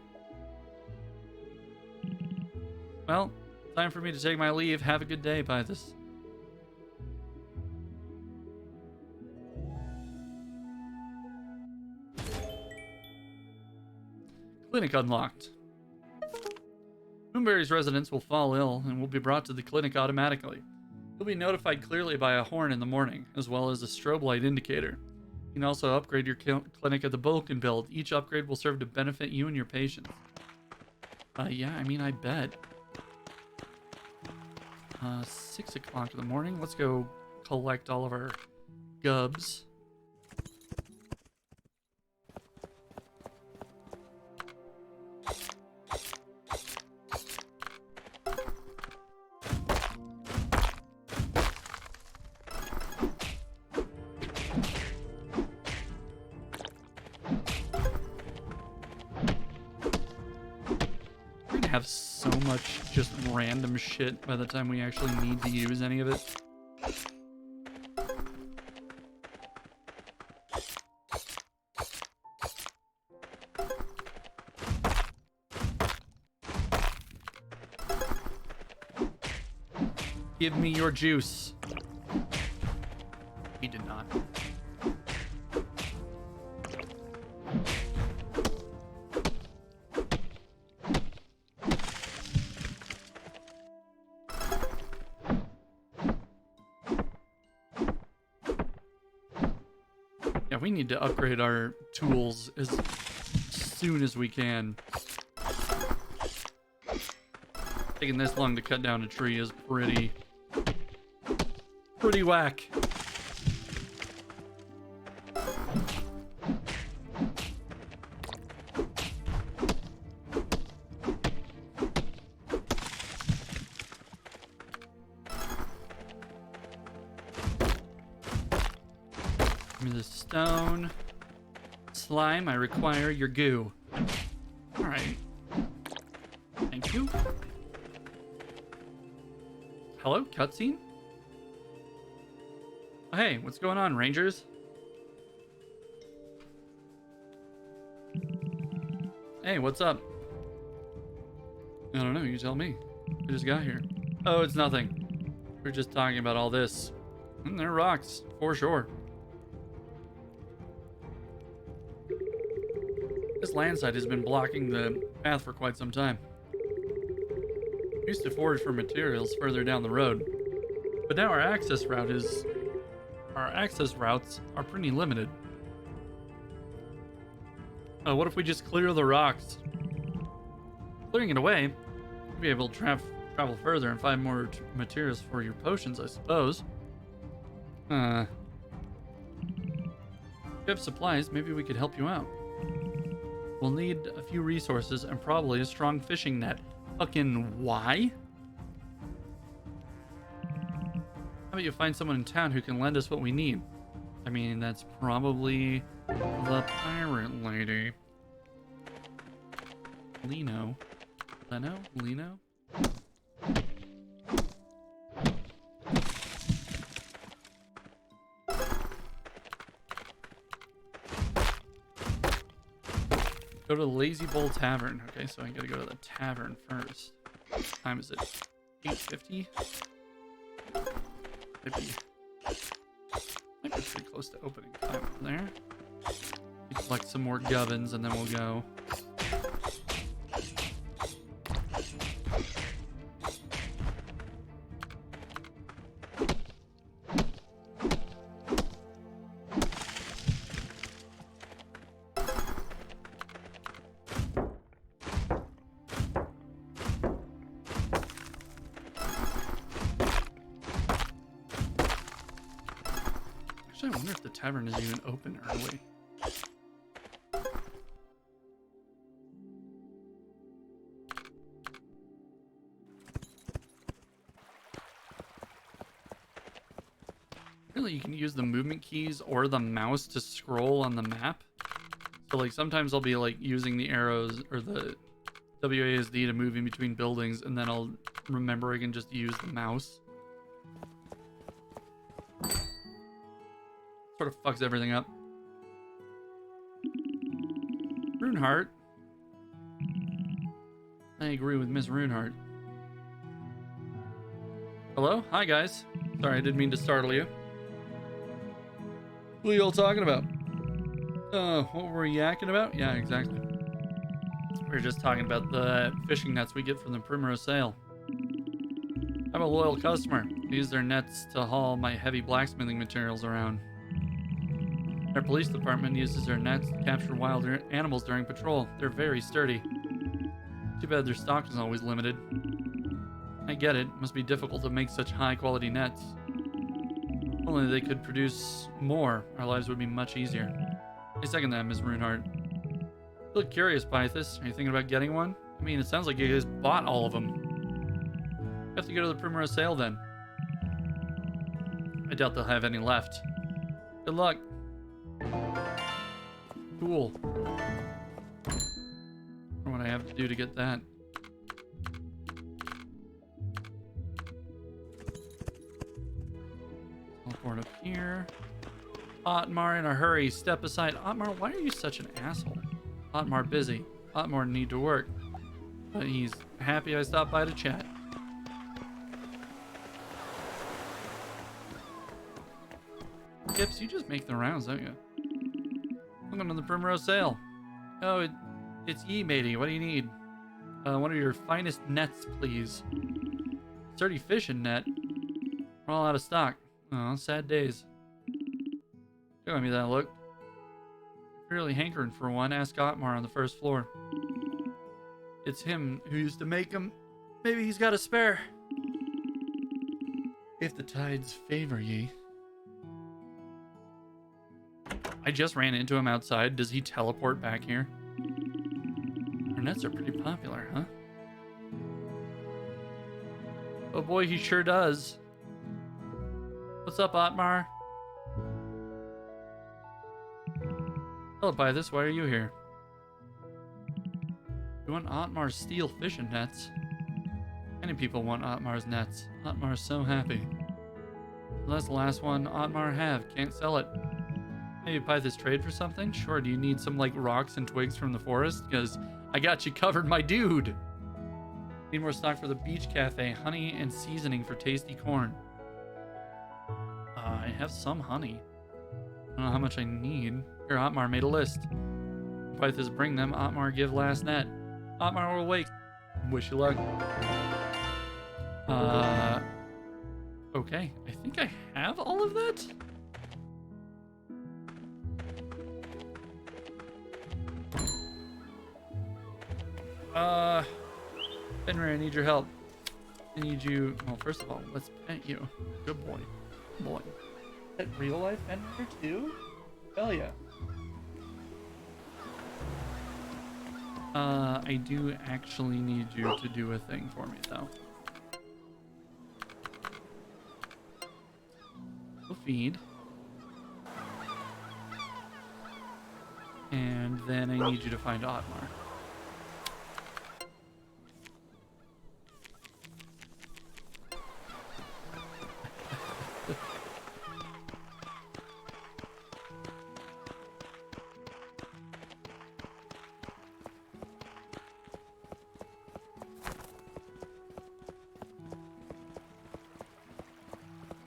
Well, time for me to take my leave. Have a good day, Pythus. Clinic unlocked. Moonberry's residents will fall ill and will be brought to the clinic automatically. You'll be notified clearly by a horn in the morning, as well as a strobe light indicator. You can also upgrade your clinic at the Vulcan build. Each upgrade will serve to benefit you and your patients. Yeah, I mean, I bet. 6 o'clock in the morning. Let's go collect all of our gubs. Have so much just random shit by the time we actually need to use any of it. Give me your juice. He did not. Yeah, we need to upgrade our tools as soon as we can. Taking this long to cut down a tree is pretty whack. Give me the stone. Slime, I require your goo. Alright. Thank you. Hello, cutscene? Oh, hey, what's going on, Rangers? Hey, what's up? I don't know, you tell me. I just got here. Oh, it's nothing. We're just talking about all this. And they're rocks, for sure. This landslide has been blocking the path for quite some time. We used to forage for materials further down the road, but now our access routes are pretty limited. What if we just clear the rocks? Clearing it away, we'll be able to travel further and find more materials for your potions, I suppose. If you have supplies, maybe we could help you out. We'll need a few resources and probably a strong fishing net. Fucking why? How about you find someone in town who can lend us what we need? I mean, that's probably the pirate lady. Leno? Leno? Go to the Lazy Bowl Tavern. Okay, so I gotta go to the tavern first. What time is it? 8:50? Might be pretty close to opening time over there. We collect some more gubbins and then we'll go. Actually, I wonder if the tavern is even open early. Really, you can use the movement keys or the mouse to scroll on the map. So like sometimes I'll be like using the arrows or the WASD to move in between buildings, and then I'll remember I can just use the mouse. Sort of fucks everything up. Runeheart. I agree with Miss Runeheart. Hello? Hi, guys. Sorry, I didn't mean to startle you. What are you all talking about? What were we yakking about? Yeah, exactly. We were just talking about the fishing nets we get from the Primrose Sale. I'm a loyal customer. I use their nets to haul my heavy blacksmithing materials around. Our police department uses their nets to capture wild animals during patrol. They're very sturdy. Too bad their stock is always limited. I get it. It must be difficult to make such high-quality nets. If only they could produce more, our lives would be much easier. I second that, Ms. Runehart. You look curious, Pythus. Are you thinking about getting one? I mean, it sounds like you guys bought all of them. You have to go to the Primrose Sale, then. I doubt they'll have any left. Good luck. Cool. I wonder what I have to do to get that. Teleport up here. Otmar, in a hurry. Step aside. Otmar, why are you such an asshole? Otmar busy. Otmar need to work. But he's happy I stopped by to chat. Gips, you just make the rounds, don't you? Welcome to the Primrose Sale. Oh, it's ye, matey. What do you need? One of your finest nets, please. Sturdy fishing net. We're all out of stock. Oh, sad days. Showing me that look. If you're really hankering for one, ask Otmar on the first floor. It's him who used to make them. Maybe he's got a spare. If the tides favor ye. I just ran into him outside. Does he teleport back here? Our nets are pretty popular, huh? Oh boy, he sure does. What's up, Otmar? Hello, Pythus. Why are you here? You want Otmar's steel fishing nets? Many people want Otmar's nets. Otmar's so happy. Well, that's the last one Otmar have. Can't sell it. Maybe Pythus trade for something? Sure, do you need some, like, rocks and twigs from the forest? Because I got you covered, my dude! Need more stock for the beach cafe. Honey and seasoning for tasty corn. I have some honey. I don't know how much I need. Here, Otmar made a list. Pythus bring them. Otmar give last net. Otmar will wait. Wish you luck. Okay. I think I have all of that? Fenrir, I need your help. I need you. Well, first of all, let's pet you. Good boy. Good boy. Is that real life Fenrir too? Hell yeah. I do actually need you to do a thing for me, though. Go feed. And then I need you to find Otmar.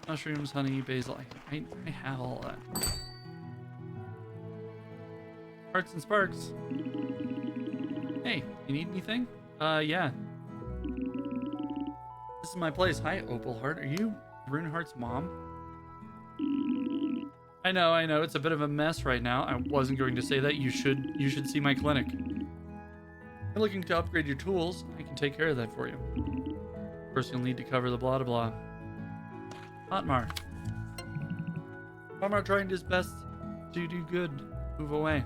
Mushrooms, honey, basil. I have all that. Hearts and sparks. Hey, you need anything? Yeah. This is my place. Hi, Opalheart. Are you Runeheart's mom? I know. It's a bit of a mess right now. I wasn't going to say that. You should see my clinic. You're looking to upgrade your tools. I can take care of that for you. First, you'll need to cover the blah blah blah. Otmar. Otmar trying his best to do good. Move away.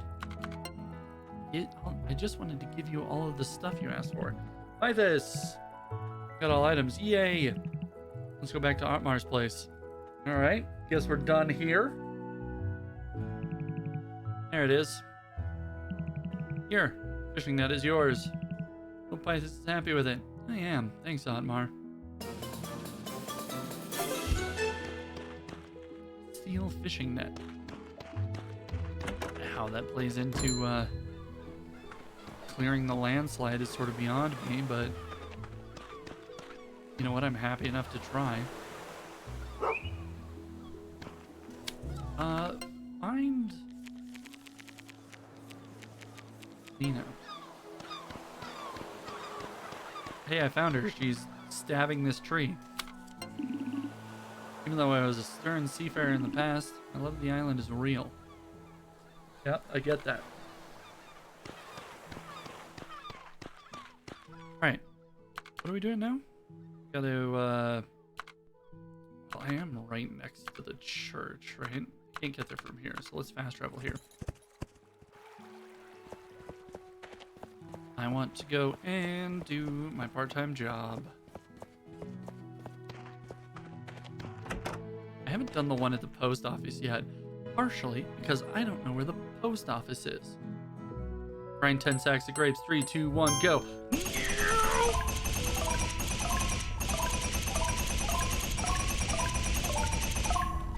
I just wanted to give you all of the stuff you asked for. Buy this. Got all items. Yay. Let's go back to Otmar's place. All right. Guess we're done here. There it is. Here. Fishing net is yours. Hope Pythus is happy with it. I am. Thanks, Otmar. Steel fishing net. How that plays into clearing the landslide is sort of beyond me, but you know what? I'm happy enough to try. Find Nina. Hey, I found her. She's stabbing this tree. Even though I was a stern seafarer in the past, I love the island is real. Yep, I get that. Alright. What are we doing now? Gotta, well, I am right next to the church, right? Can't get there from here, so let's fast travel here. I want to go and do my part-time job. I haven't done the one at the post office yet, partially because I don't know where the post office is. Grind 10 sacks of grapes. 3, 2, 1, go.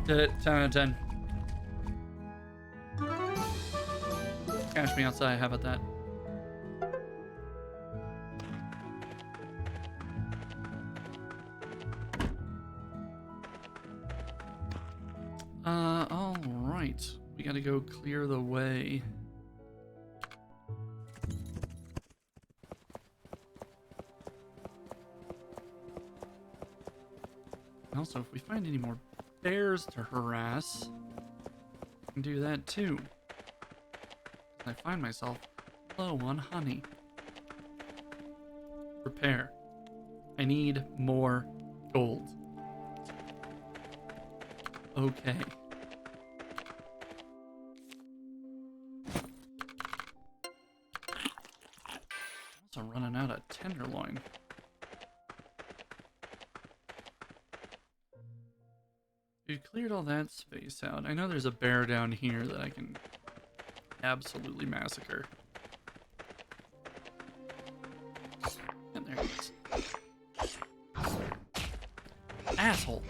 10 out of 10. Cash me outside. How about that? All right. We gotta go clear the way. Also, if we find any more bears to harass, we can do that too. I find myself low on honey. Repair. I need more gold. Okay. Also running out of tenderloin. You cleared all that space out. I know there's a bear down here that I can absolutely massacre. And there it is. Asshole.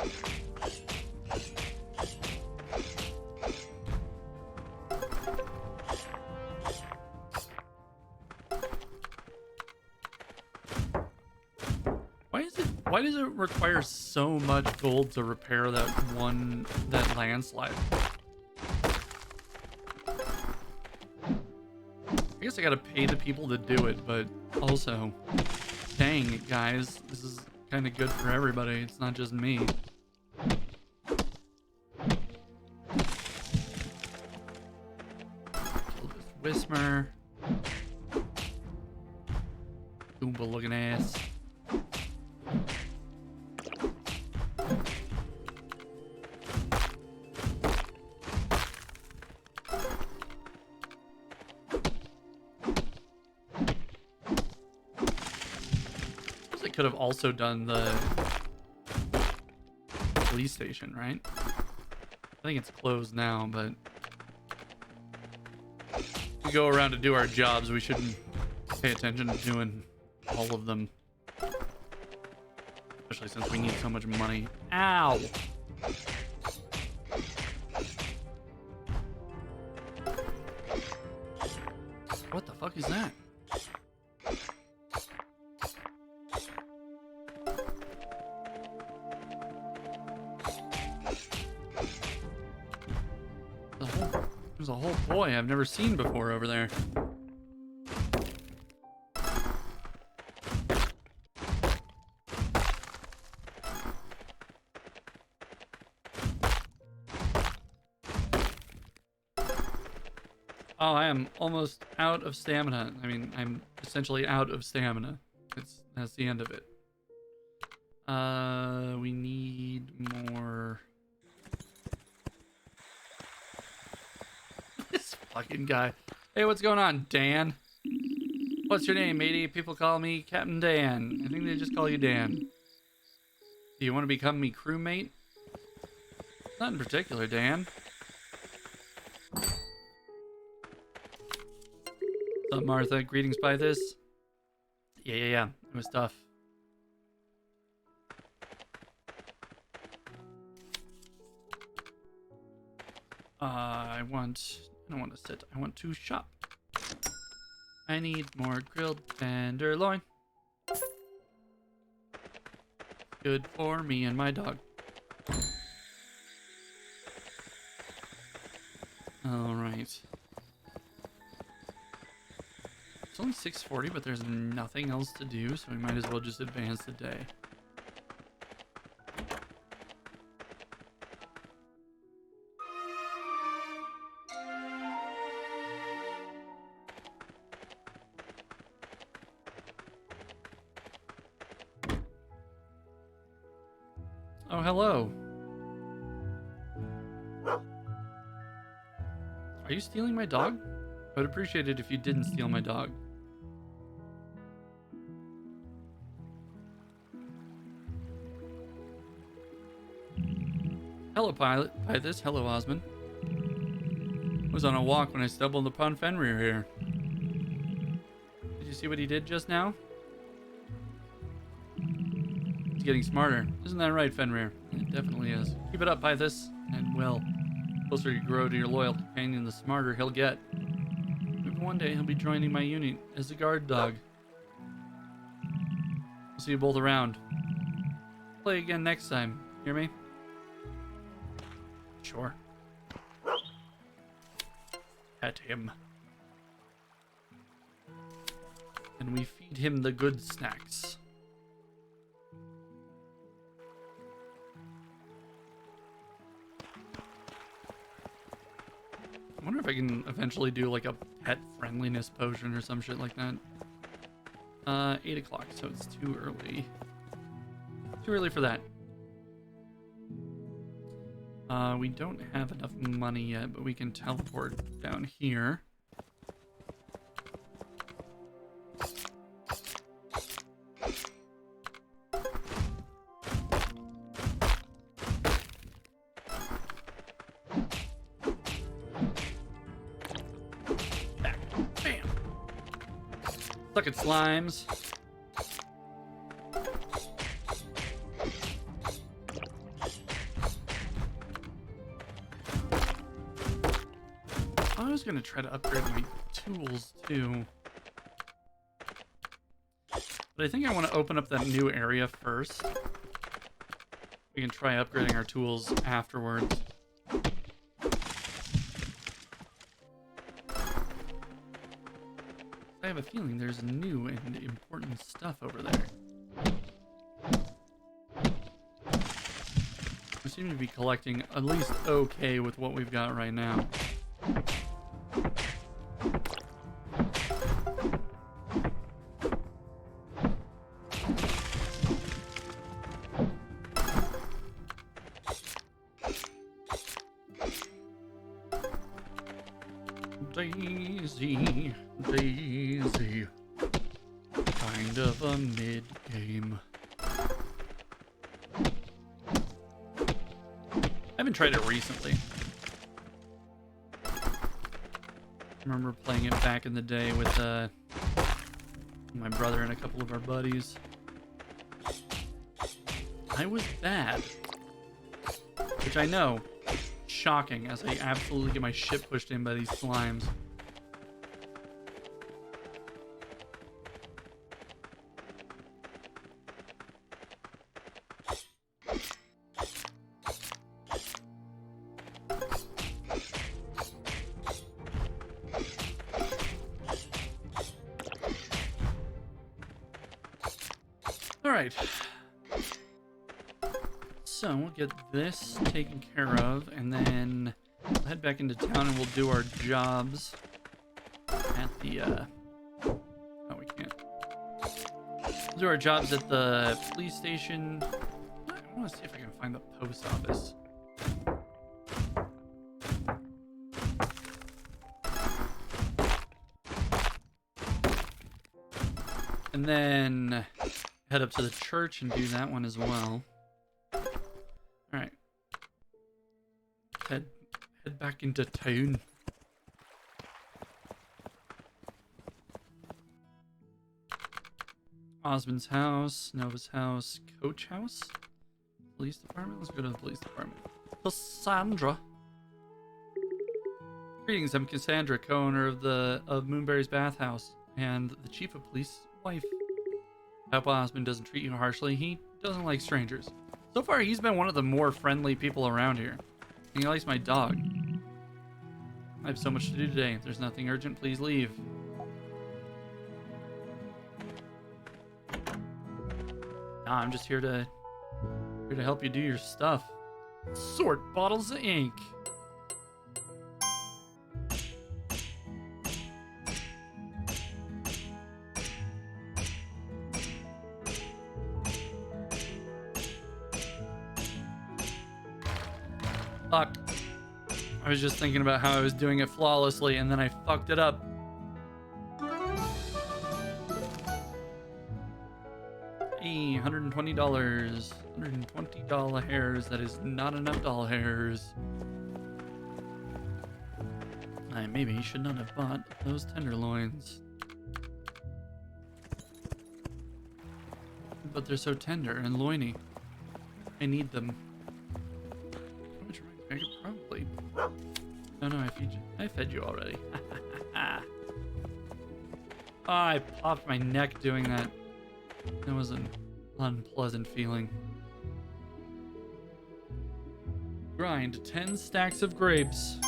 Why does it require so much gold to repair that landslide? I guess I gotta pay the people to do it, but also, dang it, guys, this is kind of good for everybody. It's not just me. Kill this Whismer. Goomba looking ass. Could have also done the police station, right? I think it's closed now, but we go around to do our jobs. We shouldn't pay attention to doing all of them, especially since we need so much money. Ow! What the fuck is that? There's a whole boy I've never seen before over there. Oh, I am almost out of stamina. I mean, I'm essentially out of stamina. That's the end of it. We need more. This fucking guy. Hey, what's going on, Dan? What's your name, matey? People call me Captain Dan. I think they just call you Dan. Do you want to become me crewmate? Not in particular, Dan. What's up, Martha? Greetings by this. Yeah. It was tough. I don't want to sit. I want to shop. I need more grilled tenderloin. Good for me and my dog. All right. It's only 6:40, but there's nothing else to do, so we might as well just advance the day. Oh, hello. Are you stealing my dog? I would appreciate it if you didn't steal my dog. Hello, Pilot. By this, hello, Osmond. I was on a walk when I stumbled upon Fenrir here. Did you see what he did just now? He's getting smarter. Isn't that right, Fenrir? It definitely is. Keep it up, Pythus. And, well, the closer you grow to your loyal companion, the smarter he'll get. Maybe one day he'll be joining my unit as a guard dog. We'll see you both around. Play again next time. Hear me? Sure. Pet him. And we feed him the good snacks. I wonder if I can eventually do like a pet friendliness potion or some shit like that. 8 o'clock, so it's too early. Too early for that. We don't have enough money yet, but we can teleport down here. Back. Bam. Suck it, slimes. I was gonna try to upgrade my tools too, but I think I want to open up that new area first. We can try upgrading our tools afterwards. I have a feeling there's new and important stuff over there. We seem to be collecting at least okay with what we've got right now. Daisy, Daisy, kind of a mid-game. I haven't tried it recently. I remember playing it back in the day with my brother and a couple of our buddies. I was bad, which I know. Shocking, as I absolutely get my shit pushed in by these slimes. Alright. So we'll get this taken care of, and then we'll head back into town and we'll do our jobs at the, oh, we can't. We'll do our jobs at the police station. I want to see if I can find the post office. And then head up to the church and do that one as well. Alright. Head back into town. Osmond's house, Nova's house, coach house, police department. Let's go to the police department. Cassandra. Greetings, I'm Cassandra, co-owner of Moonberry's bathhouse and the chief of police wife. I hope Osmond doesn't treat you harshly. He doesn't like strangers. So far, he's been one of the more friendly people around here. And he likes my dog. I have so much to do today. If there's nothing urgent, please leave. Nah, I'm just here to help you do your stuff. Sort bottles of ink. Fuck. I was just thinking about how I was doing it flawlessly and then I fucked it up. Hey, $120. $120 hairs. That is not enough doll hairs. I maybe should not have bought those tenderloins. But they're so tender and loiny. I need them. How much I could probably. Oh no, I fed you already. Oh, I popped my neck doing that. That was an unpleasant feeling. Grind 10 stacks of grapes.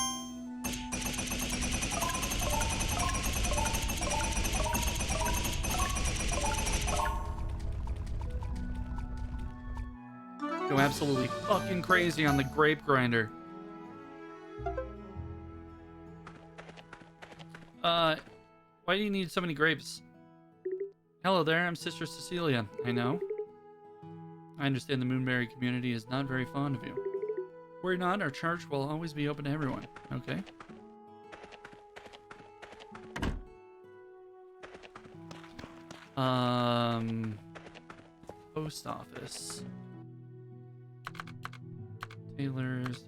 Go absolutely fucking crazy on the grape grinder. Why do you need so many grapes? Hello there, I'm Sister Cecilia. I know. I understand the Moonberry community is not very fond of you. Worry not, our church will always be open to everyone, okay? Post office. Taylor's,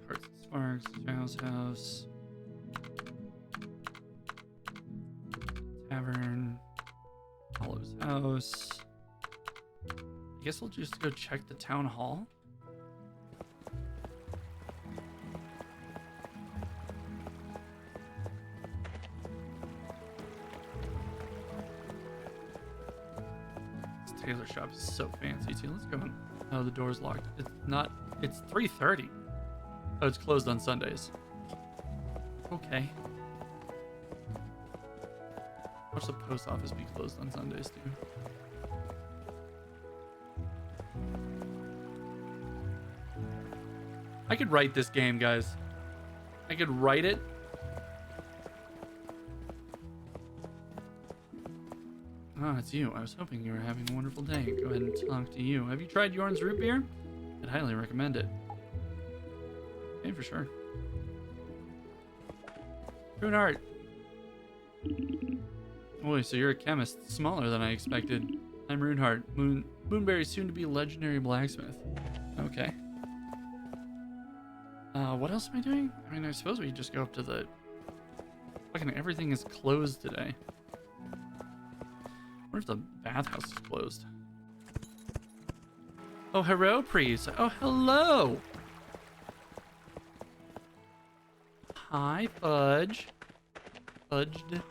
Hearts and Sparks, House. Tavern. Hollow's house. I guess we'll just go check the town hall. This tailor shop is so fancy too. Let's go in. Oh, the door's locked. It's not. It's 3:30. Oh, it's closed on Sundays. Okay. Watch the post office be closed on Sundays too. I could write this game, guys. I could write it. Oh, it's you. I was hoping you were having a wonderful day. Go ahead and talk to you. Have you tried Yorn's root beer? I'd highly recommend it. Okay, for sure. Runehart. Boy, so you're a chemist. Smaller than I expected. I'm Runehart. Moonberry's soon-to-be legendary blacksmith. Okay. What else am I doing? I mean, I suppose we just go up to the... Fucking everything is closed today. What if the bathhouse is closed? Oh, hello, priest. Oh, hello. Hi, Fudge. Fudged.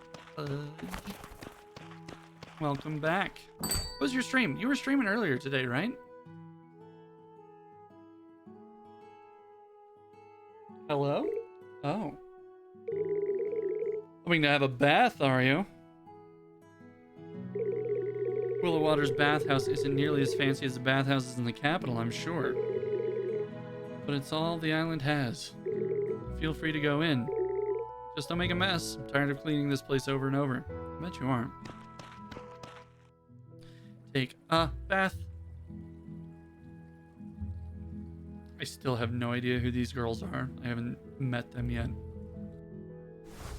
Welcome back. What was your stream? You were streaming earlier today, right? Hello? Oh. Hoping to have a bath, are you? Willow Water's bathhouse isn't nearly as fancy as the bathhouses in the capital, I'm sure. But it's all the island has. Feel free to go in. Just don't make a mess. I'm tired of cleaning this place over and over. I bet you aren't. Take a bath. I still have no idea who these girls are. I haven't met them yet.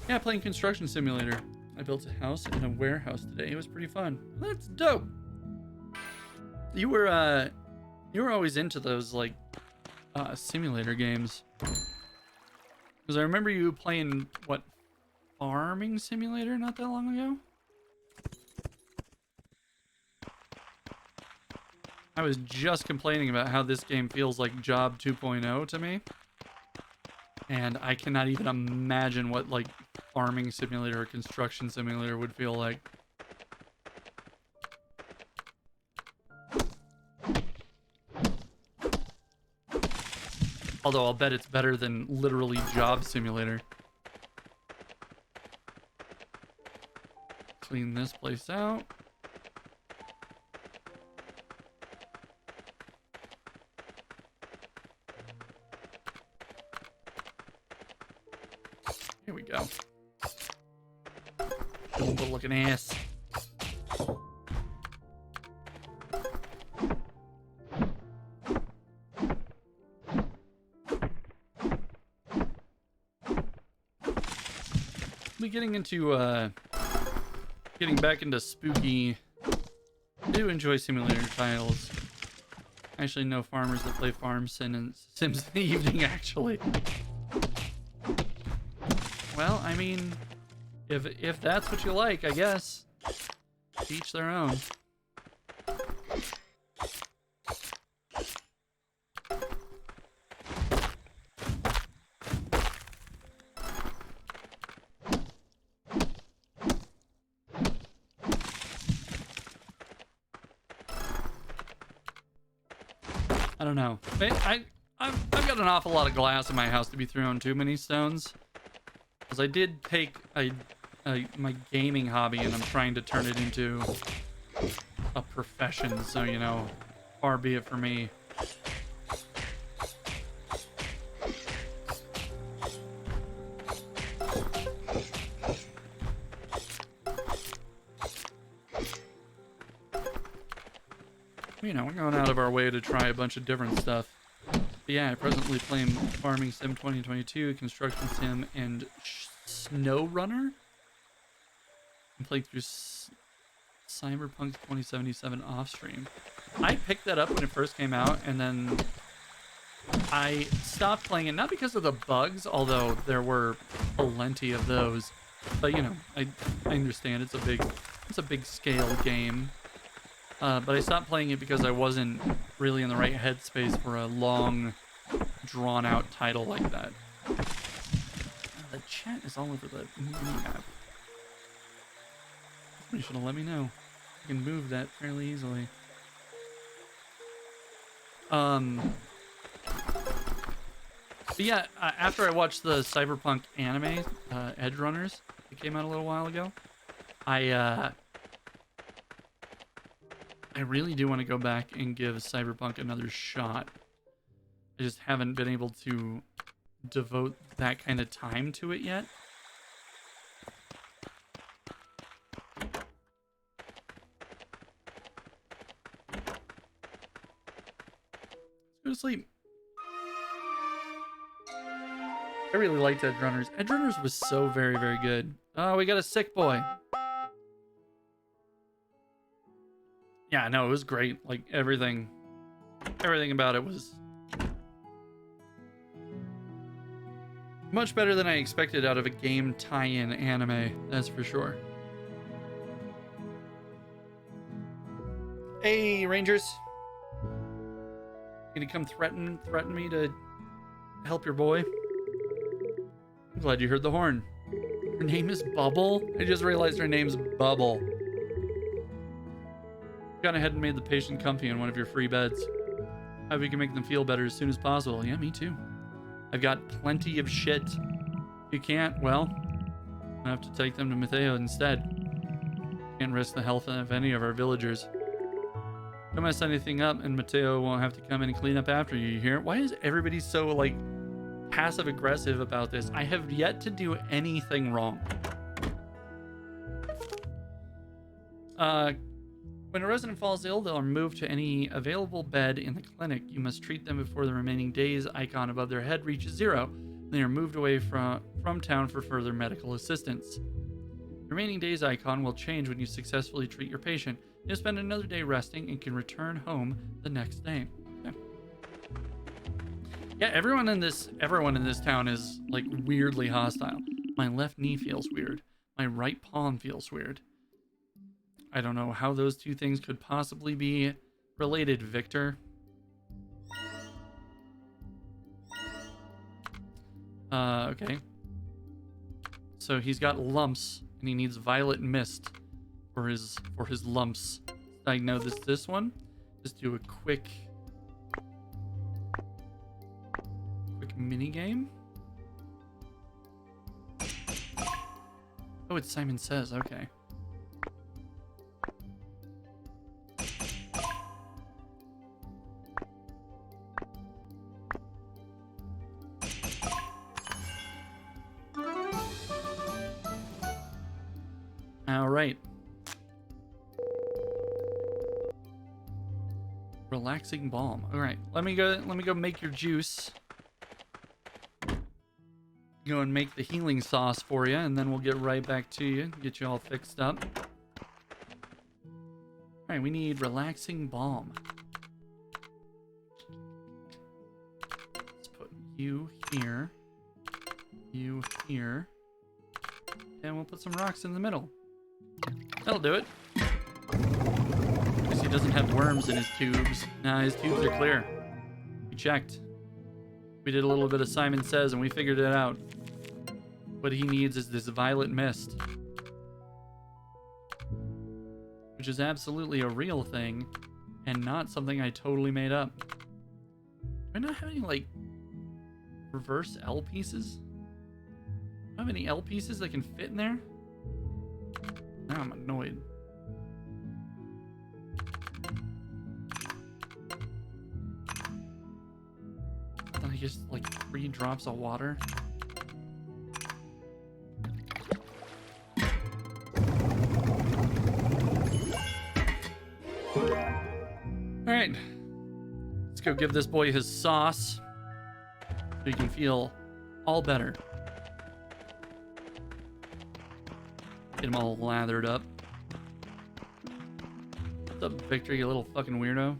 Yeah, playing Construction Simulator. I built a house and a warehouse today. It was pretty fun. That's dope. You were always into those like simulator games. Because I remember you playing what, Farming Simulator not that long ago? I was just complaining about how this game feels like Job 2.0 to me. And I cannot even imagine what like Farming Simulator or Construction Simulator would feel like. Although I'll bet it's better than literally Job Simulator. Clean this place out. Here we go. Good looking ass. be getting back into spooky. I do enjoy simulator titles. I actually know farmers that play Farm Sims in the evening, actually. Well, I mean, if that's what you like, I guess. Each their own. I don't know. I've got an awful lot of glass in my house to be throwing too many stones. Because I did take my gaming hobby and I'm trying to turn it into a profession. So, you know, far be it for me. You know, we're going out of our way to try a bunch of different stuff. But yeah, I presently playing Farming Sim 2022, Construction Sim, and Snow Runner. I'm playing through Cyberpunk 2077 off stream. I picked that up when it first came out, and then I stopped playing it, not because of the bugs, although there were plenty of those. But you know, I understand it's a big scale game. But I stopped playing it because I wasn't really in the right headspace for a long, drawn-out title like that. The chat is all over the mini-map. Somebody should have let me know. I can move that fairly easily. But yeah, after I watched the Cyberpunk anime, Edge Runners, it came out a little while ago, I really do want to go back and give Cyberpunk another shot. I just haven't been able to devote that kind of time to it yet. Let's go to sleep. I really liked Edge Runners. Edge Runners was so very, very good. Oh, we got a sick boy. Yeah, no, it was great. Like everything about it was much better than I expected out of a game tie-in anime, that's for sure. Hey, Rangers. Gonna come threaten me to help your boy? I'm glad you heard the horn. Her name is Bubble? I just realized her name's Bubble. Gone ahead and made the patient comfy in one of your free beds. How we can make them feel better as soon as possible. Yeah, me too. I've got plenty of shit. If you can't, well, I have to take them to Mateo instead. Can't risk the health of any of our villagers. Don't mess anything up and Mateo won't have to come in and clean up after you, hear? Why is everybody so, like, passive aggressive about this? I have yet to do anything wrong. When a resident falls ill, they'll move to any available bed in the clinic. You must treat them before the remaining days icon above their head reaches 0. They are moved away from town for further medical assistance. The remaining days icon will change when you successfully treat your patient. You'll spend another day resting and can return home the next day. Okay. Yeah, everyone in this town is like weirdly hostile. My left knee feels weird. My right palm feels weird. I don't know how those two things could possibly be related, Victor. Okay. So he's got lumps, and he needs violet mist for his lumps. I know this one. Just do a quick mini game. Oh, it's Simon Says. Okay. All right. Relaxing balm. All right. Let me go make your juice. go and make the healing sauce for you, and then we'll get right back to you, get you all fixed up. All right, we need relaxing balm. Let's put you here, and we'll put some rocks in the middle. That'll do it. Because he doesn't have worms in his tubes. Nah, his tubes are clear. We checked. We did a little bit of Simon Says, and we figured it out. What he needs is this violet mist. Which is absolutely a real thing, and not something I totally made up. Do I not have any, like, reverse L pieces? Do I have any L pieces that can fit in there? Now I'm annoyed. Then I just, like, 3 drops of water. Alright. Let's go give this boy his sauce. So he can feel all better. Get him all lathered up. What's up, Victor, you little fucking weirdo?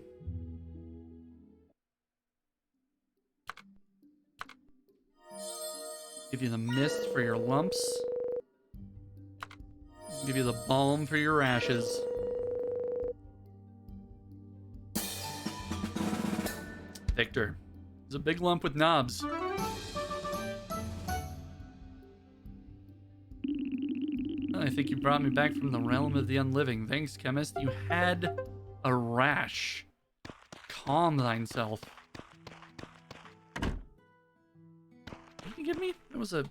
Give you the mist for your lumps. Give you the balm for your rashes. Victor. It's a big lump with knobs. I think you brought me back from the realm of the unliving. Thanks, chemist. You had a rash. Calm thyself. What did you give me? That was a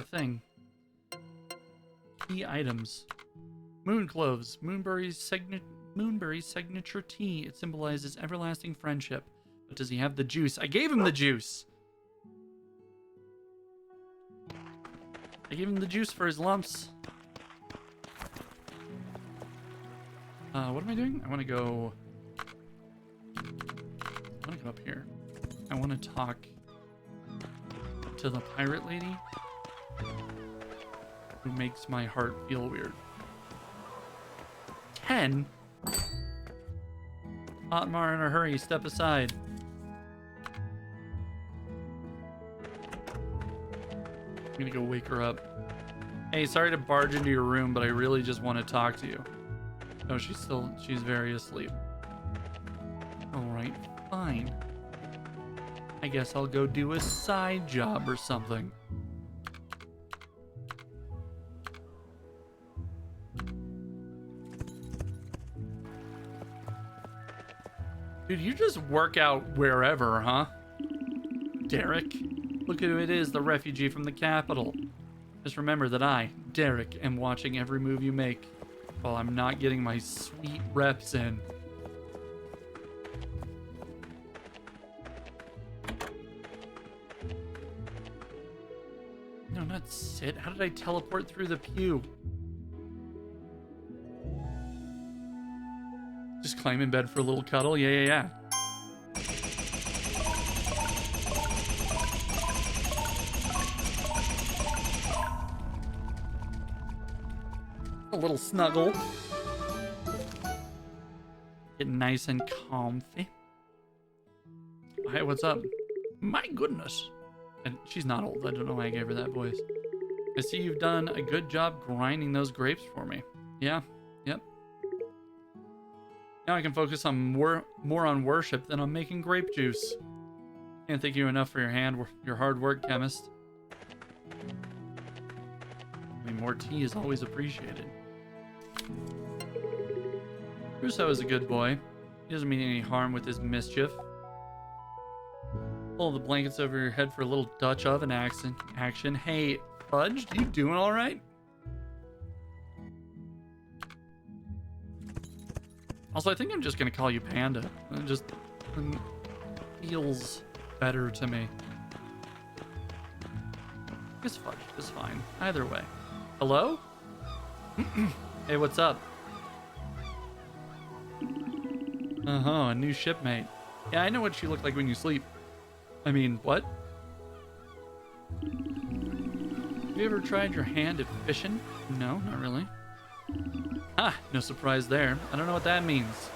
thing. Key items. Moon cloves. Moonberry's signature tea. It symbolizes everlasting friendship. But does he have the juice? I gave him the juice. I gave him the juice for his lumps. What am I doing? I want to go up here. I want to talk to the pirate lady who makes my heart feel weird. 10? Otmar, in a hurry, step aside. I'm gonna go wake her up. Hey, sorry to barge into your room, but I really just want to talk to you. Oh, she's very asleep. Alright, fine. I guess I'll go do a side job or something. Dude, you just work out wherever, huh? Derek? Look at who it is, the refugee from the capital. Just remember that I, Derek, am watching every move you make while I'm not getting my sweet reps in. No, not sit. How did I teleport through the pew? Just climb in bed for a little cuddle? Yeah. A little snuggle. Get nice and comfy. Hey, what's up? My goodness. And she's not old. I don't know why I gave her that voice. I see you've done a good job grinding those grapes for me. Yeah, yep. Now I can focus on more on worship than on making grape juice. Can't thank you enough for your hard work, chemist. I mean, more tea is always appreciated. Russo is a good boy. He doesn't mean any harm with his mischief. Pull the blankets over your head for a little Dutch oven action. Hey, Fudge, you doing all right? Also, I think I'm just gonna call you Panda. It just feels better to me. It's Fudge. It's fine. Either way. Hello? Hey, what's up? A new shipmate. Yeah, I know what you look like when you sleep. I mean, what? Have you ever tried your hand at fishing? No, not really. Ah, no surprise there. I don't know what that means.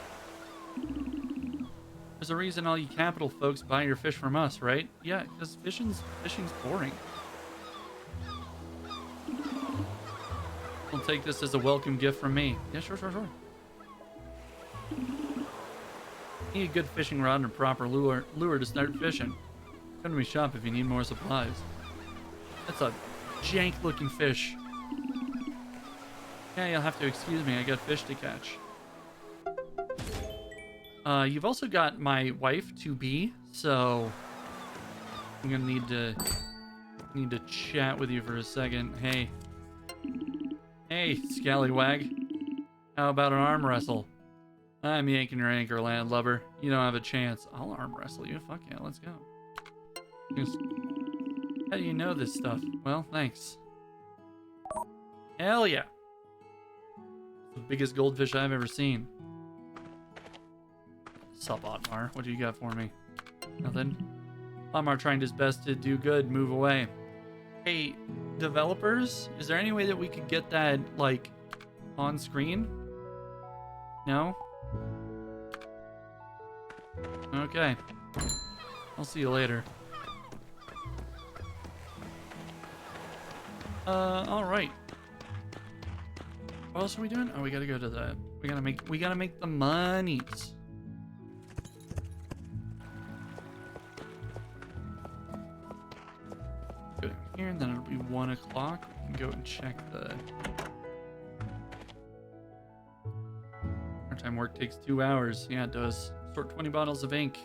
There's a reason all you capital folks buy your fish from us, right? Yeah, because fishing's boring. We'll take this as a welcome gift from me. Yeah, sure. Need a good fishing rod and a proper lure to start fishing. Come to me shop if you need more supplies. That's a jank looking fish. Yeah, you'll have to excuse me, I got fish to catch. You've also got my wife to be, so I'm gonna need to chat with you for a second. Hey, scallywag. How about an arm wrestle? I'm yanking your anchor, landlubber. You don't have a chance. I'll arm wrestle you. Fuck yeah, let's go. How do you know this stuff? Well, thanks. Hell yeah. It's the biggest goldfish I've ever seen. Sup, Otmar? What do you got for me? Nothing? Otmar trying his best to do good. Move away. Hey, developers? Is there any way that we could get that, like, on screen? No? Okay. I'll see you later. Alright. What else are we doing? Oh, we gotta go to the... We gotta make the monies. Go here, and then it'll be 1 o'clock. We can go and check the... Our time work takes 2 hours. Yeah, it does. Sort 20 bottles of ink.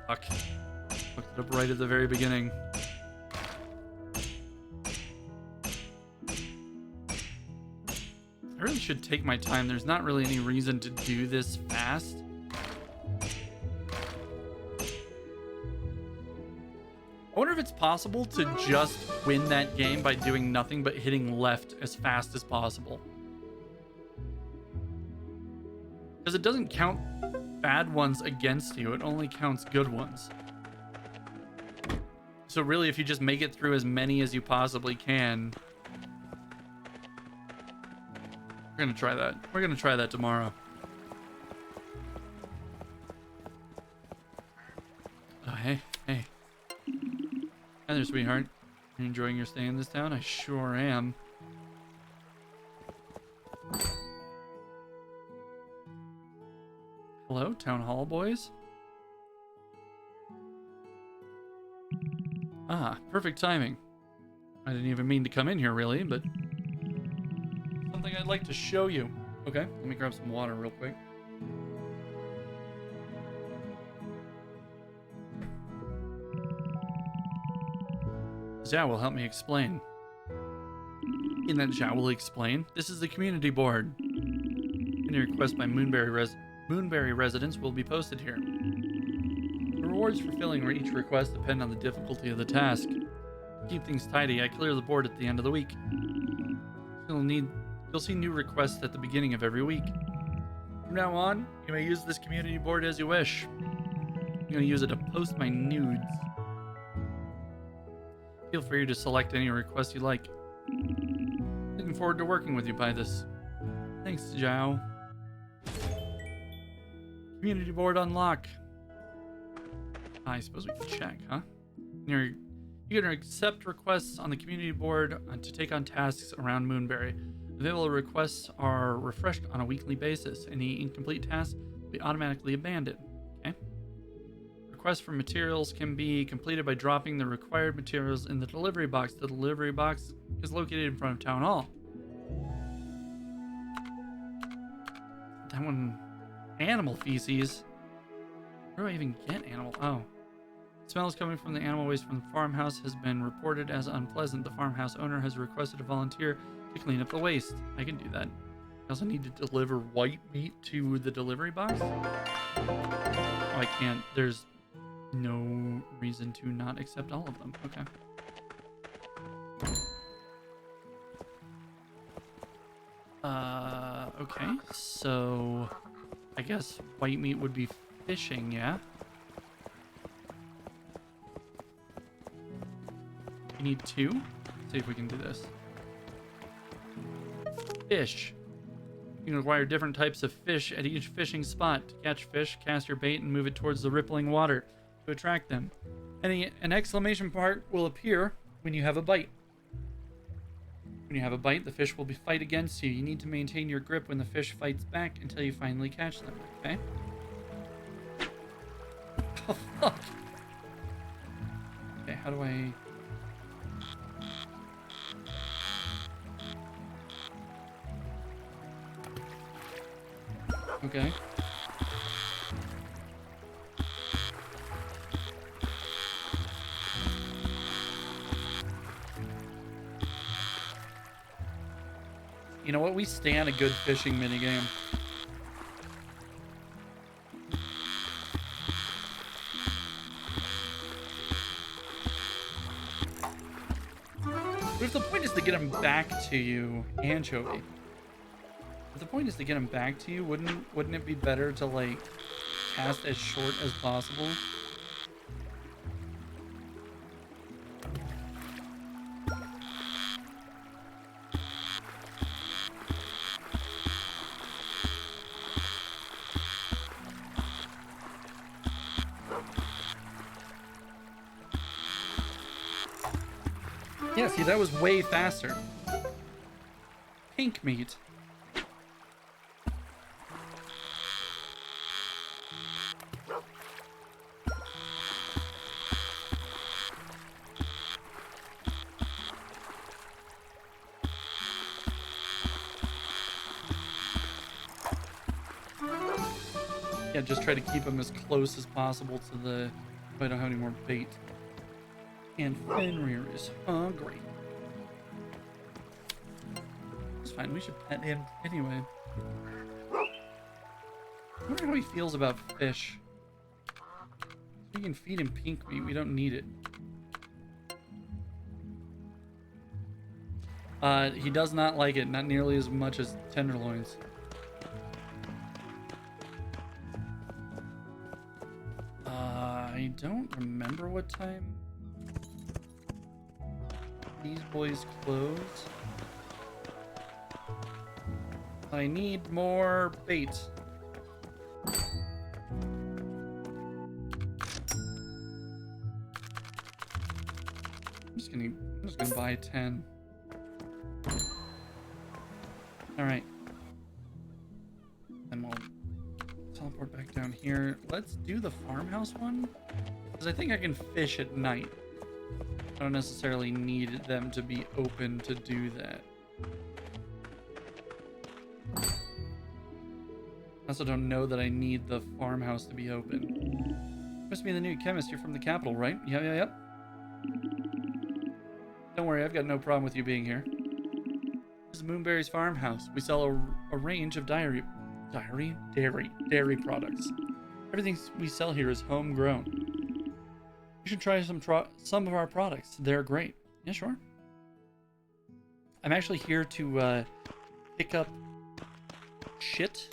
Fuck. Looked it up right at the very beginning. I really should take my time. There's not really any reason to do this fast. I wonder if it's possible to just win that game by doing nothing but hitting left as fast as possible. Because it doesn't count bad ones against you, it only counts good ones. So really, if you just make it through as many as you possibly can... We're gonna try that. We're gonna try that tomorrow. Oh, hey. Hi there, sweetheart. You enjoying your stay in this town? I sure am. Hello, Town Hall boys? Ah, perfect timing. I didn't even mean to come in here, really, but... something I'd like to show you. Okay, let me grab some water real quick. Zhao will help me explain. In that Zhao will explain, this is the community board. Any request by Moonberry residents will be posted here. The rewards for filling each request depend on the difficulty of the task. To keep things tidy, I clear the board at the end of the week. You'll see new requests at the beginning of every week. From now on, you may use this community board as you wish. I'm going to use it to post my nudes. Feel free to select any request you like. Looking forward to working with you by this. Thanks, Zhao. Community board unlock. I suppose we can check, huh? You can accept requests on the community board to take on tasks around Moonberry. Available requests are refreshed on a weekly basis. Any incomplete tasks will be automatically abandoned. Okay. Requests for materials can be completed by dropping the required materials in the delivery box. The delivery box is located in front of Town Hall. That one... Animal feces? Where do I even get animal? Oh. Smells coming from the animal waste from the farmhouse has been reported as unpleasant. The farmhouse owner has requested a volunteer to clean up the waste. I can do that. I also need to deliver white meat to the delivery box. Oh, I can't. There's no reason to not accept all of them. Okay. Okay. So, I guess white meat would be fishing, yeah? need 2. Let's see if we can do this. Fish. You can acquire different types of fish at each fishing spot. To catch fish, cast your bait and move it towards the rippling water to attract them. An exclamation mark will appear when you have a bite. When you have a bite, the fish will fight against you. You need to maintain your grip when the fish fights back until you finally catch them. Okay? Oh, fuck. Okay, how do I... Okay. You know what? We stand a good fishing minigame. But if the point is to get him back to you, anchovy. If the point is to get him back to you, wouldn't it be better to like cast as short as possible? Yeah, see, that was way faster. Pink meat. Yeah, just try to keep them as close as possible to the... I don't have any more bait. And Fenrir is hungry. It's fine, we should pet him anyway. I wonder how he feels about fish. We can feed him pink meat, we don't need it. He does not like it, not nearly as much as tenderloins. I don't remember what time these boys close. I need more bait. I'm just gonna buy 10. All right. Then we'll teleport back down here. Let's do the farmhouse one, because I think I can fish at night. I don't necessarily need them to be open to do that. I also don't know that I need the farmhouse to be open. Must be the new chemist. You're from the capital, right? Yep. Don't worry, I've got no problem with you being here. This is Moonberry's farmhouse. We sell a range of dairy products. Everything we sell here is homegrown. You should try some of our products. They're great. Yeah, sure. I'm actually here to pick up shit.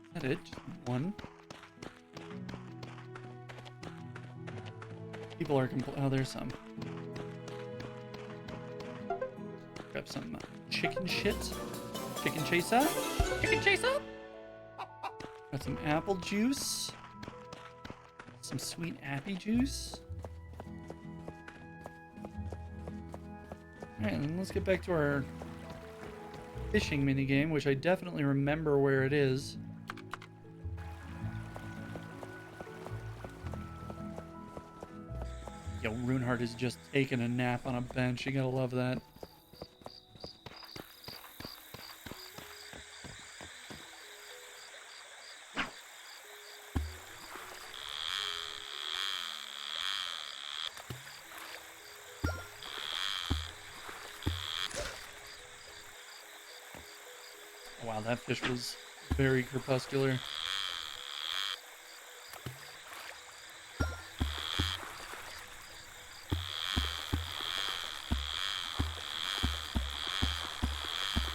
Is that it? Just one? People are oh, there's some. Grab some chicken shit. Chicken chase up. Chicken chase up. Got some apple juice. Some sweet appy juice. Alright, then let's get back to our fishing minigame, which I definitely remember where it is. Yo, Runeheart is just taking a nap on a bench. You gotta love that. Wow, that fish was very crepuscular.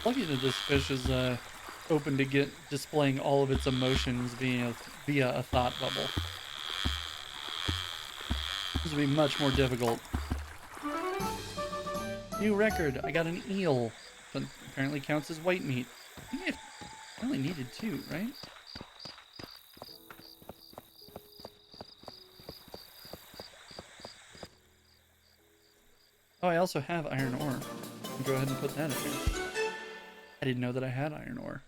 Lucky that this fish is open to get displaying all of its emotions via a thought bubble. This would be much more difficult. New record. I got an eel. That apparently counts as white meat. I think I only needed 2, right? Oh, I also have iron ore. I'll go ahead and put that in here. I didn't know that I had iron ore.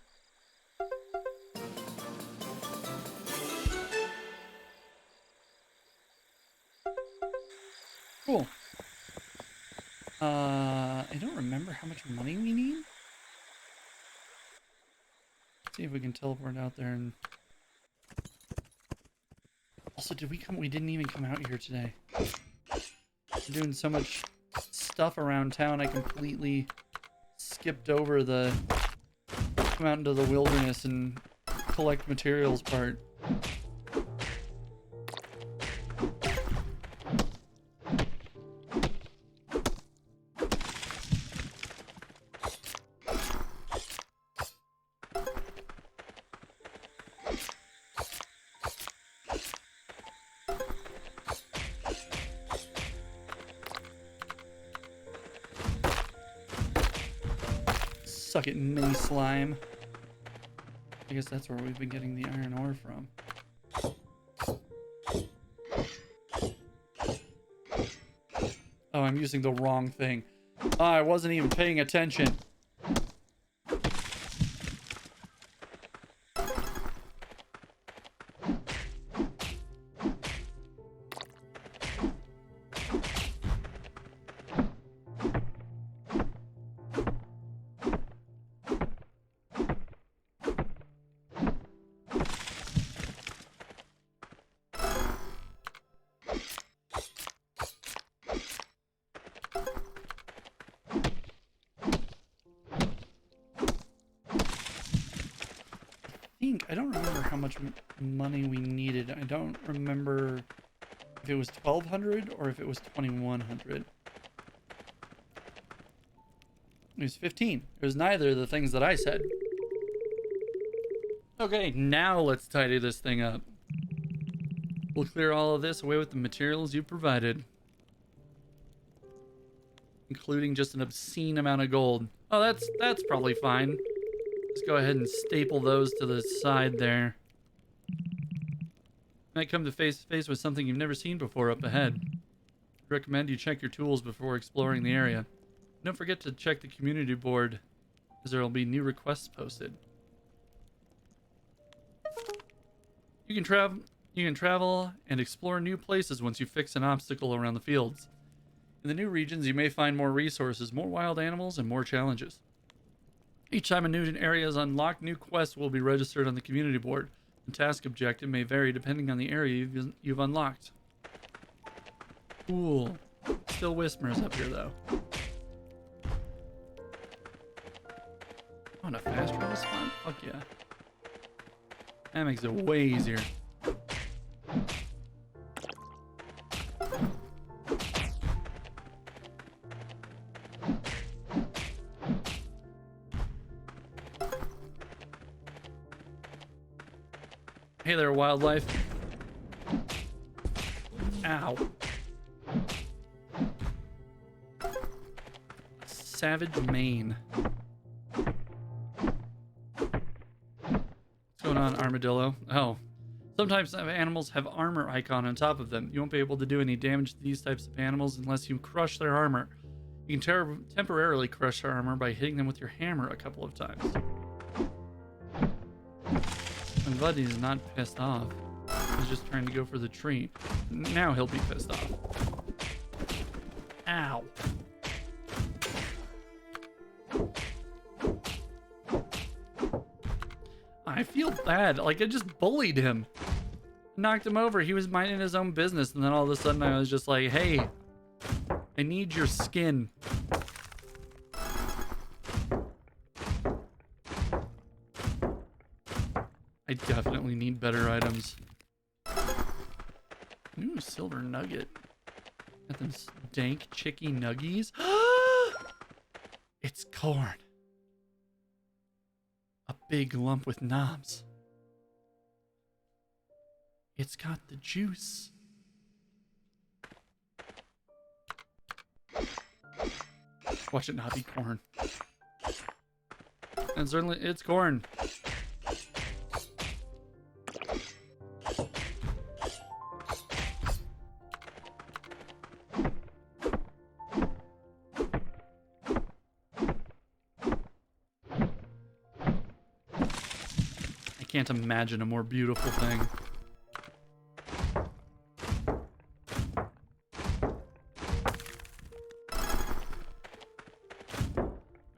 Cool. I don't remember how much money we need. Let's see if we can teleport out there and... Also, we didn't even come out here today. We're doing so much stuff around town, I completely skipped over the come out into the wilderness and collect materials part. Suck it, mini slime. I guess that's where we've been getting the iron ore from. Oh, I'm using the wrong thing. Oh, I wasn't even paying attention. I don't remember how much money we needed. I don't remember if it was 1,200 or if it was 2,100. It was 15. It was neither of the things that I said. Okay, now let's tidy this thing up. We'll clear all of this away with the materials you provided, including just an obscene amount of gold. Oh, that's probably fine. Let's go ahead and staple those to the side there. Might come to face to face with something you've never seen before up ahead. I'd recommend you check your tools before exploring the area. Don't forget to check the community board, as there will be new requests posted. You can travel and explore new places once you fix an obstacle around the fields. In the new regions, you may find more resources, more wild animals, and more challenges. Each time a new area is unlocked, new quests will be registered on the community board. The task objective may vary depending on the area you've unlocked. Cool. Still whispers up here, though. Oh, and a fast travel spot? Fuck yeah. That makes it way easier. Hey there, wildlife. Ow. Savage Maine. What's going on, armadillo? Oh. Sometimes animals have armor icon on top of them. You won't be able to do any damage to these types of animals unless you crush their armor. You can temporarily crush their armor by hitting them with your hammer a couple of times. I'm glad he's not pissed off. He's just trying to go for the tree. Now he'll be pissed off. Ow. I feel bad. Like, I just bullied him. Knocked him over. He was minding his own business. And then all of a sudden I was just like, hey, I need your skin. I definitely need better items. Ooh, silver nugget. Got them dank chicky nuggies. It's corn. A big lump with knobs. It's got the juice. Watch it not be corn. And certainly it's corn. I can't imagine a more beautiful thing.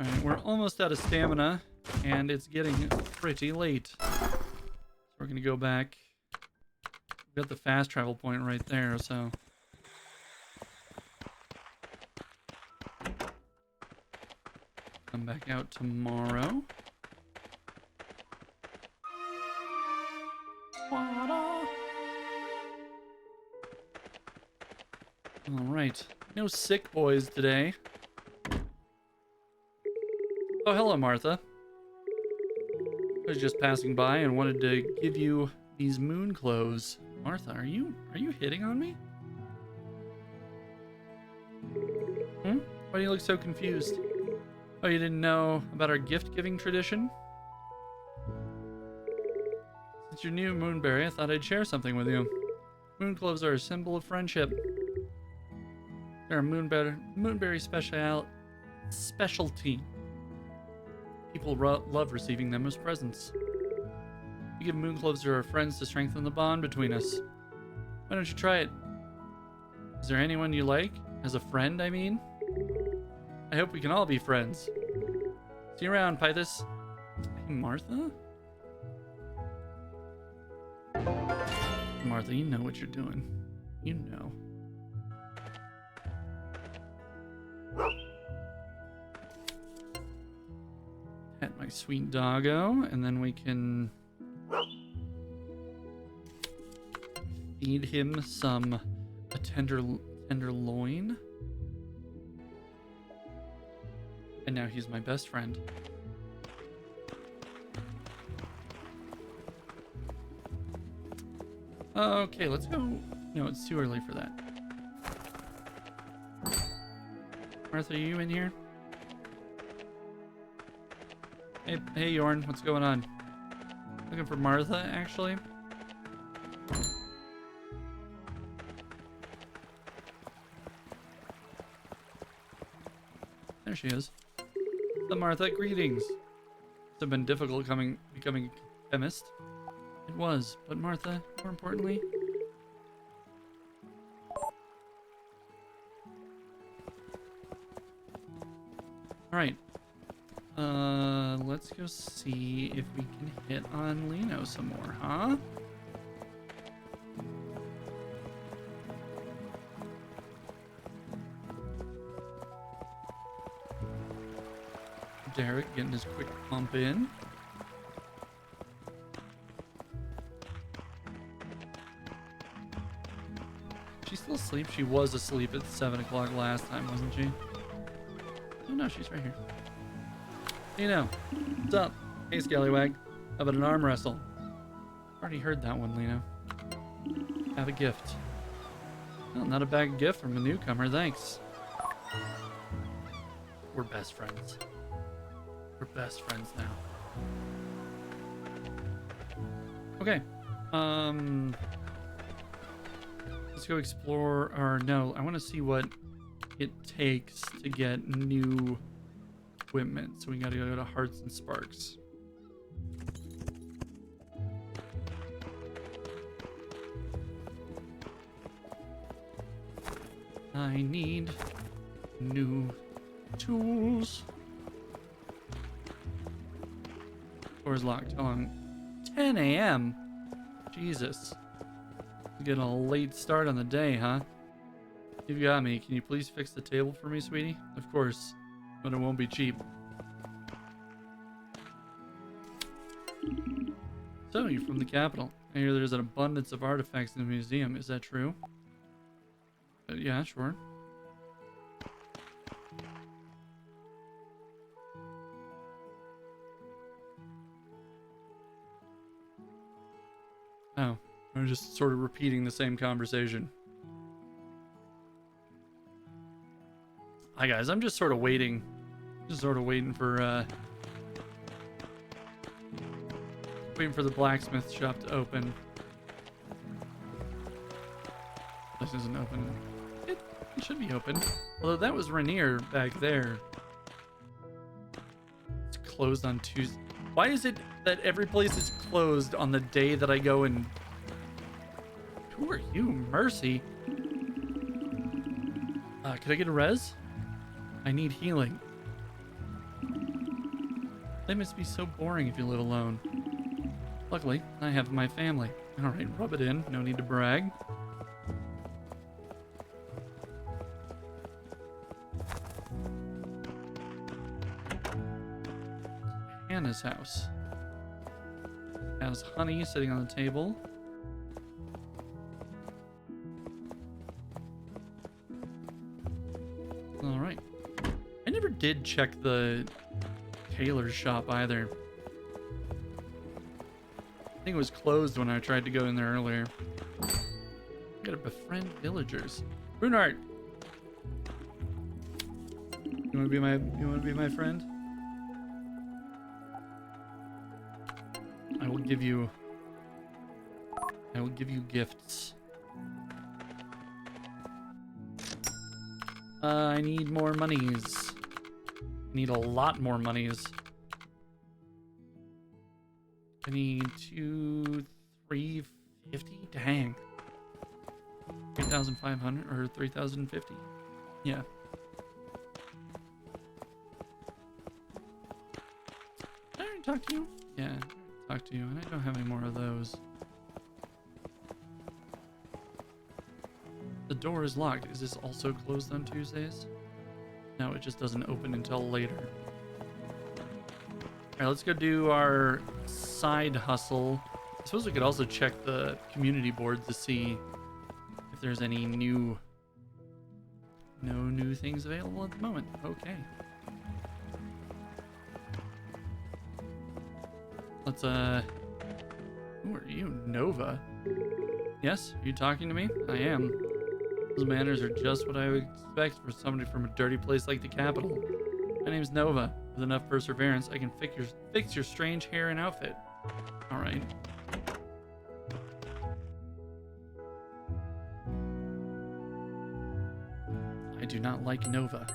Alright, we're almost out of stamina, and it's getting pretty late. So we're gonna go back. We've got the fast travel point right there, so... come back out tomorrow. Alright, no sick boys today. Oh, hello, Martha. I was just passing by and wanted to give you these moon clothes. Martha, are you hitting on me? Why do you look so confused? Oh, you didn't know about our gift-giving tradition? Since you're new, Moonberry, I thought I'd share something with you. Moon cloves are a symbol of friendship. They're a Moonberry specialty. People love receiving them as presents. We give moon cloves to our friends to strengthen the bond between us. Why don't you try it? Is there anyone you like? As a friend, I mean? I hope we can all be friends. See you around, Pythus. Hey, Martha? Martha, you know what you're doing. You know. Pet my sweet doggo, and then we can feed him a tenderloin. And now he's my best friend. Okay, let's go. No, it's too early for that. Martha, are you in here? Hey, Yorn, what's going on? Looking for Martha, actually. There she is. So Martha, greetings. It's been difficult becoming a chemist. It was, but Martha, more importantly... Alright. Let's go see if we can hit on Lino some more, huh? Derek getting his quick pump in. She's still asleep? She was asleep at 7 o'clock last time, wasn't she? Oh no, she's right here. Hey now, what's up? Hey Scallywag, how about an arm wrestle? Already heard that one, Lino. Have a gift. Oh, not a bad gift from a newcomer, thanks. We're best friends. We're best friends now. Okay. Let's go explore, or no, I want to see what it takes to get new equipment. So we gotta go to Hearts and Sparks. I need new tools. Door's locked. How long? 10 a.m. Jesus. Getting a late start on the day, huh? You've got me. Can you please fix the table for me, sweetie? Of course, but it won't be cheap. So, you're from the capital. I hear there's an abundance of artifacts in the museum. Is that true? Yeah, sure. I'm just sort of repeating the same conversation. Hi guys, I'm just sort of waiting. Just sort of waiting for the blacksmith shop to open. This isn't open. It should be open. Although that was Rainier back there. It's closed on Tuesday. Why is it that every place is closed on the day that I go and... Who are you? Mercy. Could I get a res? I need healing. They must be so boring if you live alone. Luckily, I have my family. Alright, rub it in. No need to brag. Hannah's house. Has honey sitting on the table. Alright. I never did check the tailor's shop either. I think it was closed when I tried to go in there earlier. Gotta befriend villagers. Brunart! You wanna be my friend? I will give you gifts. I need more monies. I need a lot more monies. I need 350. Dang. 3,500 or 3,050. Yeah. Did I already talk to you? Yeah, I talked to you, and I don't have any more of those. The door is locked. Is this also closed on Tuesdays? No, it just doesn't open until later. Alright, let's go do our side hustle. I suppose we could also check the community board to see if there's any no new things available at the moment. Okay. Let's, who are you? Nova? Yes? Are you talking to me? I am. Those manners are just what I would expect for somebody from a dirty place like the capital. My name's Nova. With enough perseverance, I can fix your strange hair and outfit. Alright. I do not like Nova.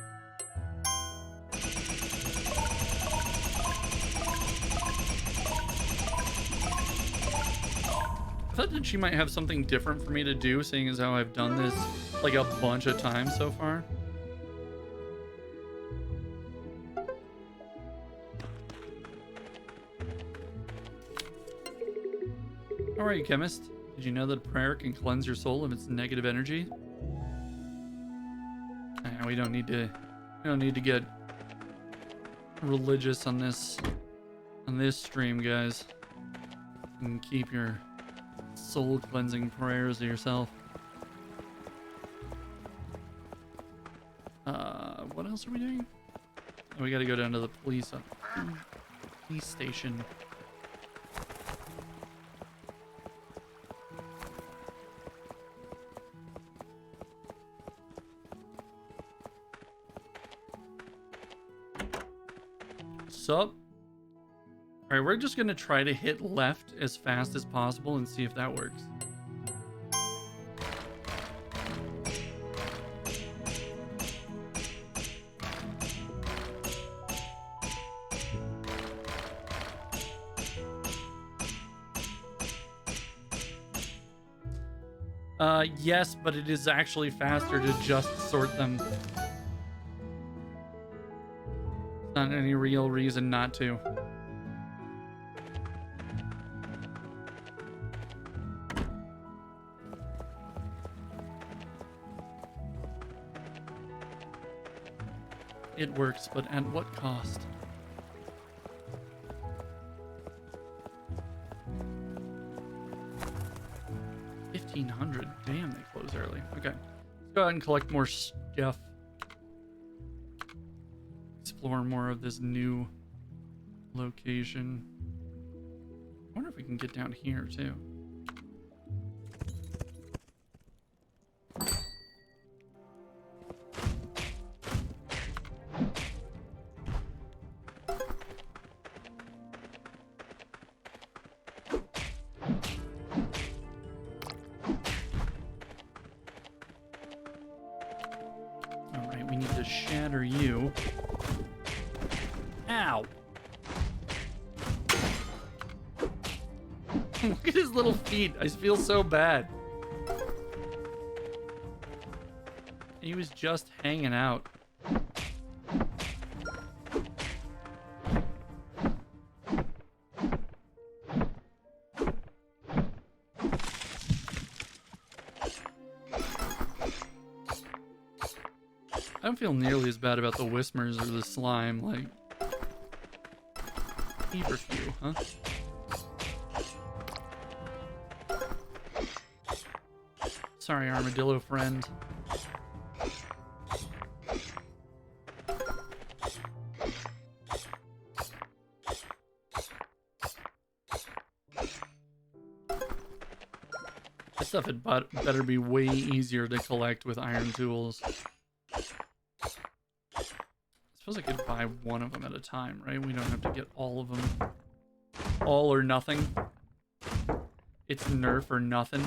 I thought that she might have something different for me to do, seeing as how I've done this like a bunch of times so far. How are you, chemist? Did you know that prayer can cleanse your soul of its negative energy? We don't need to get religious on this stream, guys. You can keep your soul cleansing prayers to yourself. What else are we doing? Oh, we gotta go down to the police station. Sup? Alright, we're just gonna try to hit left as fast as possible and see if that works. Yes, but it is actually faster to just sort them. Not any real reason not to. It works, but at what cost? $1,500. Damn, they close early. Okay. Let's go ahead and collect more stuff. Explore more of this new location. I wonder if we can get down here too. little feet. I feel so bad. He was just hanging out. I don't feel nearly as bad about the Whismers or the slime, like... Feverfew, huh? Sorry, armadillo friend. This stuff had better be way easier to collect with iron tools. I suppose I could buy one of them at a time, right? We don't have to get all of them. All or nothing. It's nerf or nothing.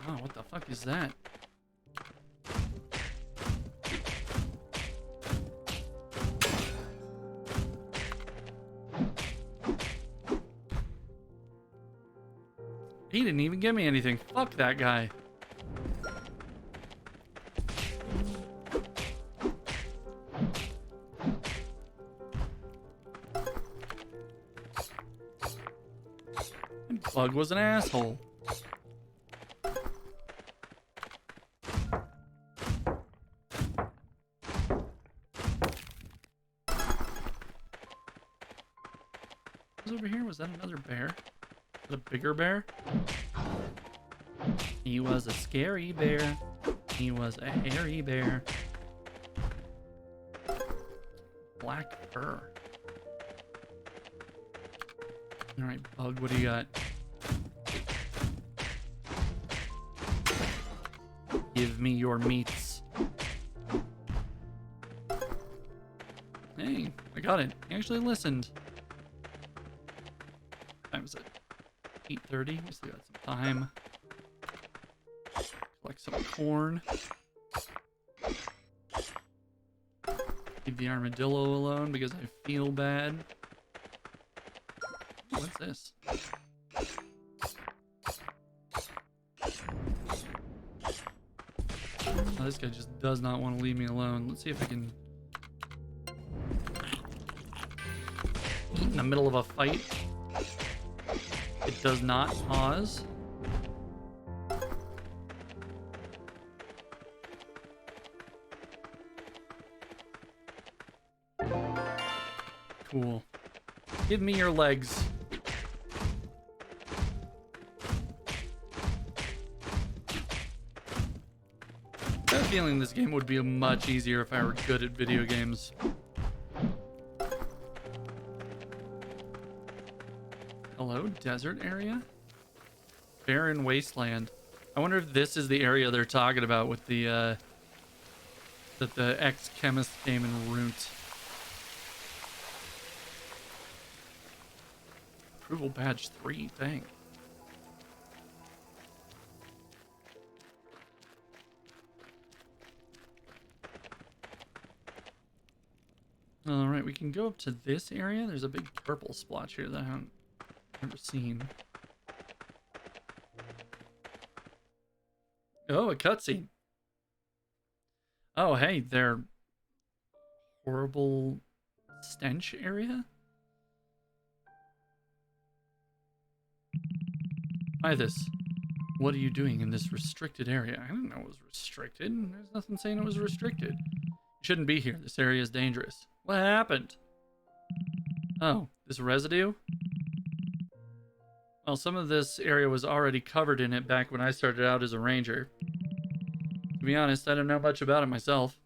Oh, what the fuck is that? He didn't even give me anything. Fuck that guy. And Bug was an asshole. Who's over here? Was that another bear? A bigger bear? He was a scary bear. He was a hairy bear. Black fur. Alright, Bug, what do you got? Give me your meats. Hey, I got it. He actually listened. What time is it? 8:30. We still got some time. Collect some corn. Leave the armadillo alone because I feel bad. What's this? Oh, this guy just does not want to leave me alone. Let's see if I can eat in the middle of a fight. It does not pause. Cool. Give me your legs. I have a feeling this game would be much easier if I were good at video games. Hello, desert area? Barren wasteland. I wonder if this is the area they're talking about with the, that the ex-chemist came and ruined. Approval badge 3, dang. Alright, we can go up to this area. There's a big purple splotch here that I haven't never seen. Oh, a cutscene. Oh, hey, they're horrible stench area? Hi, this. What are you doing in this restricted area? I didn't know it was restricted. There's nothing saying it was restricted. You shouldn't be here. This area is dangerous. What happened? Oh, this residue? Well, some of this area was already covered in it back when I started out as a ranger. To be honest, I don't know much about it myself.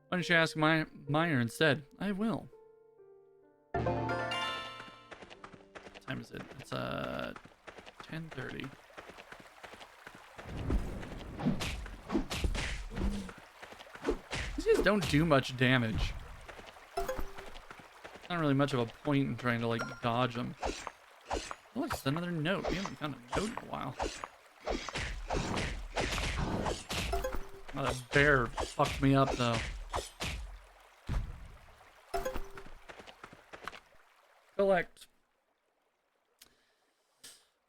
Why don't you ask Miner instead? I will. What time is it? It's 10:30. These guys don't do much damage. Not really much of a point in trying to, like, dodge them. Oh, look, it's another note. We haven't found a note in a while. Oh, that bear fucked me up, though. Collect.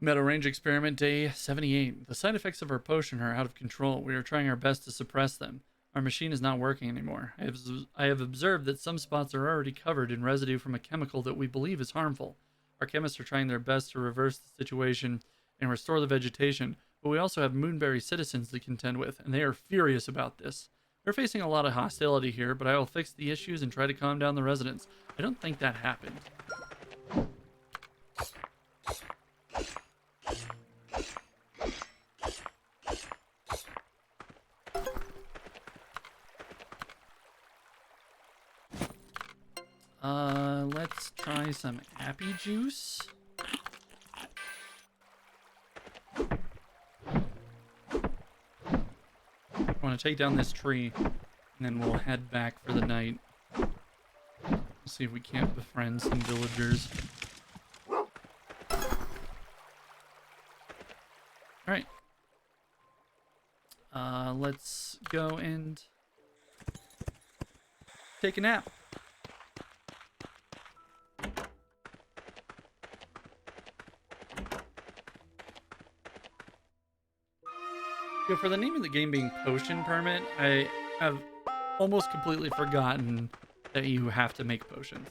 Meadow Range Experiment Day 78. The side effects of our potion are out of control. We are trying our best to suppress them. Our machine is not working anymore. I have observed that some spots are already covered in residue from a chemical that we believe is harmful. Our chemists are trying their best to reverse the situation and restore the vegetation, but we also have Moonberry citizens to contend with, and they are furious about this. We're facing a lot of hostility here, but I will fix the issues and try to calm down the residents. I don't think that happened. Let's try some Appy Juice. I want to take down this tree, and then we'll head back for the night. We'll see if we can't befriend some villagers. Alright. Let's go and take a nap. For the name of the game being Potion Permit, I have almost completely forgotten that you have to make potions.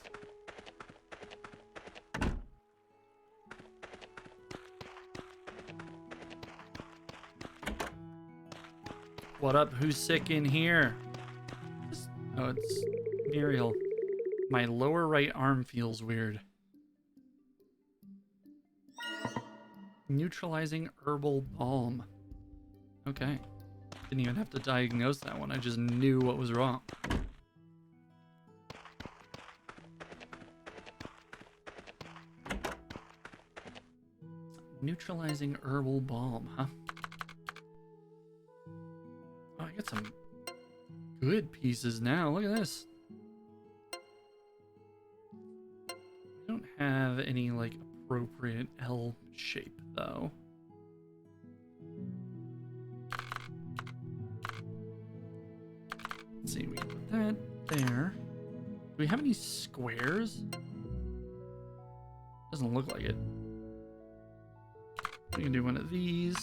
What up? Who's sick in here? Oh, it's Muriel. My lower right arm feels weird. Neutralizing herbal balm. Okay. Didn't even have to diagnose that one. I just knew what was wrong. Neutralizing herbal balm, huh? Oh, I got some good pieces now. Look at this. I don't have any, like, appropriate L shape, though. Let's see, we can put that there. Do we have any squares? Doesn't look like it. We can do one of these.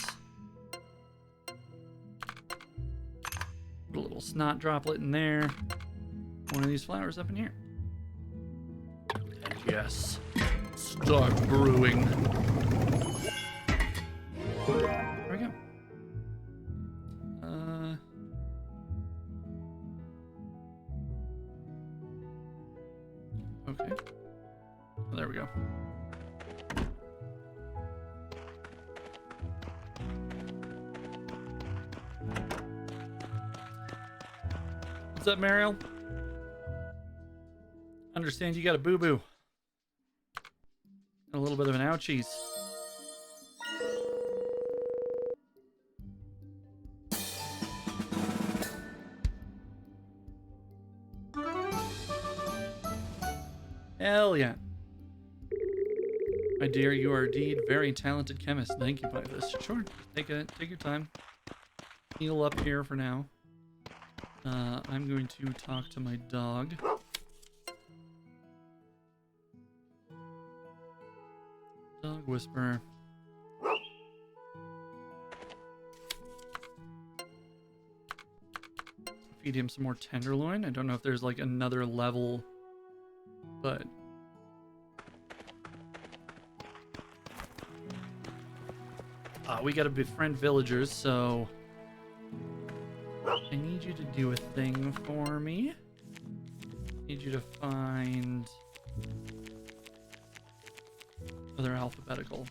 Put a little snot droplet in there. One of these flowers up in here. And yes, start brewing. There we go. Okay. Oh, there we go. What's up, Mariel? Understand you got a boo-boo. And a little bit of an ouchies. Hell yeah. My dear, you are indeed very talented chemist. Thank you, Pybus. Sure, take your time. Heal up here for now. I'm going to talk to my dog. Dog whisperer. Feed him some more tenderloin. I don't know if there's like another level, but we gotta befriend villagers, so I need you to do a thing for me. I need you to find... Oh, they're alphabetical.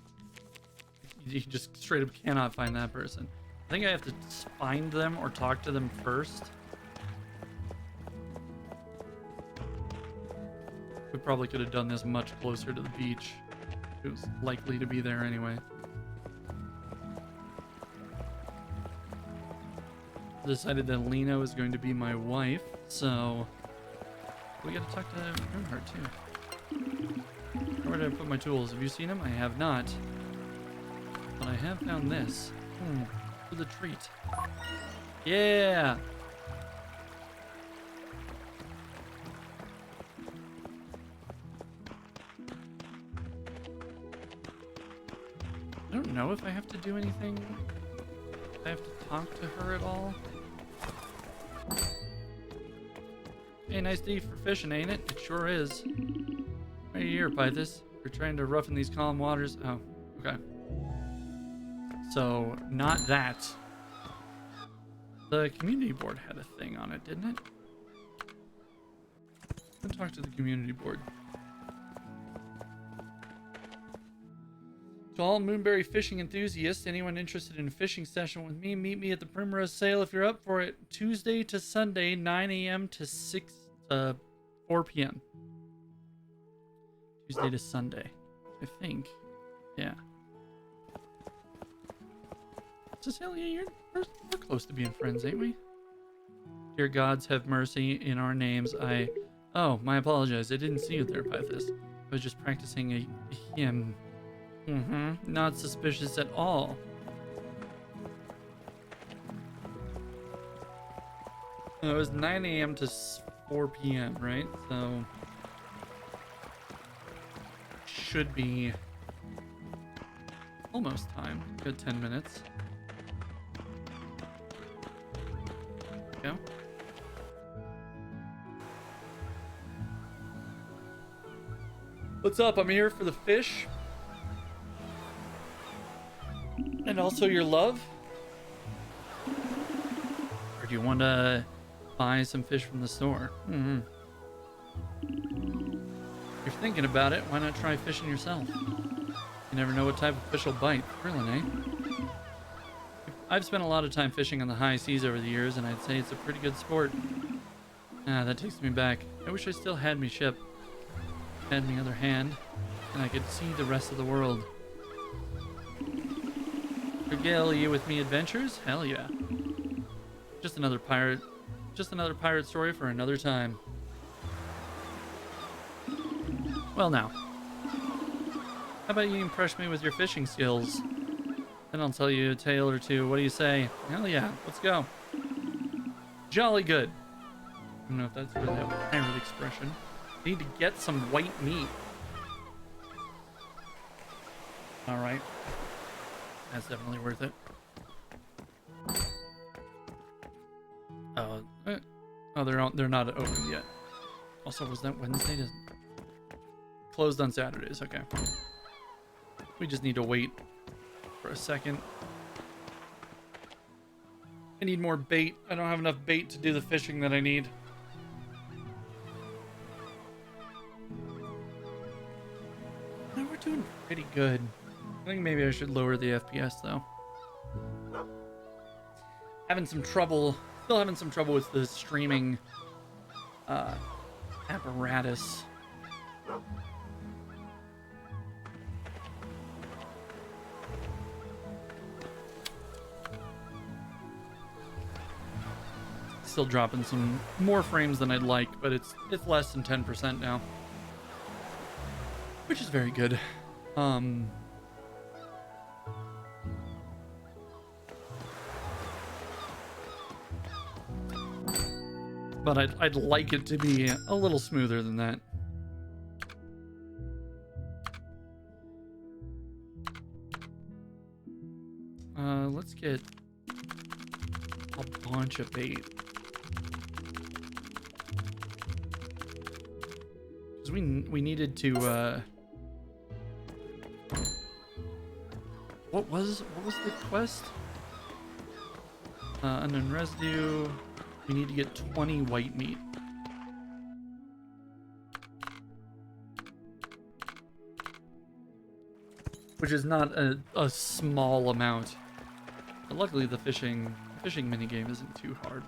You just straight up cannot find that person. I think I have to find them or talk to them first. We probably could have done this much closer to the beach. It was likely to be there anyway. Decided that Lena was going to be my wife, so we gotta talk to Runehart too. where did I put my tools? Have you seen them? I have not. But I have found this. For the treat. Yeah! I don't know if I have to do anything. I have to talk to her at all. Hey, nice day for fishing, ain't it? It sure is. Right here, Pythus. You're trying to roughen these calm waters. Oh, okay. So, not that. The community board had a thing on it, didn't it? Let's talk to the community board. To all Moonberry fishing enthusiasts, anyone interested in a fishing session with me, meet me at the Primrose Sale if you're up for it. Tuesday to Sunday, 9 a.m. to 4 p.m. Tuesday to Sunday, I think. Yeah. Cecilia, we're close to being friends, ain't we? Dear gods, have mercy in our names. Oh, my apologies. I didn't see you there, Pythus. I was just practicing a hymn. Not suspicious at all. It was 9 a.m. to 4 p.m., right? So should be almost time. Good 10 minutes. Go. What's up? I'm here for the fish. And also your love? Or do you want to buy some fish from the store? If you're thinking about it, why not try fishing yourself? You never know what type of fish will bite. Thrilling, eh? I've spent a lot of time fishing on the high seas over the years, and I'd say it's a pretty good sport. That takes me back. I wish I still had me ship. Had me other hand, and I could see the rest of the world. Regale you with me adventures? Hell yeah. Just another pirate story for another time. Well now. How about you impress me with your fishing skills? Then I'll tell you a tale or two. What do you say? Hell yeah, let's go. Jolly good. I don't know if that's really a pirate expression. I need to get some white meat. Alright. That's definitely worth it. Oh, they're not open yet. Also, was that Wednesday? Closed on Saturdays. Okay. We just need to wait for a second. I need more bait. I don't have enough bait to do the fishing that I need. No, we're doing pretty good. I think maybe I should lower the FPS though. Still having some trouble with the streaming apparatus. Still dropping some more frames than I'd like, but it's less than 10% now, which is very good. But I'd like it to be a little smoother than that. Let's get a bunch of bait. Because we needed to what was the quest? Unknown residue. We need to get 20 white meat. Which is not a small amount. But luckily the fishing minigame isn't too hard.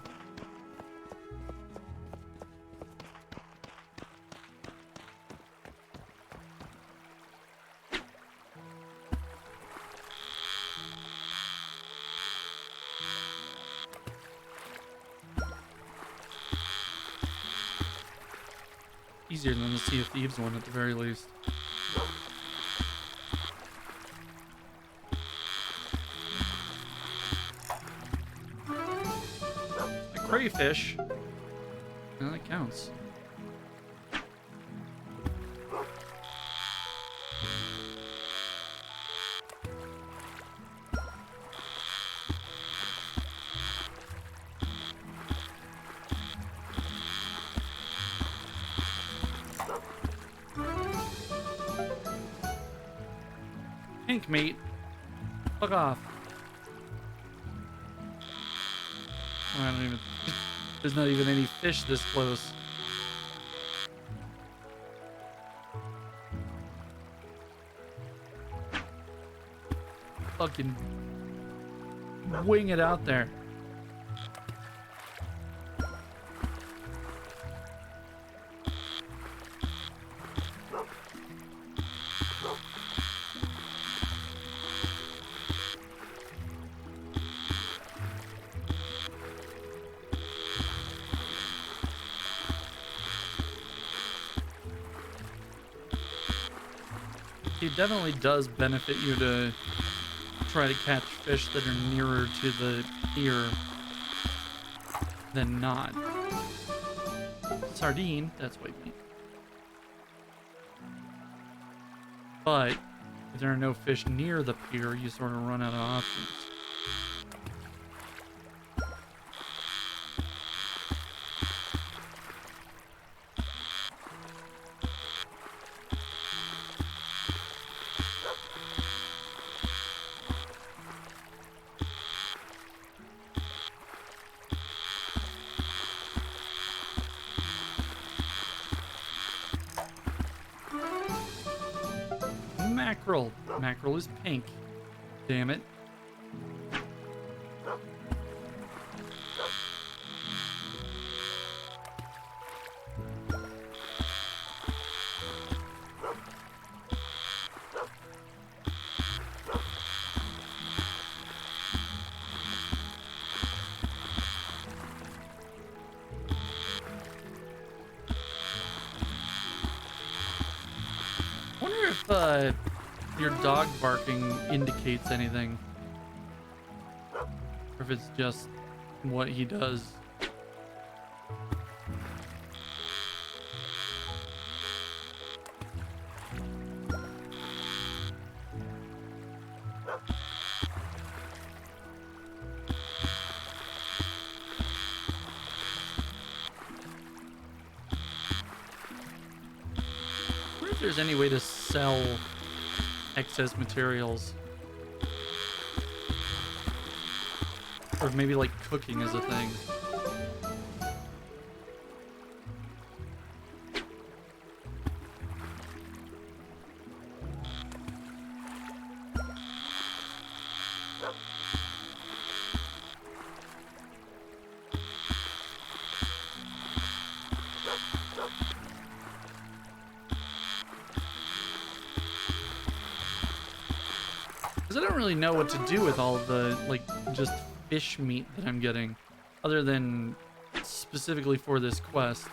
Easier than the Sea of Thieves one at the very least. crayfish. No, that counts. Pink meat. Fuck off. Oh, I don't even... There's not even any fish this close. Fucking wing it out there. It definitely does benefit you to try to catch fish that are nearer to the pier than not. Sardine, that's white meat. But if there are no fish near the pier, you sort of run out of options. Mackerel. Mackerel is pink. Damn it. I wonder if your dog barking indicates anything, or if it's just what he does. I wonder if there's any way to sell excess materials, or maybe like cooking is a thing. Because I don't really know what to do with all the, like, just fish meat that I'm getting, other than specifically for this quest.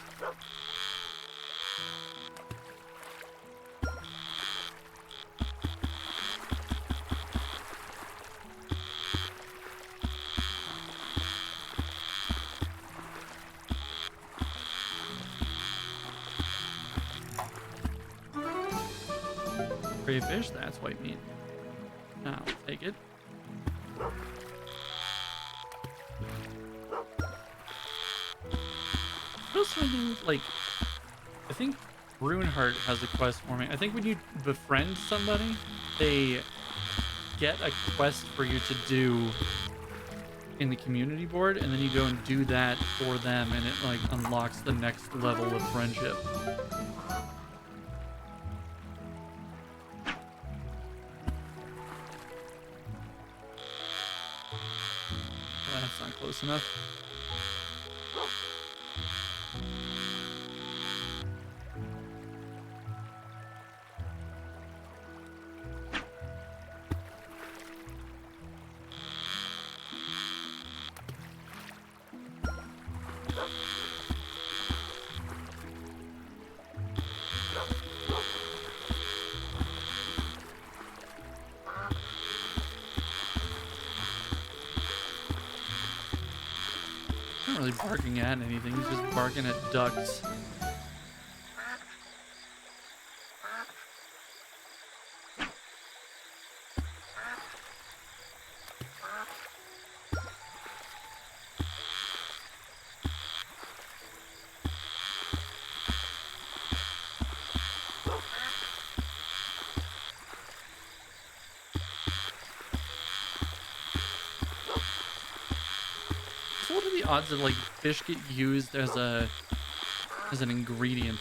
Crayfish, that's white meat. I'll take it. What else do I do? Like, I think Runeheart has a quest for me. I think when you befriend somebody, they get a quest for you to do in the community board, and then you go and do that for them, and it like unlocks the next level of friendship. That's not close enough. really barking at anything. He's just barking at ducks. So what are the odds that like fish get used as an ingredient?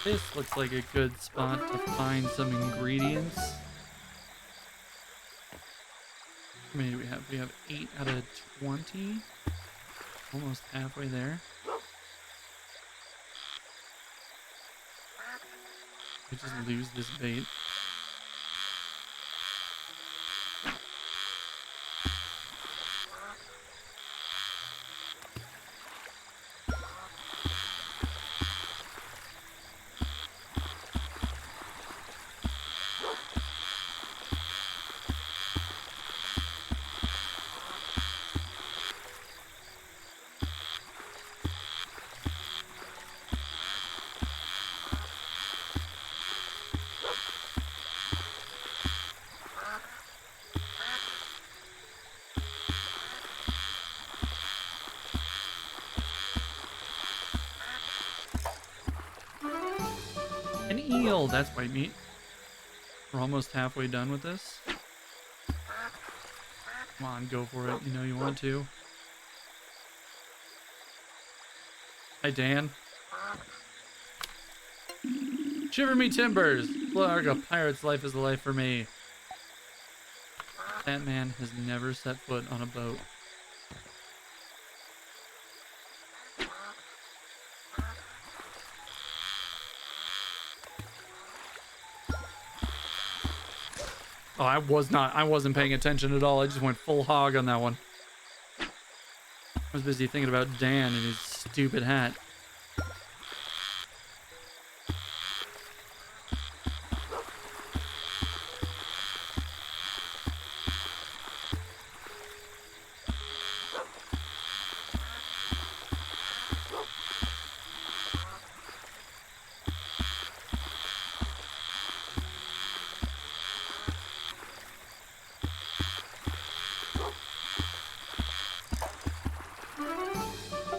This looks like a good spot to find some ingredients. How many do we have? We have 8 out of 20. Almost halfway there. We just lose this bait. An eel! That's white meat. We're almost halfway done with this. Come on, go for it. You know you want to. Hi, Dan. Shiver me timbers! Larga pirate's life is a life for me. That man has never set foot on a boat. Oh, I wasn't paying attention at all. I just went full hog on that one. I was busy thinking about Dan and his stupid hat.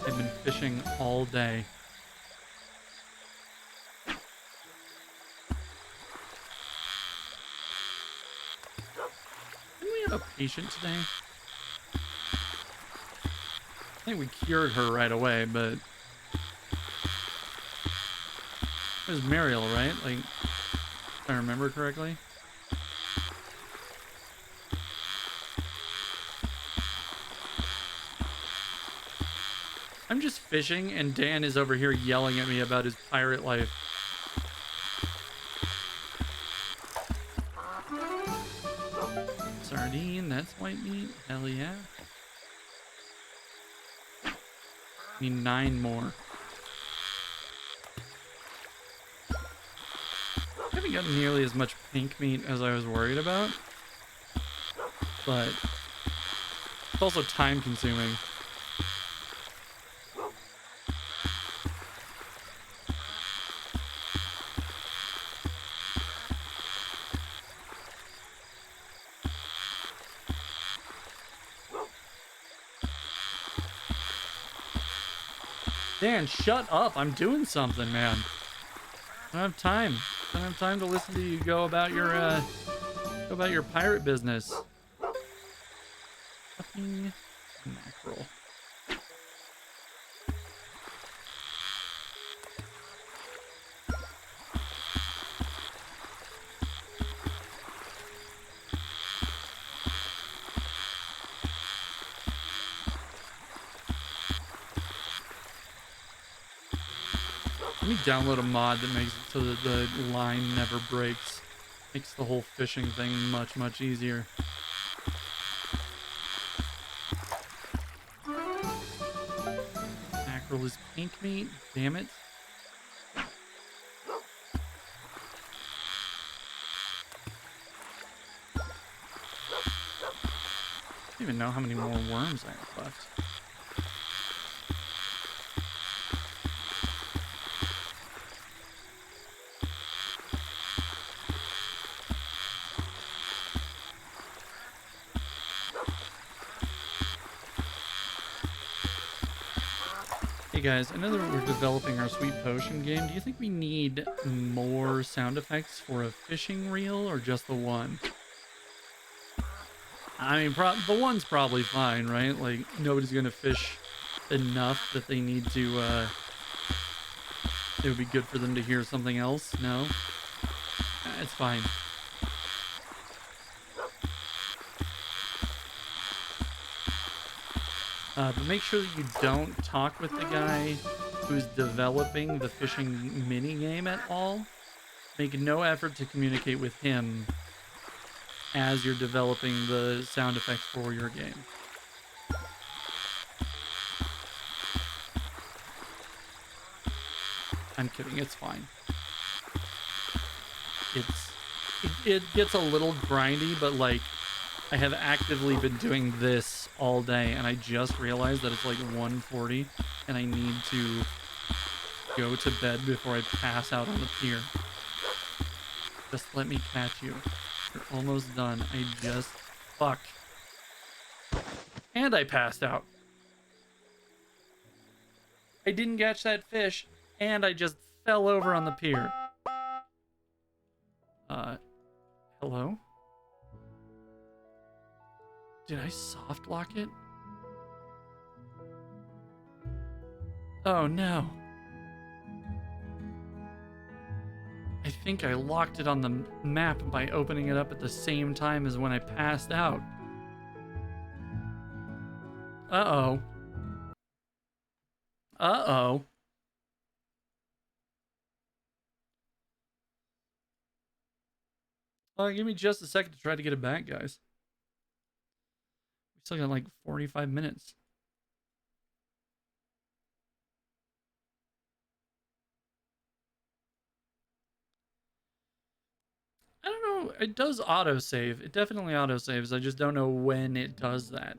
I've been fishing all day. Didn't we have a patient today? I think we cured her right away, but it was Mariel, right? Like, if I remember correctly. I'm just fishing, and Dan is over here yelling at me about his pirate life. Sardine, that's white meat. Hell yeah. Need 9 more. I haven't gotten nearly as much pink meat as I was worried about, but it's also time consuming. Dan, shut up. I'm doing something, man. I don't have time. I don't have time to listen to you go about your pirate business. Fucking mackerel. Let me download a mod that makes it so that the line never breaks. Makes the whole fishing thing much, much easier. Mackerel is pink meat. Damn it. don't even know how many more worms I have left. Hey guys, I know that we're developing our sweet potion game. Do you think we need more sound effects for a fishing reel or just the one? I mean, the one's probably fine, right? Like, nobody's gonna fish enough that they need to, it would be good for them to hear something else. No? It's fine. But make sure that you don't talk with the guy who's developing the fishing mini game at all. Make no effort to communicate with him as you're developing the sound effects for your game. I'm kidding, it's fine. It gets a little grindy, but like, I have actively been doing this all day, and I just realized that it's like 1:40, and I need to go to bed before I pass out on the pier. Just let me catch you. You're almost done. Fuck. And I passed out. I didn't catch that fish, and I just fell over on the pier. Hello? Did I soft lock it? Oh no. I think I locked it on the map by opening it up at the same time as when I passed out. Uh-oh. Uh-oh. Give me just a second to try to get it back, guys. We still got like 45 minutes. I don't know. It does autosave. It definitely autosaves. I just don't know when it does that.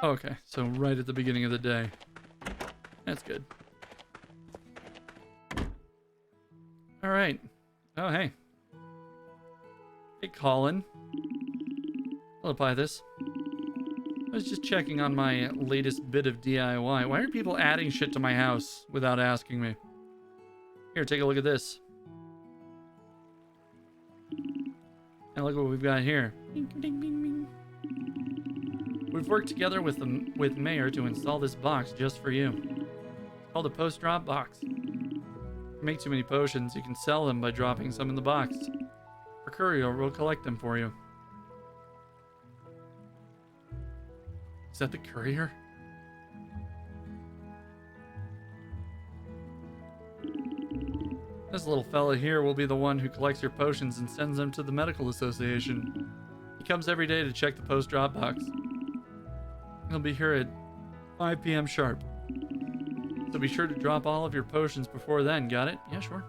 Okay, so right at the beginning of the day. That's good. All right. Oh, hey. Hey, Colin. I'll apply this. I was just checking on my latest bit of DIY. Why are people adding shit to my house without asking me? Here, take a look at this. And look what we've got here. Ding, ding, ding, ding. We've worked together with Mayor to install this box just for you. It's called a post-drop box. If you make too many potions, you can sell them by dropping some in the box. Our courier will collect them for you. Is that the courier? This little fella here will be the one who collects your potions and sends them to the medical association. He comes every day to check the post-drop box. He'll be here at 5 p.m. sharp. So be sure to drop all of your potions before then, got it? Yeah, sure.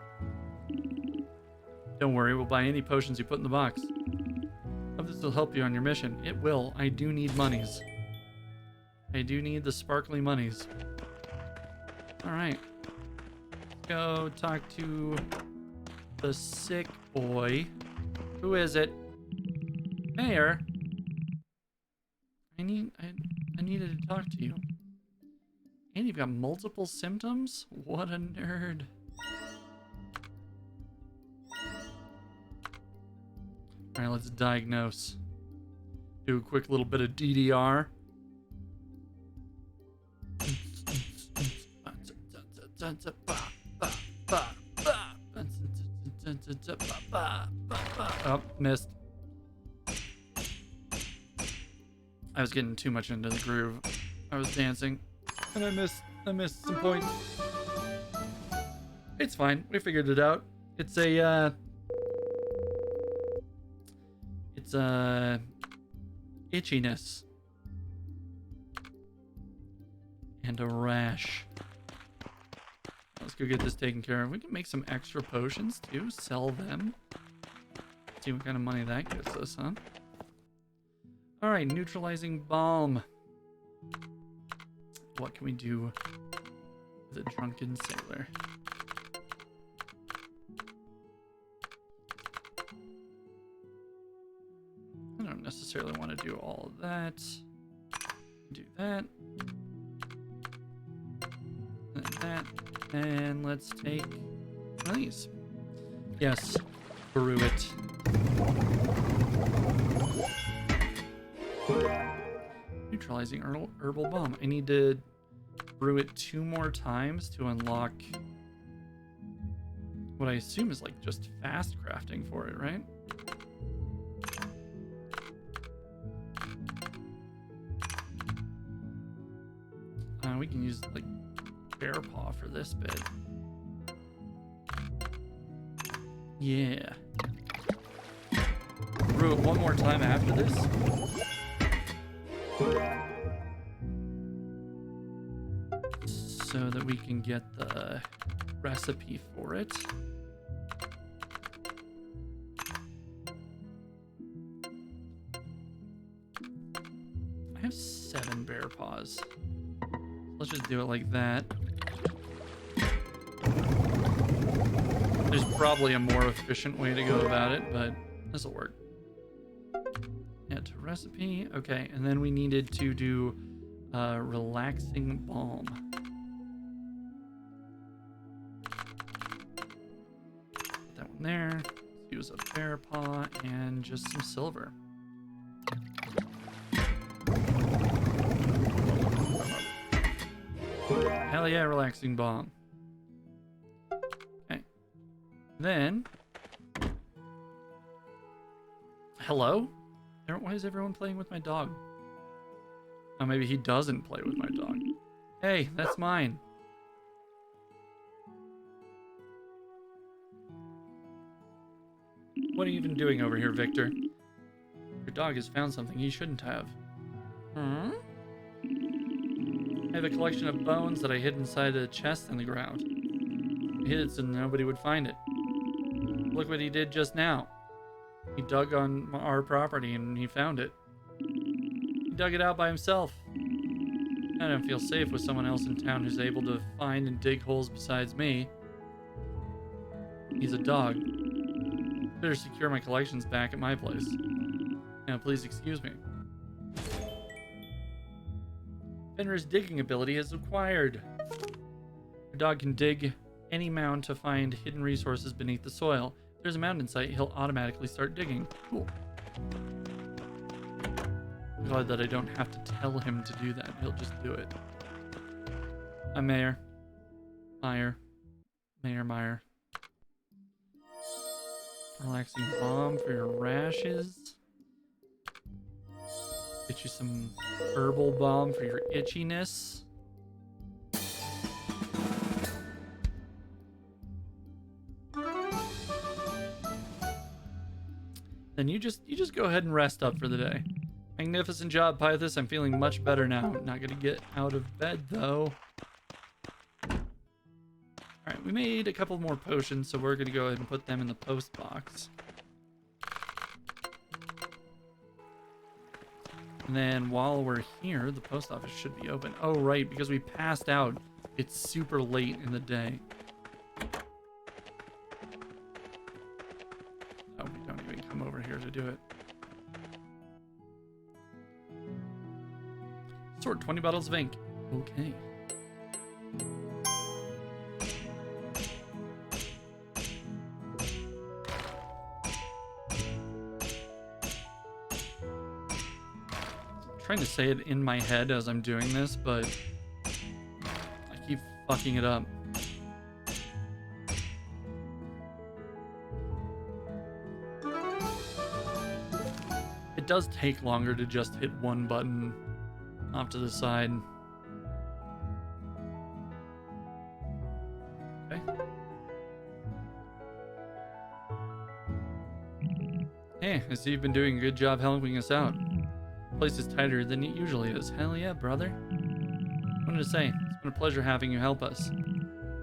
Don't worry, we'll buy any potions you put in the box. Hope this will help you on your mission. It will. I do need monies. I do need the sparkly monies. Alright. Go talk to the sick boy. Who is it? Mayor? I needed to talk to you. And you've got multiple symptoms? What a nerd. Alright, let's diagnose. Do a quick little bit of DDR. Oh, missed. I was getting too much into the groove. I was dancing, and I missed some points. It's fine. We figured it out. It's itchiness. and a rash. Let's go get this taken care of. We can make some extra potions too, sell them. See what kind of money that gets us, huh? Alright, neutralizing balm. What can we do with a drunken sailor? I don't necessarily want to do all of that. Do that. And that. And let's take one of these. Yes, brew it. Neutralizing herbal balm. I need to brew it 2 more times to unlock what I assume is like just fast crafting for it, right? We can use like bear paw for this bit. Yeah. Brew it 1 more time after this. So that we can get the recipe for it. I have 7 bear paws. Let's just do it like that. There's probably a more efficient way to go about it, but this will work. Add to recipe. Okay, and then we needed to do relaxing balm. Put that one there. Let's use a bear paw and just some silver. Hell yeah, relaxing balm. Okay. Then... Hello? Why is everyone playing with my dog? Oh, maybe he doesn't play with my dog. Hey, that's mine. What are you even doing over here, Victor? Your dog has found something he shouldn't have. Hmm? I have a collection of bones that I hid inside a chest in the ground. I hid it so nobody would find it. Look what he did just now. He dug on our property and he found it. He dug it out by himself. I don't feel safe with someone else in town who's able to find and dig holes besides me. He's a dog. Better secure my collections back at my place. Now, please excuse me. Fenrir's digging ability is acquired. Your dog can dig any mound to find hidden resources beneath the soil. If there's a mound in sight, he'll automatically start digging. Cool. I'm glad that I don't have to tell him to do that. He'll just do it. I'm Mayor. Meyer. Relaxing balm for your rashes. Get you some herbal balm for your itchiness. Then you just go ahead and rest up for the day. Magnificent job, Pythus. I'm feeling much better now. Not gonna get out of bed though. Alright, we made a couple more potions, so we're gonna go ahead and put them in the post box. And then while we're here, the post office should be open. Oh, right, because we passed out. It's super late in the day. Oh, we don't even come over here to do it. Sort 20 bottles of ink. Okay. Trying to say it in my head as I'm doing this, but I keep fucking it up. It does take longer to just hit one button off to the side. Okay. Hey, I see you've been doing a good job helping us out. Place is tighter than it usually is. Hell yeah, brother. wanted to say, it's been a pleasure having you help us.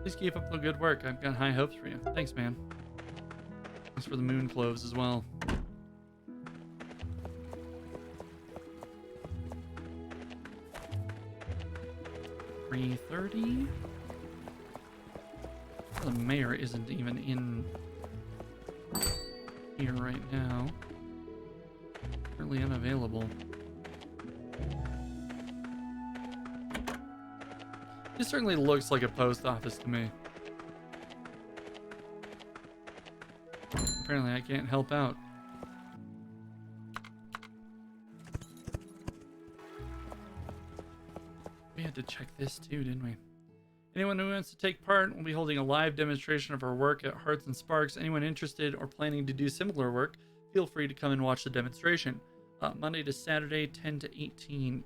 Please keep up the good work. I've got high hopes for you. Thanks, man. Thanks for the moon cloves as well. $330. The mayor isn't even in here right now. Currently unavailable. This certainly looks like a post office to me. Apparently I can't help out. We had to check this too, didn't we? Anyone who wants to take part, we'll be holding a live demonstration of our work at Hearts and Sparks. Anyone interested or planning to do similar work, feel free to come and watch the demonstration. Monday to Saturday, 10 to 18.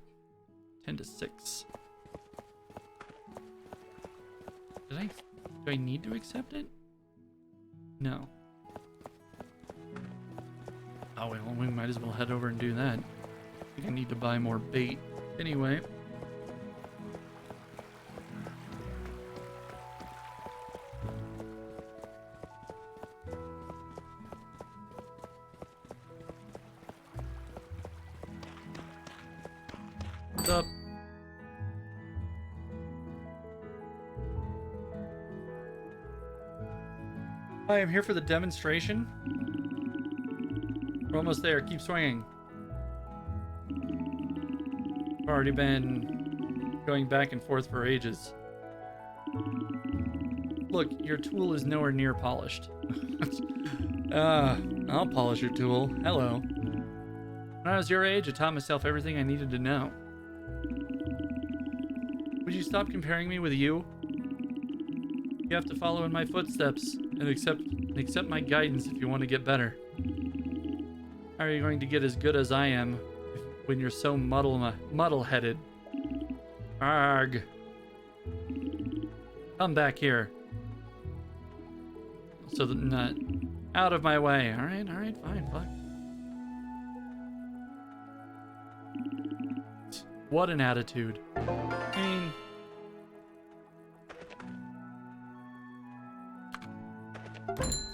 10 to 6. Do I need to accept it? No. Oh, well, we might as well head over and do that. I think I need to buy more bait. Anyway. What's up? Hi, I'm here for the demonstration. We're almost there. Keep swinging. I've already been going back and forth for ages. Look, your tool is nowhere near polished. I'll polish your tool. Hello. When I was your age, I taught myself everything I needed to know. Would you stop comparing me with you? You have to follow in my footsteps and accept my guidance if you want to get better. How are you going to get as good as I am when you're so muddle-headed? Arg. Come back here. So the nut. Out of my way. Alright, fine, fuck. What an attitude. I mean...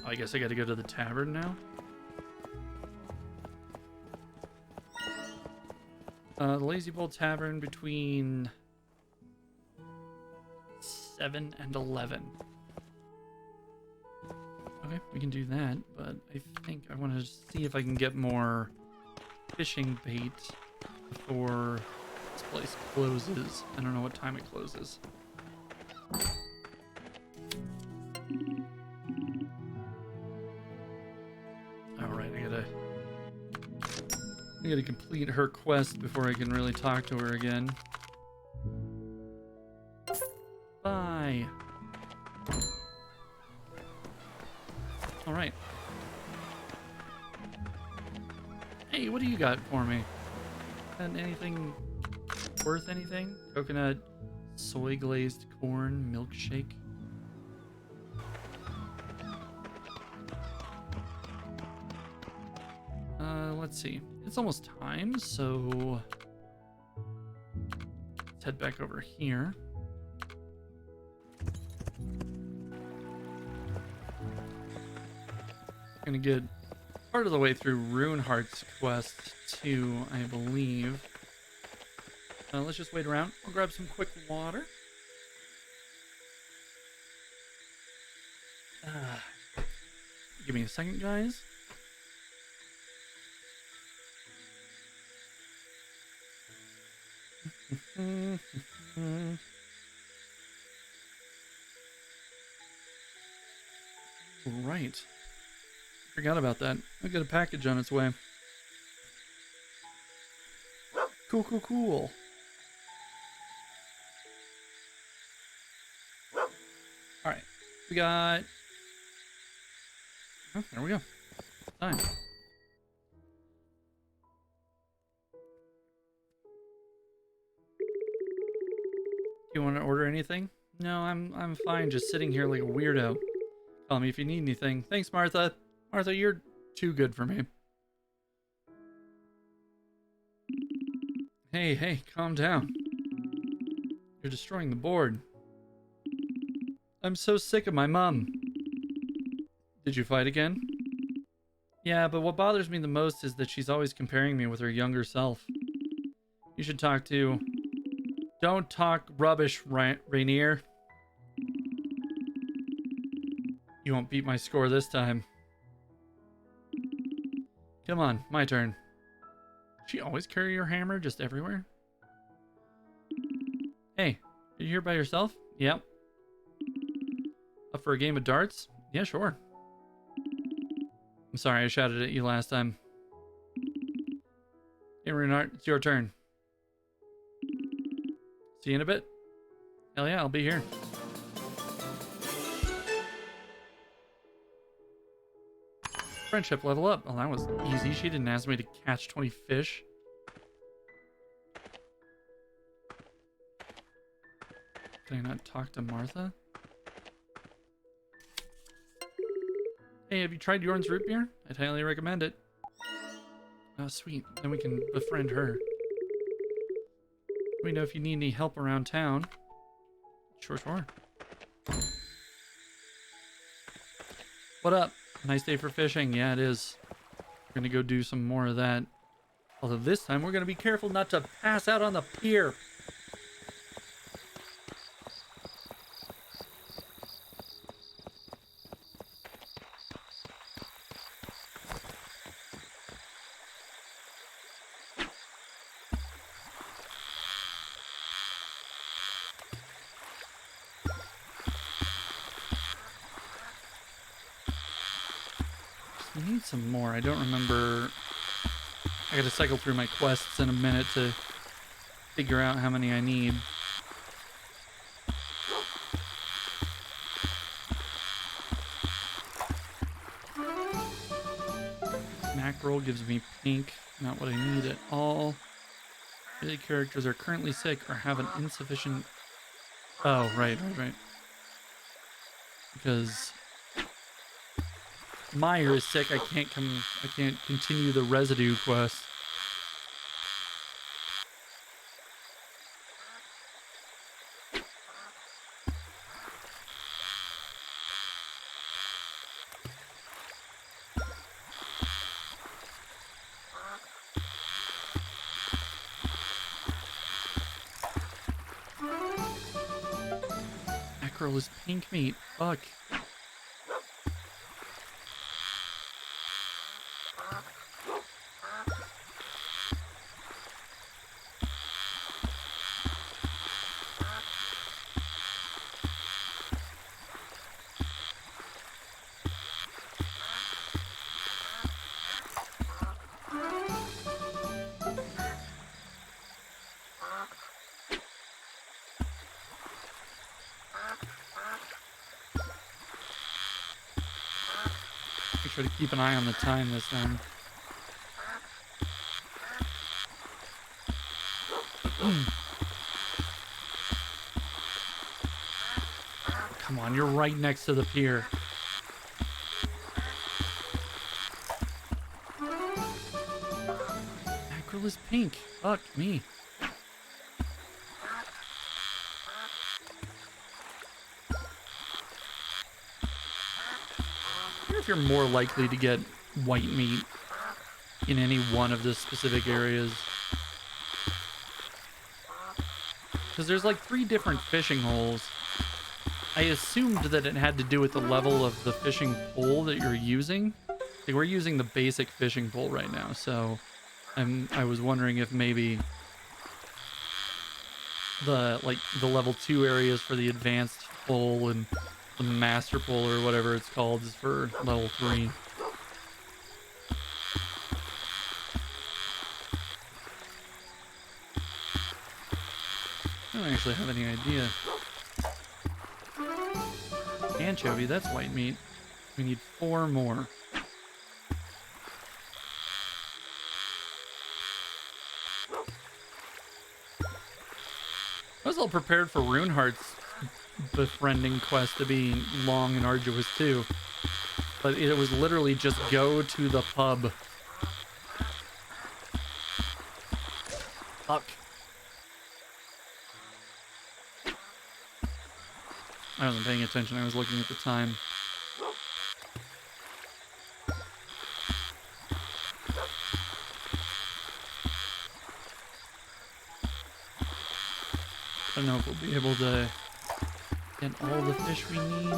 I guess I gotta go to the tavern now. The Lazy Bowl Tavern between 7 and 11. Okay, we can do that, but I think I want to see if I can get more fishing bait before this place closes. I don't know what time it closes. Alright, I gotta complete her quest before I can really talk to her again. Bye. Alright. Hey, what do you got for me? And anything worth anything? Coconut, soy glazed corn, milkshake. Let's see. It's almost time, so let's head back over here. Gonna get part of the way through Runeheart's quest too, I believe. Let's just wait around. I'll grab some quick water. Give me a second, guys. Right. Forgot about that. I got a package on its way. Cool. Alright. We got... Oh, there we go. Time. Do you want to order anything? No, I'm fine just sitting here like a weirdo. Call me if you need anything. Thanks, Martha. Martha, you're too good for me. Hey, calm down. You're destroying the board. I'm so sick of my mom. Did you fight again? Yeah, but what bothers me the most is that she's always comparing me with her younger self. You should talk to... Don't talk rubbish, Rainier. You won't beat my score this time. Come on, my turn. She always carry your hammer just everywhere? Hey, are you here by yourself? Yep. Up for a game of darts? Yeah, sure. I'm sorry I shouted at you last time. Hey, Renard, it's your turn. See you in a bit. Hell yeah, I'll be here. Friendship level up. Oh, that was easy. She didn't ask me to catch 20 fish. Can I not talk to Martha? Hey, have you tried Yorn's root beer? I'd highly recommend it. Oh, sweet. Then we can befriend her. Let me know if you need any help around town. Sure. What up? Nice day for fishing. Yeah, it is. We're gonna go do some more of that. Although this time we're gonna be careful not to pass out on the pier. I need some more. I don't remember. I gotta cycle through my quests in a minute to figure out how many I need. Mackerel gives me pink. Not what I need at all. Really, characters are currently sick or have an insufficient... Oh, right. Because Meyer is sick. I can't continue the residue quest. Mackerel is pink meat. Fuck. Make sure to keep an eye on the time this time. Come on, you're right next to the pier. Mackerel is pink. Fuck me. I wonder if you're more likely to get white meat in any one of the specific areas. Because there's like 3 different fishing holes. I assumed that it had to do with the level of the fishing pole that you're using. Like, we're using the basic fishing pole right now, so I was wondering if maybe the level 2 areas for the advanced pole and the master pole or whatever it's called is for level 3. I don't actually have any idea. Anchovy, that's white meat. We need 4 more. I was all prepared for Runeheart's befriending quest to be long and arduous too. But it was literally just go to the pub. Fuck. I wasn't paying attention. I was looking at the time. I don't know if we'll be able to get all the fish we need.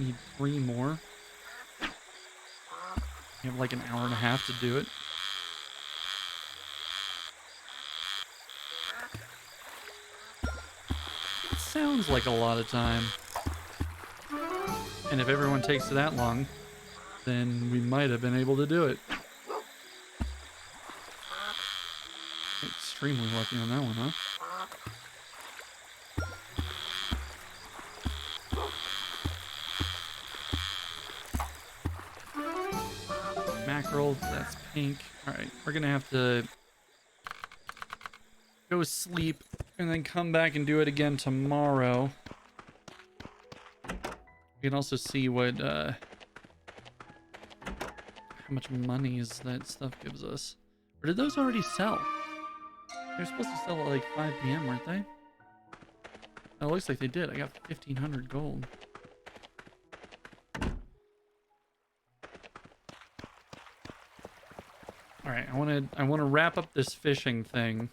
Need 3 more. We have like an hour and a half to do it. It sounds like a lot of time. And if everyone takes that long, then we might have been able to do it. Extremely lucky on that one, huh? Mackerel, that's pink. Alright, we're gonna have to go sleep and then come back and do it again tomorrow. We can also see what, how much money that stuff gives us. Or did those already sell? They're supposed to sell at like 5 p.m., weren't they? Oh, it looks like they did. I got 1,500 gold. All right, I want to wrap up this fishing thing.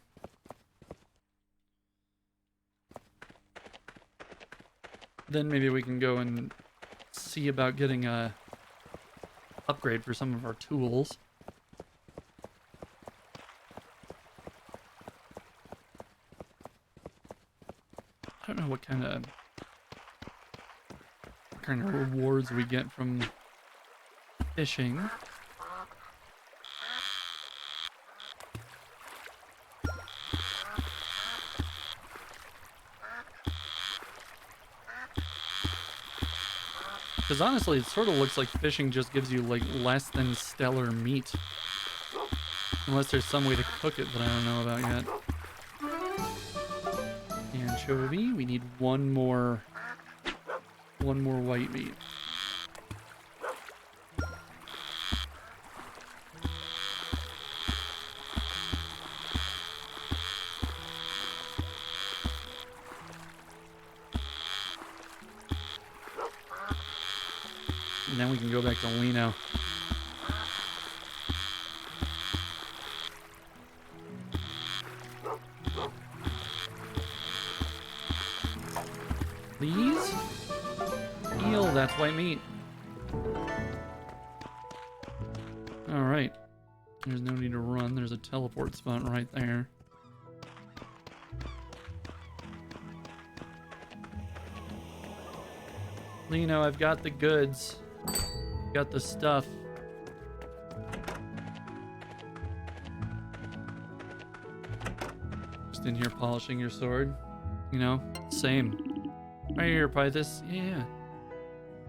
Then maybe we can go and see about getting a upgrade for some of our tools. I don't know what kind of rewards we get from fishing. Because honestly, it sort of looks like fishing just gives you like less than stellar meat. Unless there's some way to cook it that I don't know about yet. Anchovy, we need one more white meat. And then we can go back to Lino. Please? Eel, that's white meat. Alright. There's no need to run. There's a teleport spot right there. Lino, I've got the goods. Got the stuff. Just in here polishing your sword. You know, same. Right here, Pythus. Yeah.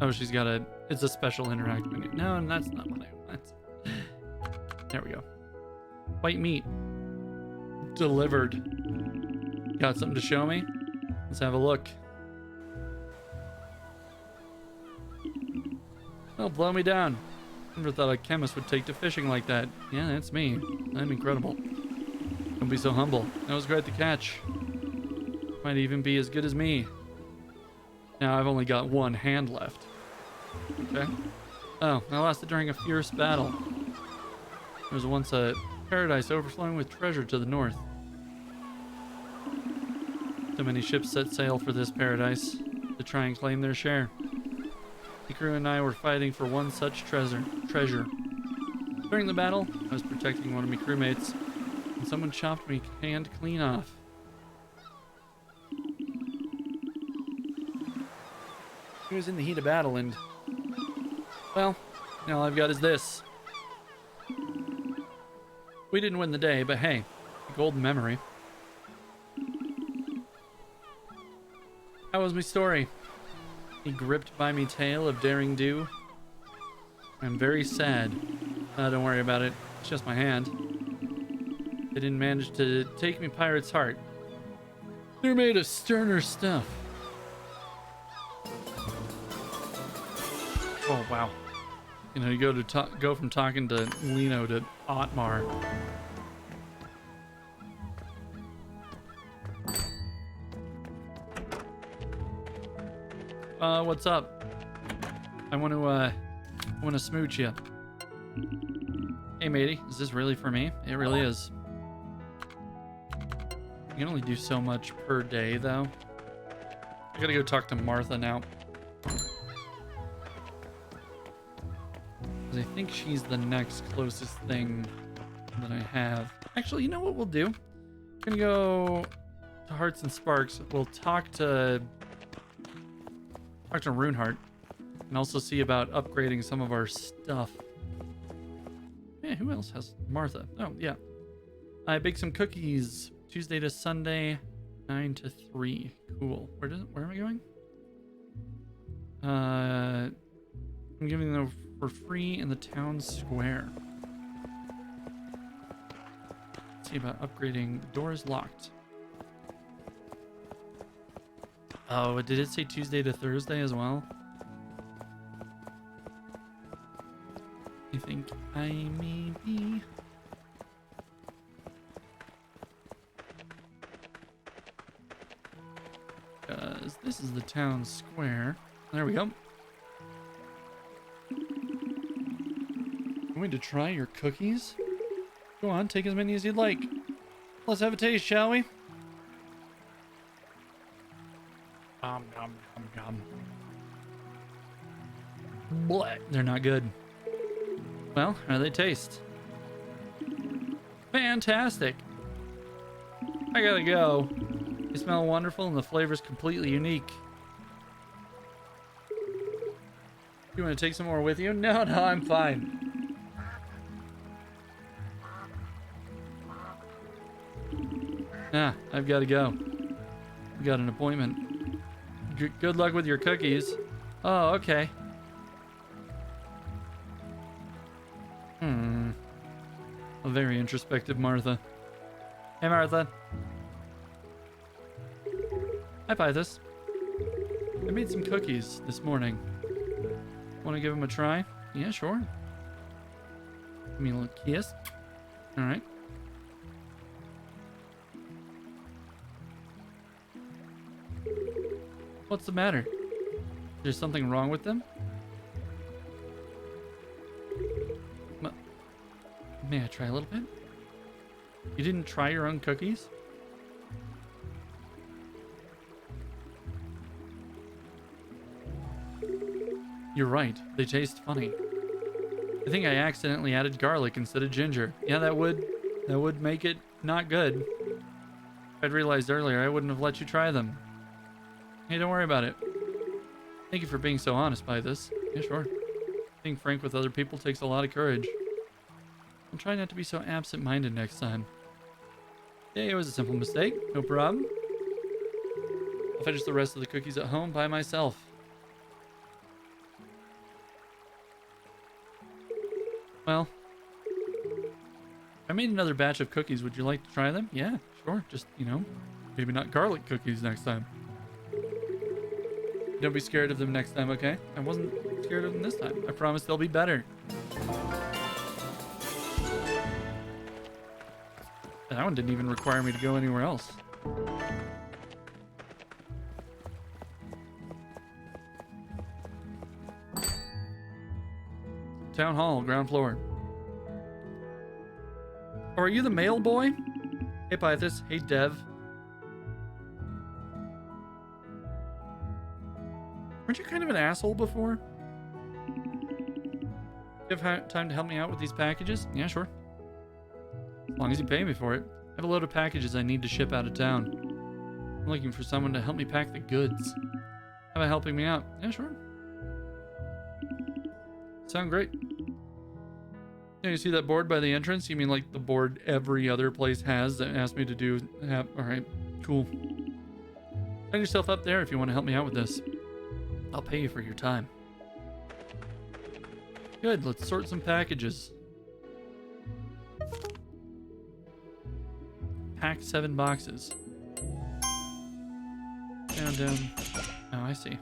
Oh, she's got it's a special interact menu. No, that's not what I want. There we go. White meat. Delivered. Got something to show me? Let's have a look. Oh, blow me down. Never thought a chemist would take to fishing like that. Yeah, that's me. I'm incredible. Don't be so humble. That was great to catch. Might even be as good as me. Now I've only got one hand left. Okay. Oh, I lost it during a fierce battle. There was once a paradise overflowing with treasure to the north. So many ships set sail for this paradise to try and claim their share. The crew and I were fighting for one such treasure. During the battle, I was protecting one of my crewmates, and someone chopped me hand clean off. He was in the heat of battle, and well, now all I've got is this. We didn't win the day, but hey, a golden memory. How was my story? He gripped by me tale of daring do. I'm very sad. Don't worry about it. It's just my hand. They didn't manage to take me pirate's heart. They're made of sterner stuff. Oh wow! You know, you go from talking to Lino to Otmar. What's up? I want to smooch you. Hey, matey, is this really for me? It really is. You can only do so much per day, though. I gotta go talk to Martha now. 'Cause I think she's the next closest thing that I have. Actually, you know what we'll do? I'm gonna go to Hearts and Sparks. We'll talk to Runeheart and also see about upgrading some of our stuff. Yeah, who else has Martha? Oh, yeah. I baked some cookies Tuesday to Sunday, 9 to 3. Cool. Where am I going? I'm giving them for free in the town square. Let's see about upgrading. The door is locked. Oh, did it say Tuesday to Thursday as well? I think I may be. Because this is the town square. There we go. Want me to try your cookies? Go on, take as many as you'd like. Let's have a taste, shall we? Nom, nom, nom, nom. Blech, they're not good. Well, how do they taste? Fantastic. I gotta go. They smell wonderful and the flavor's completely unique. You want to take some more with you? No, I'm fine. I've got to go. I've got an appointment. Good luck with your cookies. Oh, okay. A very introspective Martha. Hey, Martha. Hi, Pythus. I made some cookies this morning. Want to give them a try? Yeah, sure. Give me a little kiss. All right. What's the matter? There's something wrong with them? May I try a little bit? You didn't try your own cookies? You're right. They taste funny. I think I accidentally added garlic instead of ginger. Yeah, that would make it not good. If I'd realized earlier, I wouldn't have let you try them. Hey, don't worry about it. Thank you for being so honest by this. Yeah, sure. Being frank with other people takes a lot of courage. I'll try not to be so absent-minded next time. Yeah, it was a simple mistake. No problem. I'll finish the rest of the cookies at home by myself. Well, I made another batch of cookies. Would you like to try them? Yeah, sure. Just, maybe not garlic cookies next time. Don't be scared of them next time, okay? I wasn't scared of them this time. I promise they'll be better. That one didn't even require me to go anywhere else. Town Hall, ground floor. Oh, are you the mail boy? Hey, Pythus. Hey, Dev. Weren't you kind of an asshole before? You have time to help me out with these packages? Yeah, sure. As long as you pay me for it. I have a load of packages I need to ship out of town. I'm looking for someone to help me pack the goods. How about helping me out? Yeah, sure. Sound great. Yeah, you see that board by the entrance? You mean like the board every other place has that asked me to do? Alright, cool. Sign yourself up there if you want to help me out with this. I'll pay you for your time. Good, let's sort some packages. Pack 7 boxes. Down. Oh, I see.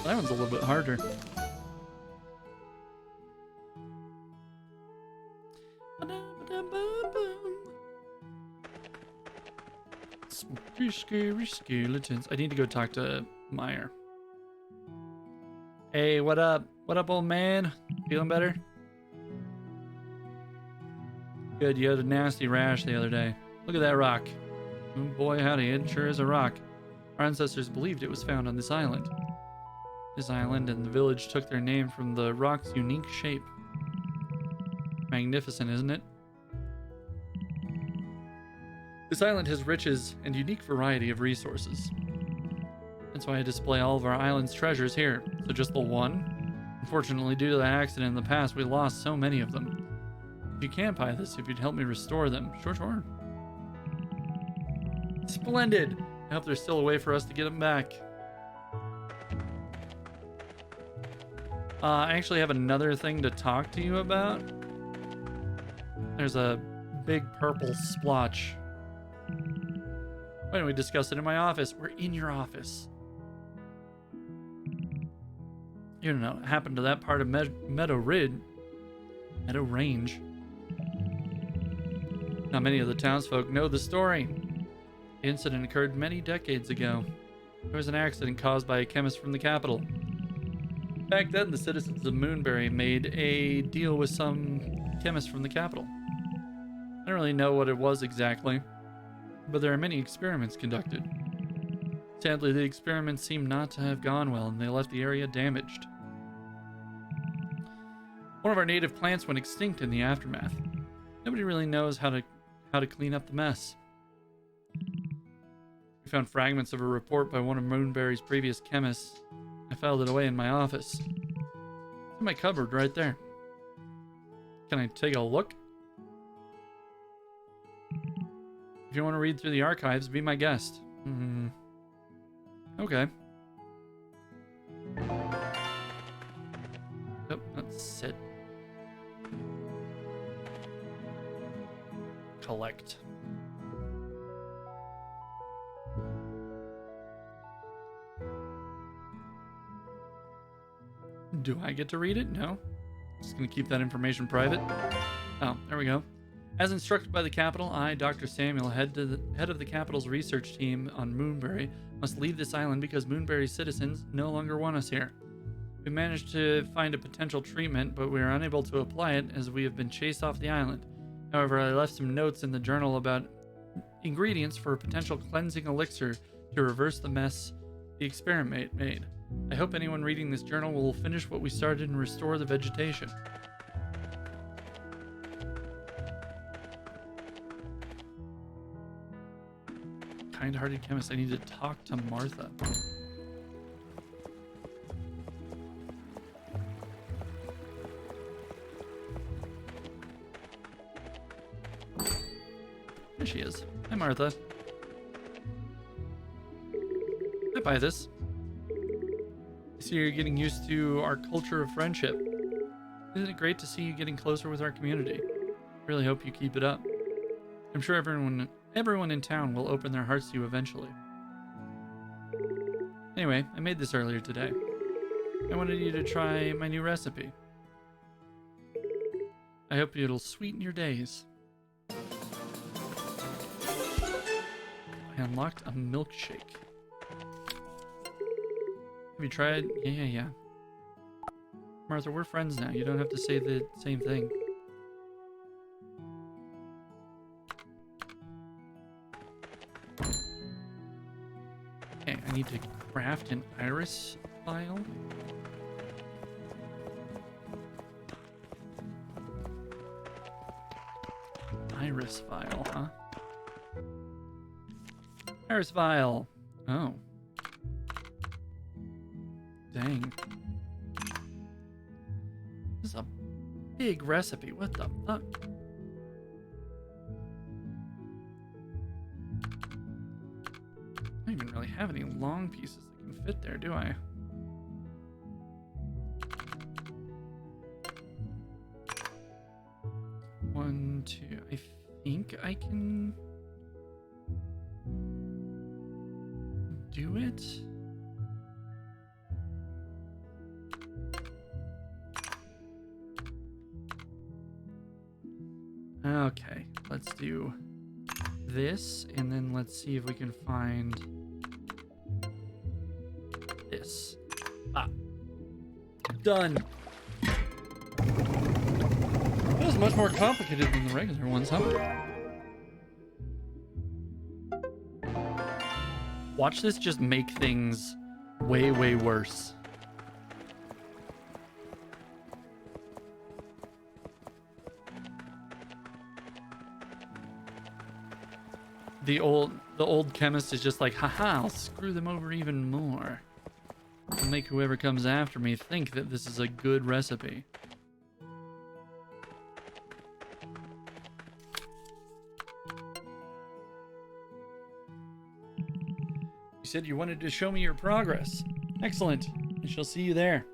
That one's a little bit harder. Spooky, scary skeletons. I need to go talk to Meyer. Hey, what up? What up, old man? Feeling better? Good, you had a nasty rash the other day. Look at that rock. Oh boy, howdy, it sure is a rock. Our ancestors believed it was found on this island. This island and the village took their name from the rock's unique shape. Magnificent, isn't it? This island has riches and unique variety of resources. That's why I display all of our island's treasures here. So just the one? Unfortunately, due to that accident in the past, we lost so many of them. If you can't buy this, if you'd help me restore them. Sure. Splendid! I hope there's still a way for us to get them back. I actually have another thing to talk to you about. There's a big purple splotch. Why don't we discuss it in my office? We're in your office. You don't know, it happened to that part of Meadow Range. Not many of the townsfolk know the story. The incident occurred many decades ago. There was an accident caused by a chemist from the capital. Back then, the citizens of Moonbury made a deal with some chemist from the capital. I don't really know what it was exactly, but there are many experiments conducted. Sadly, the experiments seem not to have gone well, and they left the area damaged. One of our native plants went extinct in the aftermath. Nobody really knows how to clean up the mess. We found fragments of a report by one of Moonbury's previous chemists. I filed it away in my office. It's in my cupboard right there. Can I take a look? If you want to read through the archives, be my guest. Okay. Oh, let's sit. Collect. Do I get to read it? No. Just gonna keep that information private. Oh, there we go. As instructed by the Capitol, I, Dr. Samuel, head of the Capitol's research team on Moonbury, must leave this island because Moonbury's citizens no longer want us here. We managed to find a potential treatment, but we are unable to apply it as we have been chased off the island. However, I left some notes in the journal about ingredients for a potential cleansing elixir to reverse the mess the experiment made. I hope anyone reading this journal will finish what we started and restore the vegetation. Kind-hearted chemist. I need to talk to Martha. There she is. Hi, Martha. I buy this. I see you're getting used to our culture of friendship. Isn't it great to see you getting closer with our community? I really hope you keep it up. I'm sure everyone in town will open their hearts to you eventually. Anyway, I made this earlier today. I wanted you to try my new recipe. I hope it'll sweeten your days. I unlocked a milkshake. Have you tried? Yeah. Martha, we're friends now. You don't have to say the same thing. Okay, I need to craft an iris vial. Iris vial, huh? Iris vial. Oh. Dang. This is a big recipe. What the fuck? I don't even really have any long pieces that can fit there, do I? One, two. I think I can do it. Okay, let's do this, and then let's see if we can find this. Ah, done. That was much more complicated than the regular ones, huh? Watch this just make things way, way worse. The old chemist is just like, haha, I'll screw them over even more. To make whoever comes after me think that this is a good recipe. You said you wanted to show me your progress. Excellent. I shall see you there.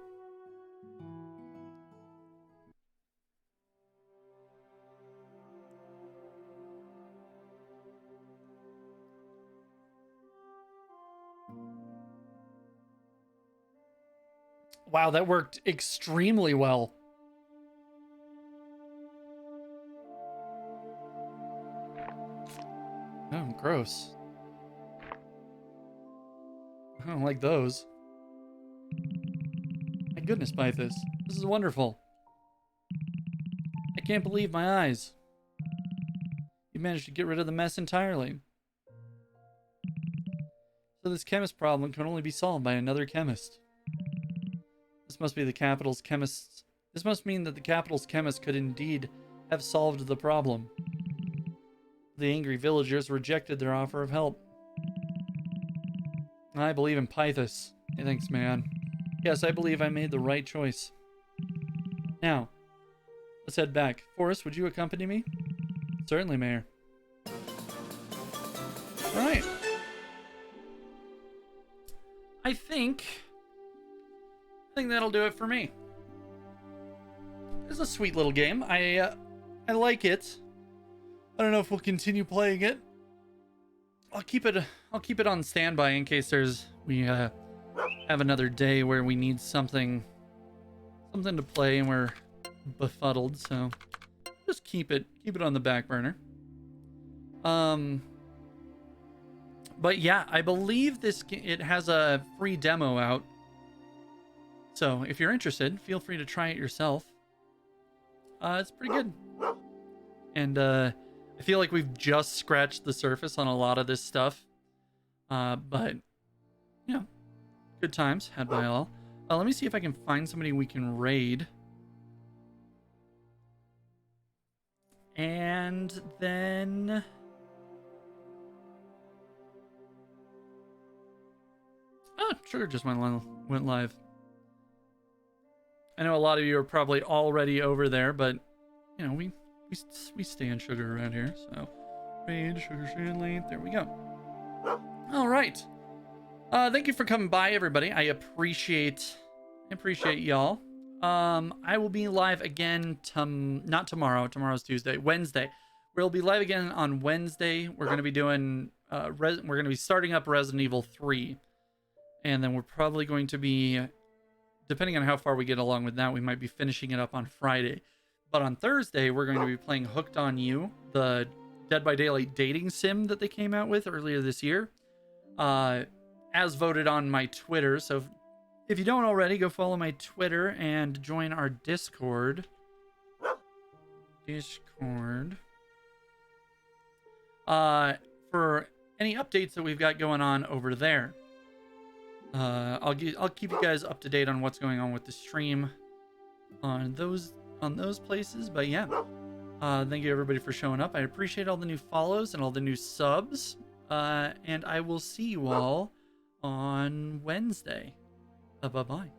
Wow, that worked extremely well. Oh, gross. I don't like those. My goodness, Pythus. This is wonderful. I can't believe my eyes. You managed to get rid of the mess entirely. So this chemist problem can only be solved by another chemist. This must be the capital's chemists. This must mean that the capital's chemist could indeed have solved the problem. The angry villagers rejected their offer of help. I believe in Pythus. Hey, thanks, man. Yes, I believe I made the right choice. Now, let's head back. Forrest, would you accompany me? Certainly, Mayor. All right. I think that'll do it for me. It's a sweet little game. I like it. I don't know if we'll continue playing it. I'll keep it on standby in case we have another day where we need something to play and we're befuddled, so just keep it on the back burner. But yeah, I believe it has a free demo out. So if you're interested, feel free to try it yourself. It's pretty good. And I feel like we've just scratched the surface on a lot of this stuff. But yeah, good times had by all. Let me see if I can find somebody we can raid. And then Sugar just went live. I know a lot of you are probably already over there, but you know, we stand Sugar around here, so raid Sugar Shanley. There we go. All right. Thank you for coming by, everybody. I appreciate y'all. I will be live again not tomorrow. Tomorrow's Tuesday. Wednesday. We'll be live again on Wednesday. We're going to be doing we're going to be starting up Resident Evil 3. And then we're probably going to be, depending on how far we get along with that, we might be finishing it up on Friday. But on Thursday, we're going to be playing Hooked on You, the Dead by Daylight dating sim that they came out with earlier this year, as voted on my Twitter. So if you don't already, go follow my Twitter and join our Discord. For any updates that we've got going on over there. I'll keep you guys up to date on what's going on with the stream on those places. But yeah, thank you everybody for showing up. I appreciate all the new follows and all the new subs. And I will see you all on Wednesday. Bye bye.